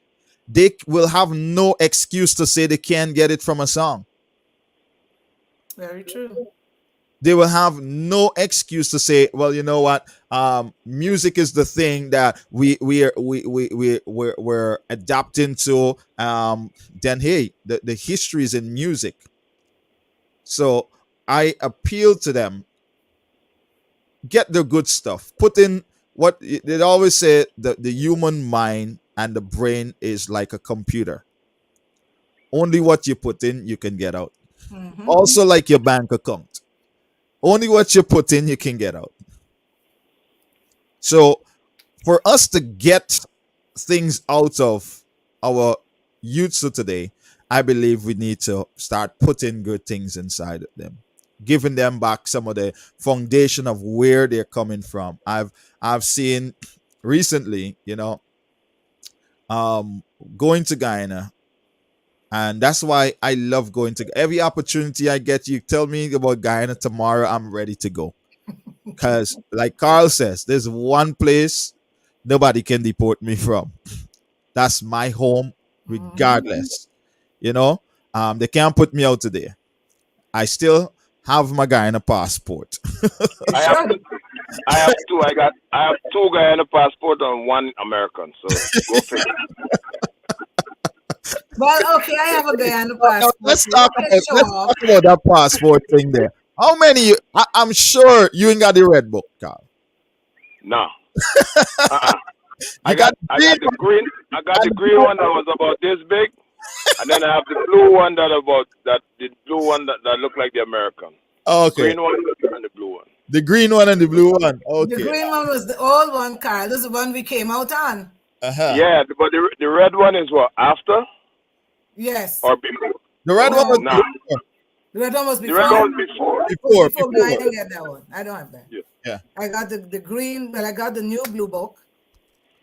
they will have no excuse to say they can't get it from a song. Very true. They will have no excuse to say, well, you know what, music is the thing that we're adapting to. Then hey, the history is in music. So I appeal to them, get the good stuff, put in what they always say, the human mind and the brain is like a computer. Only what you put in, you can get out. Also, like your bank account. Only what you put in, you can get out. So, for us to get things out of our youths of today, I believe we need to start putting good things inside of them, giving them back some of the foundation of where they're coming from. I've seen recently, going to Guyana. And that's why I love going to every opportunity I get. You tell me about Guyana tomorrow, I'm ready to go. Because, like Carl says, there's one place nobody can deport me from. That's my home, regardless. They can't put me out today. I still have my Guyana passport. I have two. I have two Guyana passport and one American. So go figure. Well, okay, I have a Guyana passport. Let's talk about that passport thing there. How many? I'm sure you ain't got the red book, Carl. No. I got the green. I got the green one that was about this big, and then I have the blue one the blue one that looked like the American. Okay. Green one and the blue one. The green one and the blue one. Okay. The green one was the old one, Carl. This is the one we came out on. Yeah, but the red one is what, after? Yes. Or before? The red one was before. The red one was before. The red one was before. No, I didn't get that one. I don't have that. Yeah. I got the green, but I got the new blue book.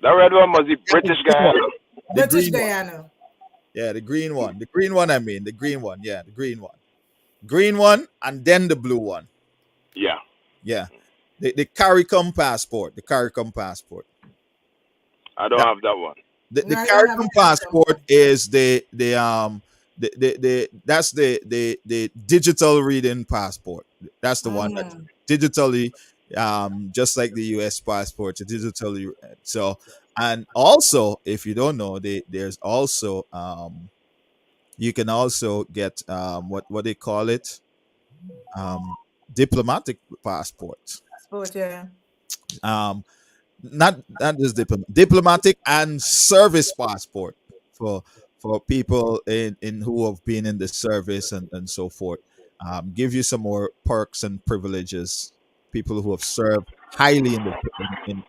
The red one was the British Guyana. British Guyana. Yeah, the green one. The green one, the green one. Yeah, the green one. Green one and then the blue one. Yeah. Yeah. The CARICOM passport. The CARICOM passport. I don't have that one. The CARICOM passport is the that's the digital reading passport. That's the one that digitally, just like the US passport, digitally. So And also, if you don't know, there's also you can also get what they call it, um, diplomatic passport. Sport, yeah. Um, not just diplomatic and service passport for people in who have been in the service and so forth. Give you some more perks and privileges. People who have served highly in the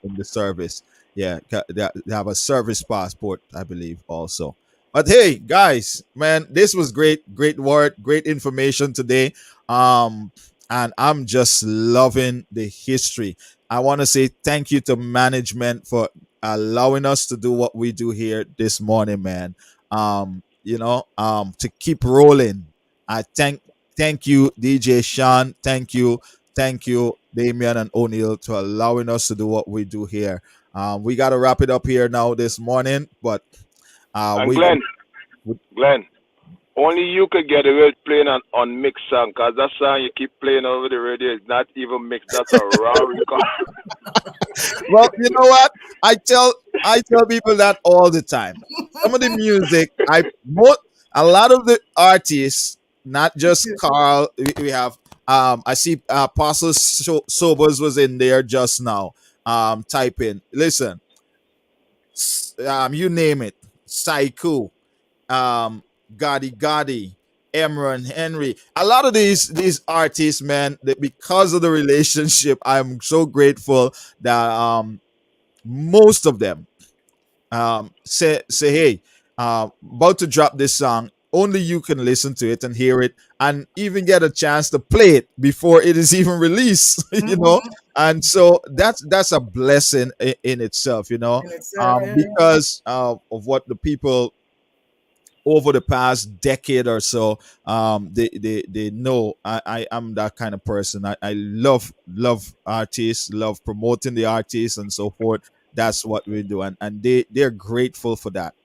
in the service, yeah, they have a service passport, I believe, also. But hey, guys, man, this was great word, great information today. Um, and I'm just loving the history. I want to say thank you to management for allowing us to do what we do here this morning, man. To keep rolling. I thank you, DJ Sean. Thank you, Damian and O'Neill, to allowing us to do what we do here. We got to wrap it up here now this morning, but And we Glenn, only you could get away with playing on mixed song, cause that song you keep playing over the radio is not even mixed. That's a raw record. well, you know what? I tell people that all the time. Some of the music, a lot of the artists, not just Carl. We have I see Apostle Sobers was in there just now. Typing. Listen, you name it. Psycho, um, Gotti, Emron, Henry. A lot of these artists, man, that because of the relationship, I'm so grateful that most of them say hey, about to drop this song. Only you can listen to it and hear it, and even get a chance to play it before it is even released. And so that's a blessing in itself. Because of what the people over the past decade or so, they know I am that kind of person. I love artists, love promoting the artists and so forth. That's what we do, and they're grateful for that.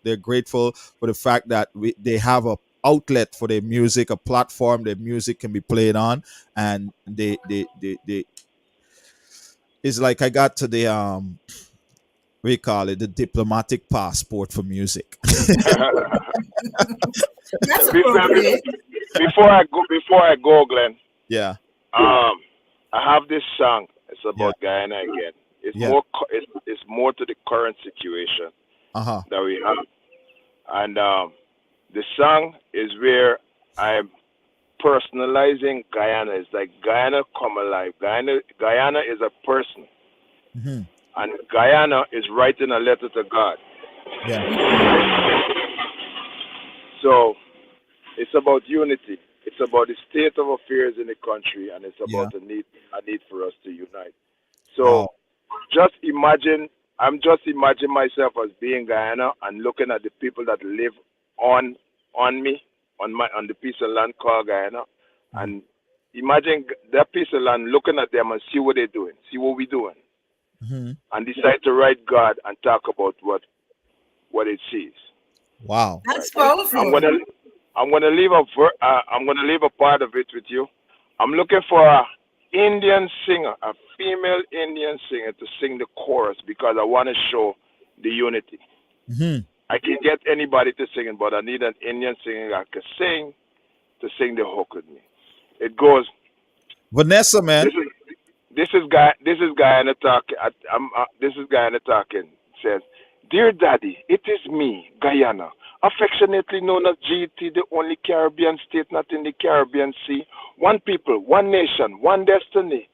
They're grateful for the fact that they have a outlet for their music, a platform their music can be played on, and they it's like I got to the we call it the diplomatic passport for music. That's before, appropriate. before I go, Glenn. Yeah. I have this song. It's about Yeah. Guyana again. It's Yeah. it's more to the current situation Uh-huh. that we have, and the song is where I'm personalizing Guyana. It's like Guyana come alive. Guyana is a person, Hmm. and Guyana is writing a letter to God. Yeah. So it's about unity. It's about the state of affairs in the country, and it's Yeah. about a need for us to unite. Wow. So just imagine, I'm just imagining myself as being Guyana and looking at the people that live on me, on the piece of land called Guyana, and imagine that piece of land, looking at them and see what they're doing, see what we're doing, Hmm. and decide to write God and talk about what it sees. Wow. That's Right. powerful. I'm gonna leave I'm gonna leave a part of it with you. I'm looking for a Indian singer, a female Indian singer, to sing the chorus because I want to show the unity. Hmm. I can get anybody to sing it, but I need an Indian singer that can sing to sing the hook with me. It goes. Vanessa, man. This is Guyana talking. This is Guyana talking. Says, "Dear Daddy, it is me, Guyana, affectionately known as GT, the only Caribbean state not in the Caribbean Sea. One people, one nation, one destiny.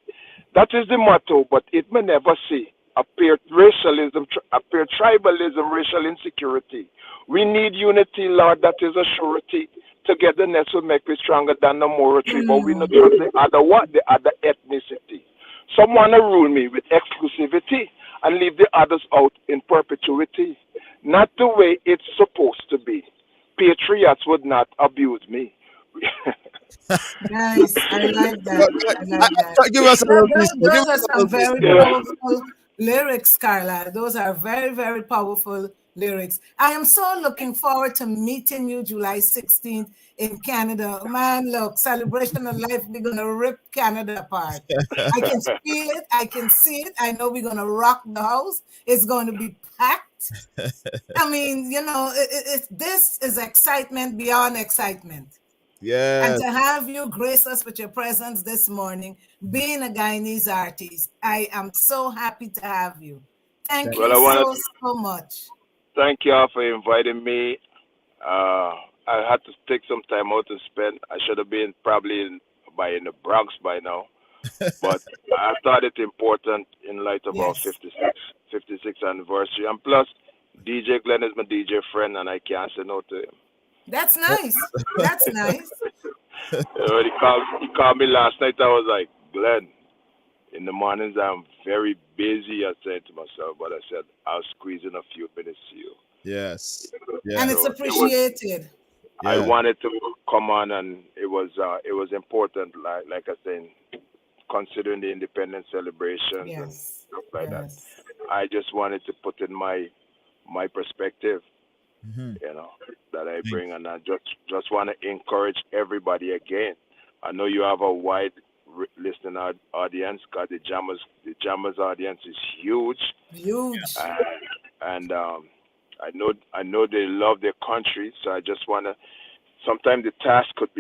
That is the motto, but it may never see. Appear racialism, appear tribalism, racial insecurity. We need unity, Lord, that is a surety. Togetherness will make us stronger than the moral but we not trust the other what? The other ethnicity. Some want to rule me with exclusivity and leave the others out in perpetuity. Not the way it's supposed to be. Patriots would not abuse me." Nice. I like that. I like that. Give us a little piece. Give Those us are a some little piece. very powerful lyrics, Carla. Those are very, very powerful lyrics. I am so looking forward to meeting you July 16th in Canada. Man, look, celebration of life, we're going to rip Canada apart. I can feel it. I can see it. I know we're going to rock the house. It's going to be packed. I mean, you know, this is excitement beyond excitement. And Yes. to have you grace us with your presence this morning, being a Guyanese artist, I am so happy to have you. Thank Well, you I want so, to so much. thank y'all for inviting me. I had to take some time out to spend. I should have been probably in the Bronx by now, but I thought it important in light of our Yes. 56th anniversary. And plus, DJ Glen is my DJ friend, and I can't say no to him. That's nice. That's nice. He called me last night. I was like, Glenn, in the mornings I'm very busy. I said to myself, but I said I'll squeeze in a few minutes to you. Yes. And it's So appreciated. I wanted to come on, and it was important. Like I said, considering the independence celebrations and stuff like that. I just wanted to put in my perspective, you know, that I bring, and I just want to encourage everybody again. I know you have a wide listening audience, because the jammers audience is huge. Huge. And I know they love their country, so I just want to. Sometimes the task could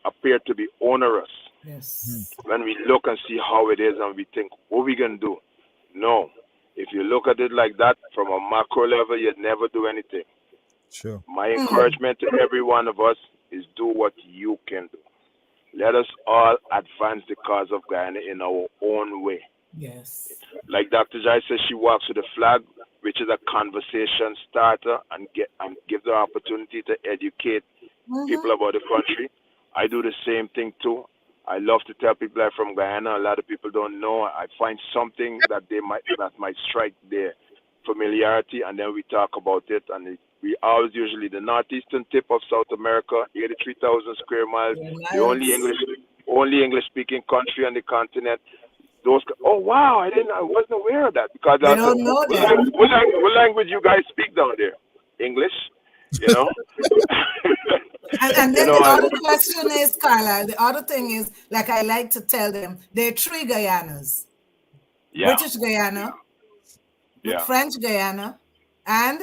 appear to be onerous. Yes. When we look and see how it is, and we think, what are we gonna do? No, if you look at it like that from a macro level, you'd never do anything. Sure. My encouragement to every one of us is do what you can do. Let us all advance the cause of Guyana in our own way. Yes. Like Dr. Jai says, she walks with a flag, which is a conversation starter, and give the opportunity to educate people about the country. I do the same thing too. I love to tell people I'm from Guyana. A lot of people don't know. I find something that might strike their familiarity, and then we talk about it. And we always usually the northeastern tip of South America, 83,000 square miles, the only English speaking country on the continent. Oh wow! I wasn't aware of that, because I don't know that. What language you guys speak down there? English, you know. And then the other question is, Carla, the other thing is, like I like to tell them, there are 3 Guyanas. Yeah. British Guyana, Yeah. French Guyana, and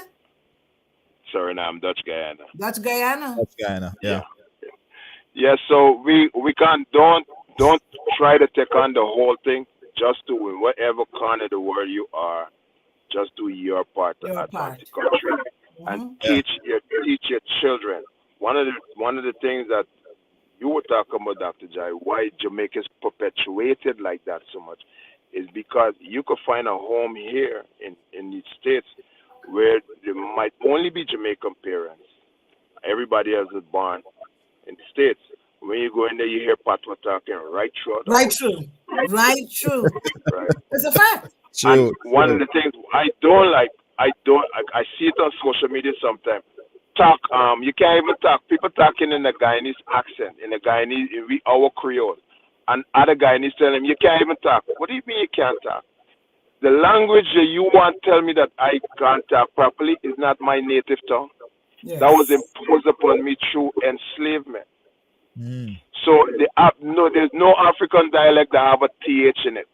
Suriname, Dutch Guyana. Dutch Guyana. Dutch Guyana, yeah. Yeah, so we can't don't try to take on the whole thing. Just do in whatever corner of the world you are. Just do your part to advance the country, and teach your children. One of the things that you were talking about, Dr. Jai, why Jamaica is perpetuated like that so much, is because you could find a home here in the States where there might only be Jamaican parents. Everybody else is born in the States. When you go in there, you hear Patois talking right through. Right through. Right. It's a fact. And one of the things I don't like, I see it on social media sometimes. You can't even talk. People talking in a Guyanese accent, in our Creole. And other Guyanese tell them, you can't even talk. What do you mean you can't talk? The language that you want to tell me that I can't talk properly is not my native tongue. Yes. That was imposed upon me through enslavement. So there's no African dialect that have a TH in it.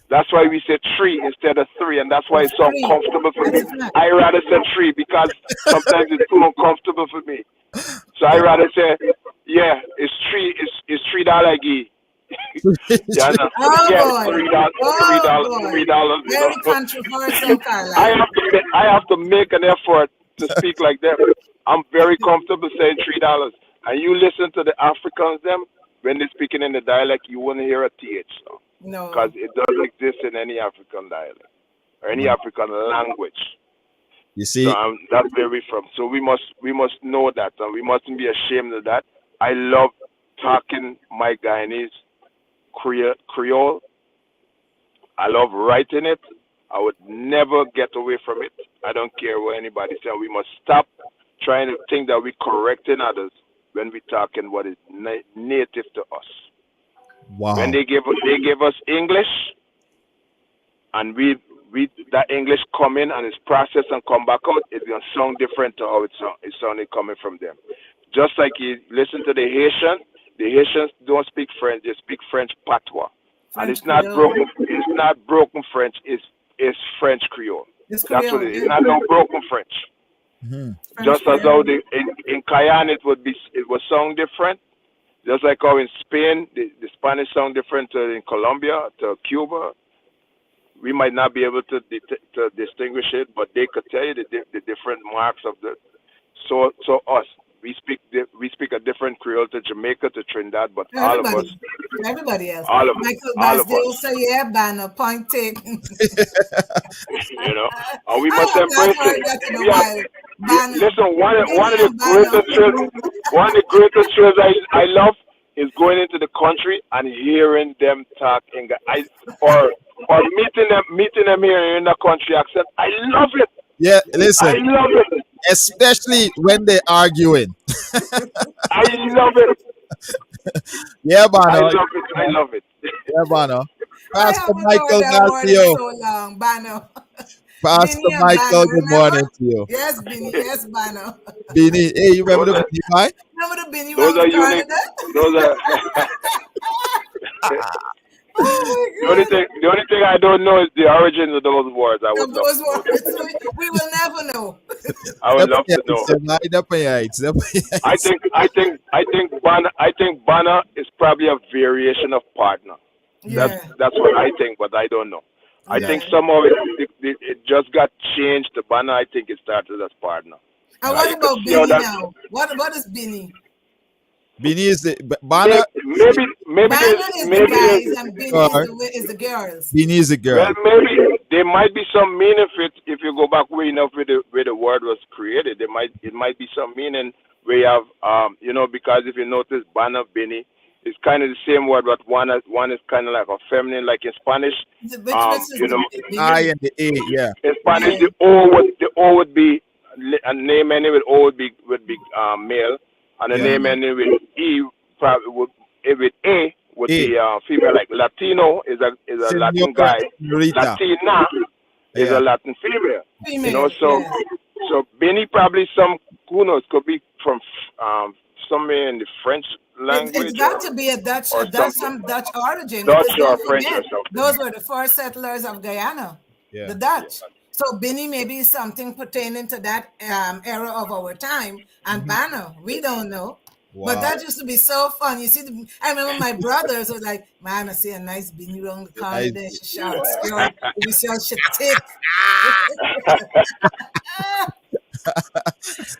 That's why we say tree instead of three, and that's why it's so uncomfortable for me. I rather say tree because sometimes it's too uncomfortable for me. So I rather say, yeah, it's $3 ghee. Yeah, no. Oh, Yeah, boy. $3. Very controversial, Carla. I have to make an effort to speak like that. I'm very comfortable saying $3. And you listen to the Africans, them, when they're speaking in the dialect, you wouldn't hear a TH. No. Because it doesn't exist in any African dialect or any African language. You see, so, that's where we're from. So we must know that, and we mustn't be ashamed of that. I love talking my Guyanese Creole. I love writing it. I would never get away from it. I don't care what anybody says. We must stop trying to think that we're correcting others when we're talking what is native to us. Wow. When they give us English, and we we that English come in and it's processed and come back out, it's gonna sound different to how it sounded coming from them. Just like you listen to the Haitians don't speak French; they speak French patois, and French it's not Creole. broken. It's not broken French. It's French Creole. It's That's what Creole. it is. It's not no broken French. Just as how in Cayenne it was sound different. Just like how in Spain the Spanish sound different to in Colombia to Cuba. We might not be able to distinguish it, but they could tell you the different marks of the. So us, we speak a different Creole to Jamaica to Trinidad, but Everybody else. all of Michael all of Basdale us, say, yeah, banner, point taken. you know, and we I must have not embrace heard it. that in a We have, while. Banner. listen, one of the Indian banner. greatest thrills I love is going into the country and hearing them talk or meeting them here in the country accent. I love it. Yeah, I listen, love it. especially when they're arguing. I love it. Yeah, I Bono. love it. I love it. Yeah, Bono. I Pastor haven't heard Michael that word in Galtio. so long. Banner. Pastor Binny and Michael, Banner, good remember? morning to you. Yes, Binny. Yes, Banner. Beanie, hey, you remember Those the are Beanie Pie? Remember the Binny those when are we unique. Canada? Those are Oh the my only God. thing I don't know is the origins of those words. I would Of love those to know words, them. we will never know. I would love to know. I think Bana is probably a variation of partner. Yeah. That's what I think, but I don't know. I think Yeah. somehow it just got changed to Bana. I think it started as partner. And what You could about see how Binny that now? What is Binny? Beanie is the Bana. maybe Banner is the guys and Binny Or is the girls. Beanie is a well, girl. maybe there might be some meaning if you go back way enough where the word was created. It might be some meaning where you have because if you notice Bana Benny, it's kind of the same word, but one is kind of like a feminine, like in Spanish. Which is the I and the A, yeah. In Spanish, Yeah. the O would be a name ending with O would be male, and a Yeah. name ending with E probably with A would A. be female. Like Latino is a Latin Senora, guy. senorita. Latina is Yeah. a Latin female. Female. So Yes. so Benny probably who knows could be from somewhere in the French It's language got to be a Dutch, or something. some Dutch origin, Dutch because or don't French or forget, something. those were the first settlers of Guyana, Yeah. the Dutch. So Binny maybe is something pertaining to that era of our time, and Banner, we don't know. But Wow. that used to be so fun. You see, I remember my brothers was like, man, I see a nice Binny around the corner there. She short, skirt, we see how she thick.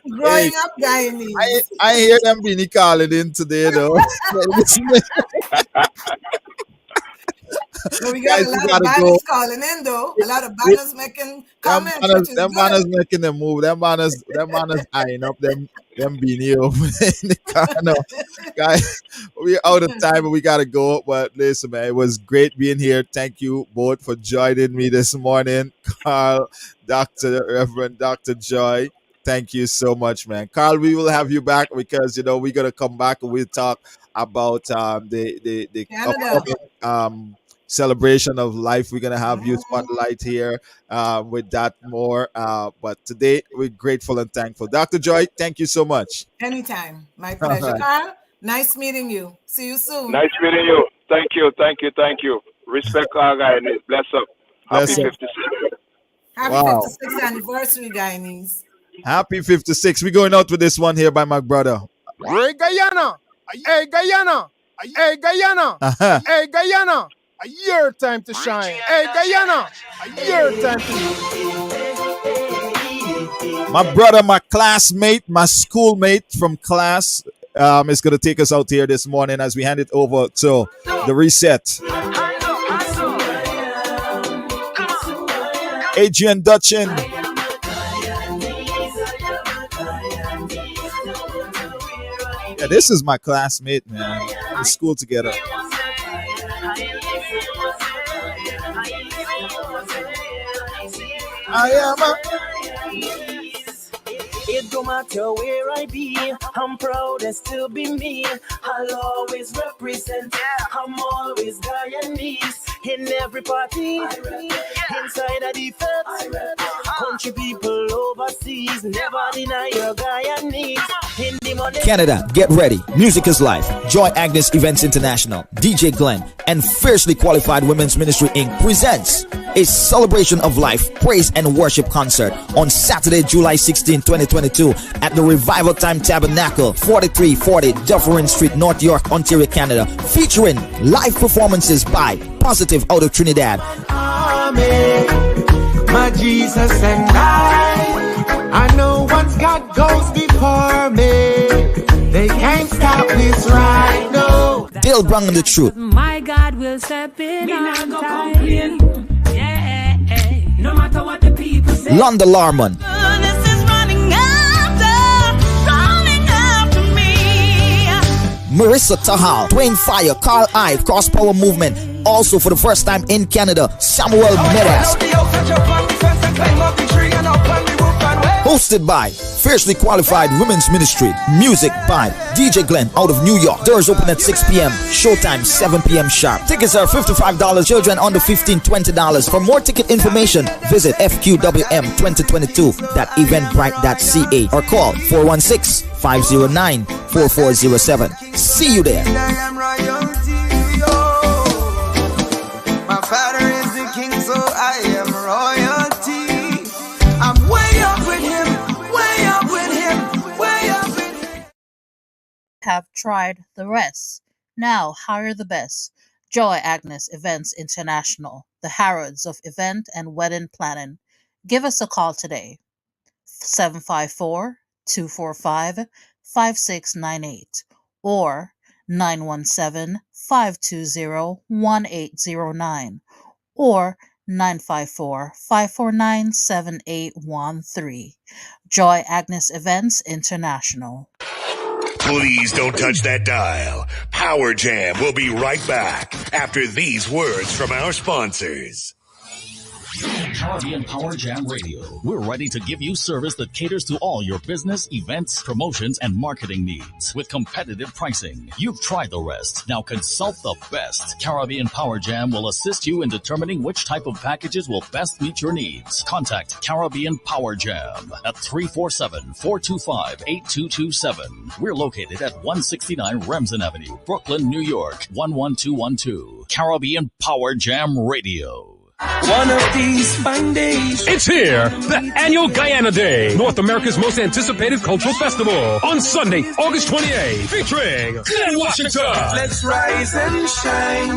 Growing Hey, up, Guyanese. I hear them Beanie calling in today, though. But we got Guys, a we lot of gotta banners go. calling in though. A lot of banners making comments, which is Them good. banners making them move. Them banners eyeing up them Beanie over in the corner. Guys, we're out of time, but we gotta go. But listen, man, it was great being here. Thank you both for joining me this morning, Carl, Reverend Dr. Joy. Thank you so much, man. Carl, we will have you back because we're gonna come back and we'll talk about the Canada. upcoming celebration of life. We're gonna have you spotlight here with that more. But today we're grateful and thankful. Dr. Joy, thank you so much. Anytime. My All pleasure. right. Carl, nice meeting you. See you soon. Nice meeting you. Thank you. Respect our guy. Bless up. Happy Bless up. 56. Happy Wow. 56th anniversary, Guyanese. Happy 56. We're going out with this one here by my brother. Hey Guyana, hey Guyana, hey Guyana, Uh-huh. hey Guyana, your time to shine. Hey Guyana, your time to My brother, my classmate, my schoolmate from class is going to take us out here this morning as we hand it over to the reset. Adrian Dutchin. Yeah, this is my classmate, man. In school together. I am a It don't matter where I be, I'm proud to still be me. I'll always represent, I'm always Guyanese. In every party, inside a defense, country people overseas, never deny your Guyanese. In the money. Canada, get ready. Music is life. Joy Agnes Events International, DJ Glen, and Fiercely Qualified Women's Ministry Inc. presents a celebration of life, praise, and worship concert on Saturday, July 16, 2022 at the Revival Time Tabernacle, 4340 Dufferin Street, North York, Ontario, Canada, featuring live performances by Positive out of Trinidad. Amen. My Jesus and I know once God goes before me, they can't stop this right now. Dale Brown and the Truth. My God will step in on time. Yeah, no matter what the people say. Londa Larman. Marissa Tahal, Dwayne Fire, Carl Ive, Cross Power Movement. Also for the first time in Canada, Samuel Meras. Hosted by Fiercely Qualified Women's Ministry. Music by DJ Glen out of New York. Doors open at 6 p.m. Showtime 7 p.m. sharp. Tickets are $55. Children under 15, $20. For more ticket information, visit fqwm2022.eventbrite.ca or call 416-509-4407. See you there. My father is the king, so I am royalty. I'm way up with him, way up with him, way up with him. Have tried the rest. Now hire the best. Joy Agnes Events International, the Harrods of event and wedding planning. Give us a call today. 754-245-5698 or 917-520-1809 or 954-549-7813. Joy Agnes Events International. Please don't touch that dial. Power Jam will be right back after these words from our sponsors. Caribbean Power Jam Radio. We're ready to give you service that caters to all your business, events, promotions, and marketing needs with competitive pricing. You've tried the rest. Now consult the best. Caribbean Power Jam will assist you in determining which type of packages will best meet your needs. Contact Caribbean Power Jam at 347-425-8227. We're located at 169 Remsen Avenue, Brooklyn, New York, 11212. Caribbean Power Jam Radio. One of these fine days. It's here, the annual Guyana Day, North America's most anticipated cultural festival, on Sunday, August 28th, featuring Glen Washington. Let's rise and shine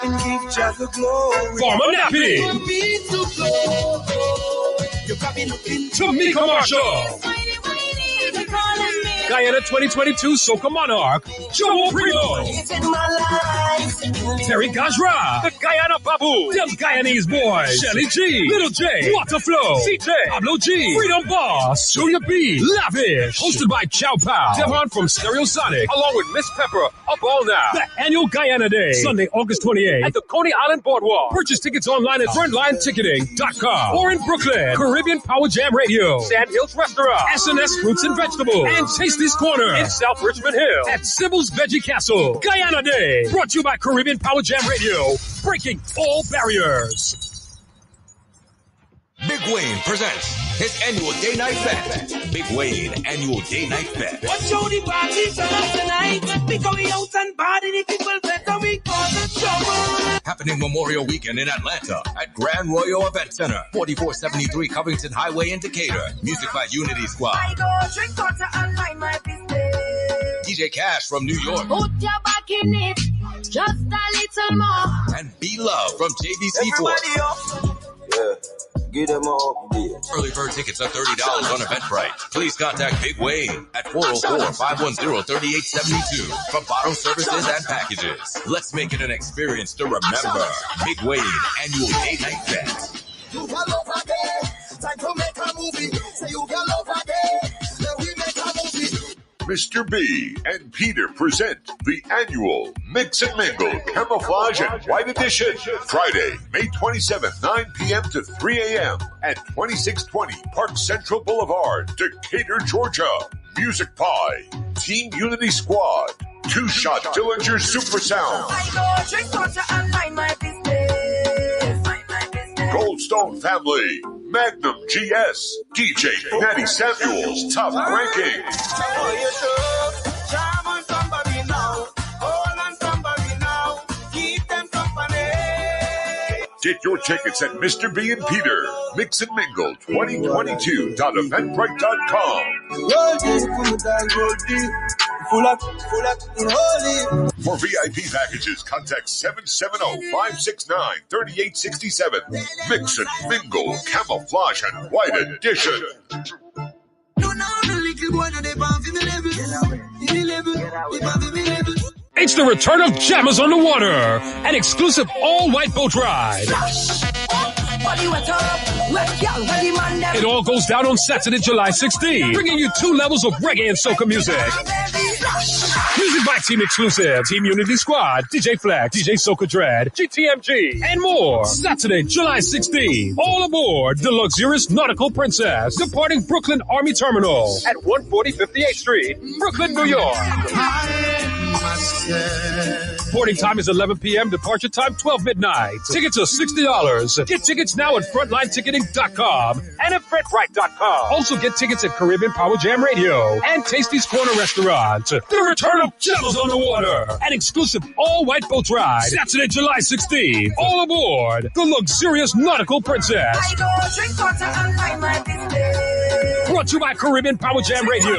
and give Jah the glory. Farmer Nappy. Tamika Marshall. Guyana 2022 Soca Monarch, Joe Primo. Terry Gajra, the Guyana Babu, Them Guyanese Boys, Shelly G, Little J, Waterflow, CJ, Pablo G, Freedom Boss, Julia B, Lavish, hosted by Chow Pow, Devon from Stereosonic, along with Miss Pepper, up all now. The annual Guyana Day, Sunday, August 28th, at the Coney Island Boardwalk. Purchase tickets online at frontlineticketing.com or in Brooklyn, Caribbean Power Jam Radio, Sand Hills Restaurant, S&S Fruits and Vegetables, and Tasty's Corner in South Richmond Hill at Sybil's Veggie Castle. Guyana Day, brought to you by Caribbean Power Jam Radio, breaking all barriers. Big Wayne presents his annual day-night fest. Big Wayne annual day-night fest. Watch out the parties tonight. We going out and party the people better we cause trouble. Happening Memorial Weekend in Atlanta at Grand Royal Event Center, 4473 Covington Highway in Decatur. Music by Unity Squad. I go drink water and mind my business. DJ Cash from New York. Put your back in it, just a little more. And Be Love from JVC4. Yeah. Get them all there. Early bird tickets are $30 on Eventbrite. Please contact Big Wayne at 404-510-3872 for bottle services and packages. Let's make it an experience to remember. Big Wayne Annual Day Night Fest. You got love again. Time to make a movie. Say you got love again. Then we make a movie. Mr. B and Peter present the annual Mix and Mingle Camouflage and White Edition. Friday, May 27th, 9 p.m. to 3 a.m. at 2620 Park Central Boulevard, Decatur, Georgia. Music by Team Unity Squad, Two Shot Dillinger Super Sound, Goldstone Family, Magnum GS, DJ Natty Samuels, Top Ranking. Get your tickets at Mr. B and Peter. Mix and Mingle 2022.eventbrite.com. For VIP packages, contact 770-569-3867. Mix and Mingle Camouflage and White Edition. It's the return of Jammers on the Water, an exclusive all-white boat ride. It all goes down on Saturday, July 16th, bringing you 2 levels of reggae and soca music. Music by Team Exclusive, Team Unity Squad, DJ Flex, DJ Soca Dread, GTMG, and more. Saturday, July 16th. All aboard the luxurious Nautical Princess, departing Brooklyn Army Terminal at 140 58th Street, Brooklyn, New York. Boarding time is 11 p.m. Departure time 12 midnight. Tickets are $60. Get tickets now at frontlineticketing.com and at Eventbrite.com. Also get tickets at Caribbean Power Jam Radio and Tasty's Corner Restaurant. The return of Jammers on the Water, an exclusive all-white boat ride. Saturday, July 16th. All aboard the luxurious Nautical Princess. Brought to you by Caribbean Power Jam Radio.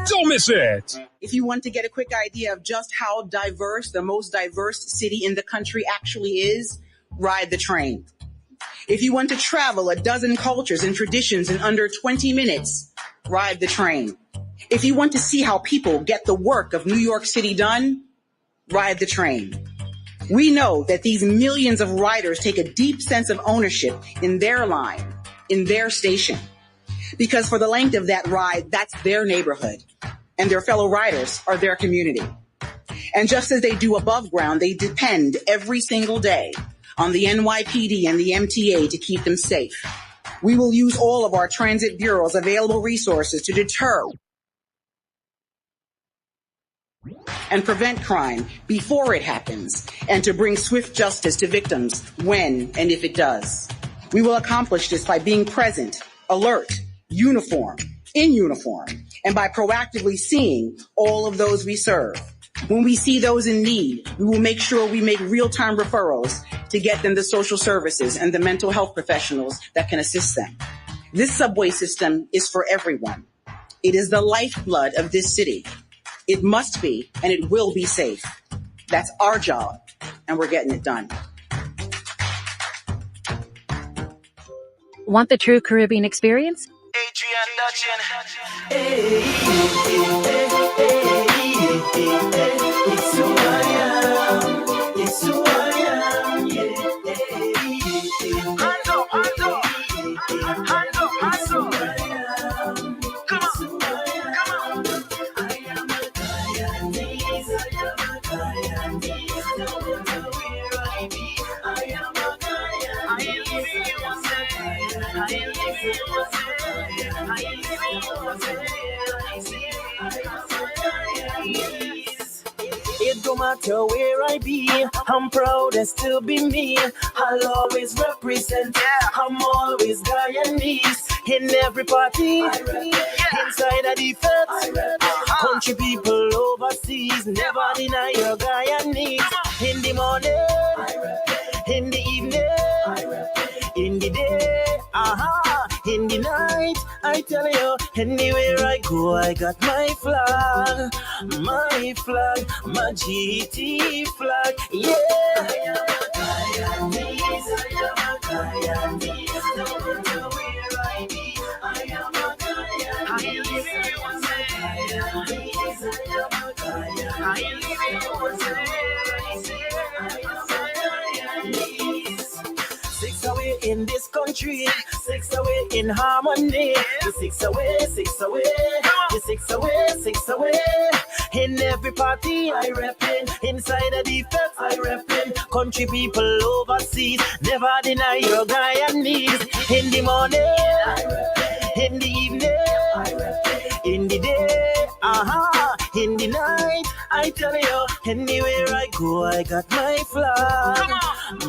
Don't miss it. If you want to get a quick idea of just how diverse, the most diverse city in the country actually is, ride the train. If you want to travel a dozen cultures and traditions in under 20 minutes, ride the train. If you want to see how people get the work of New York City done, ride the train. We know that these millions of riders take a deep sense of ownership in their line, in their station. Because for the length of that ride, that's their neighborhood. And their fellow riders are their community. And just as they do above ground, they depend every single day on the NYPD and the MTA to keep them safe. We will use all of our transit bureau's available resources to deter and prevent crime before it happens, and to bring swift justice to victims when and if it does. We will accomplish this by being present, alert, in uniform, and by proactively seeing all of those we serve. When we see those in need, we will make sure we make real-time referrals to get them the social services and the mental health professionals that can assist them. This subway system is for everyone. It is the lifeblood of this city. It must be, and it will be safe. That's our job, and we're getting it done. Want the true Caribbean experience? It's who I am. It's who I am. Yeah. Hands up, hands up. Hands up, hands up. Come on, come on. I am a Guyanese. I am a Guyanese. No matter where I be, I am a Guyanese. I live in USA. I live in USA. I live in USA. It don't matter where I be, I'm proud to still be me. I'll always represent, I'm always Guyanese. In every party, inside of the fence, country people overseas, never deny your Guyanese. In the morning, in the evening, in the day, in the night, I tell you, anywhere I go, I got my flag, my GT flag, yeah. I am a Guyanese, I am a Guyanese, no matter where I be, I am a Guyanese, I live in USA, I am a Guyanese, I live in USA, I am a Guyanese. 6 away in this country, 6 away in harmony. You 6 away, 6 away. You 6 away, 6 away. In every party I reppin', inside the defense I reppin'. Country people overseas, never deny your Guyanese. In the morning, I reppin'. In the evening, I reppin'. In the day, in the night, I tell you, anywhere I go, I got my flag.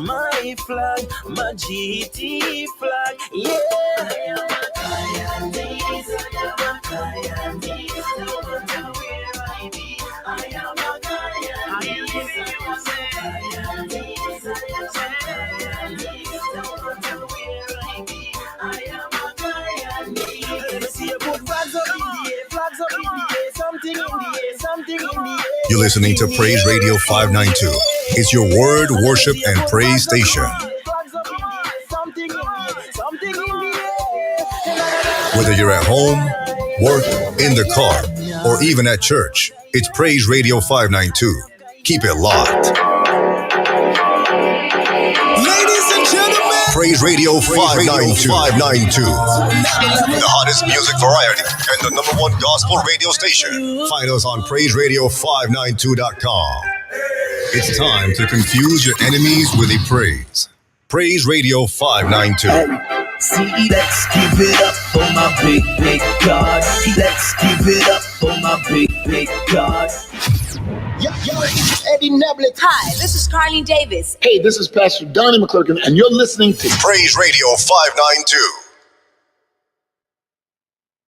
My flag, my GT flag, yeah. I am a Guyanese, I am a Guyanese, no matter where I be. I am a Guyanese, I am a Guyanese, I am a Guyanese, no matter where I be. I am a Guyanese. Let me see you put flags up in the air, flags up in the air, something in the air, something in the air. You're listening to Praise Radio 592. It's your word, worship, and praise station. Whether you're at home, work, in the car, or even at church, it's Praise Radio 592. Keep it locked. Ladies and gentlemen, Praise Radio 592. The hottest music variety and the #1 gospel radio station. Find us on PraiseRadio592.com. It's time to confuse your enemies with a praise. Praise Radio 592. See, let's give it up for my big, big God. Let's give it up for my big, big God. Yo, it's Eddie Neblett. Hi, this is Carlene Davis. Hey, this is Pastor Donnie McClurkin, and you're listening to Praise Radio 592.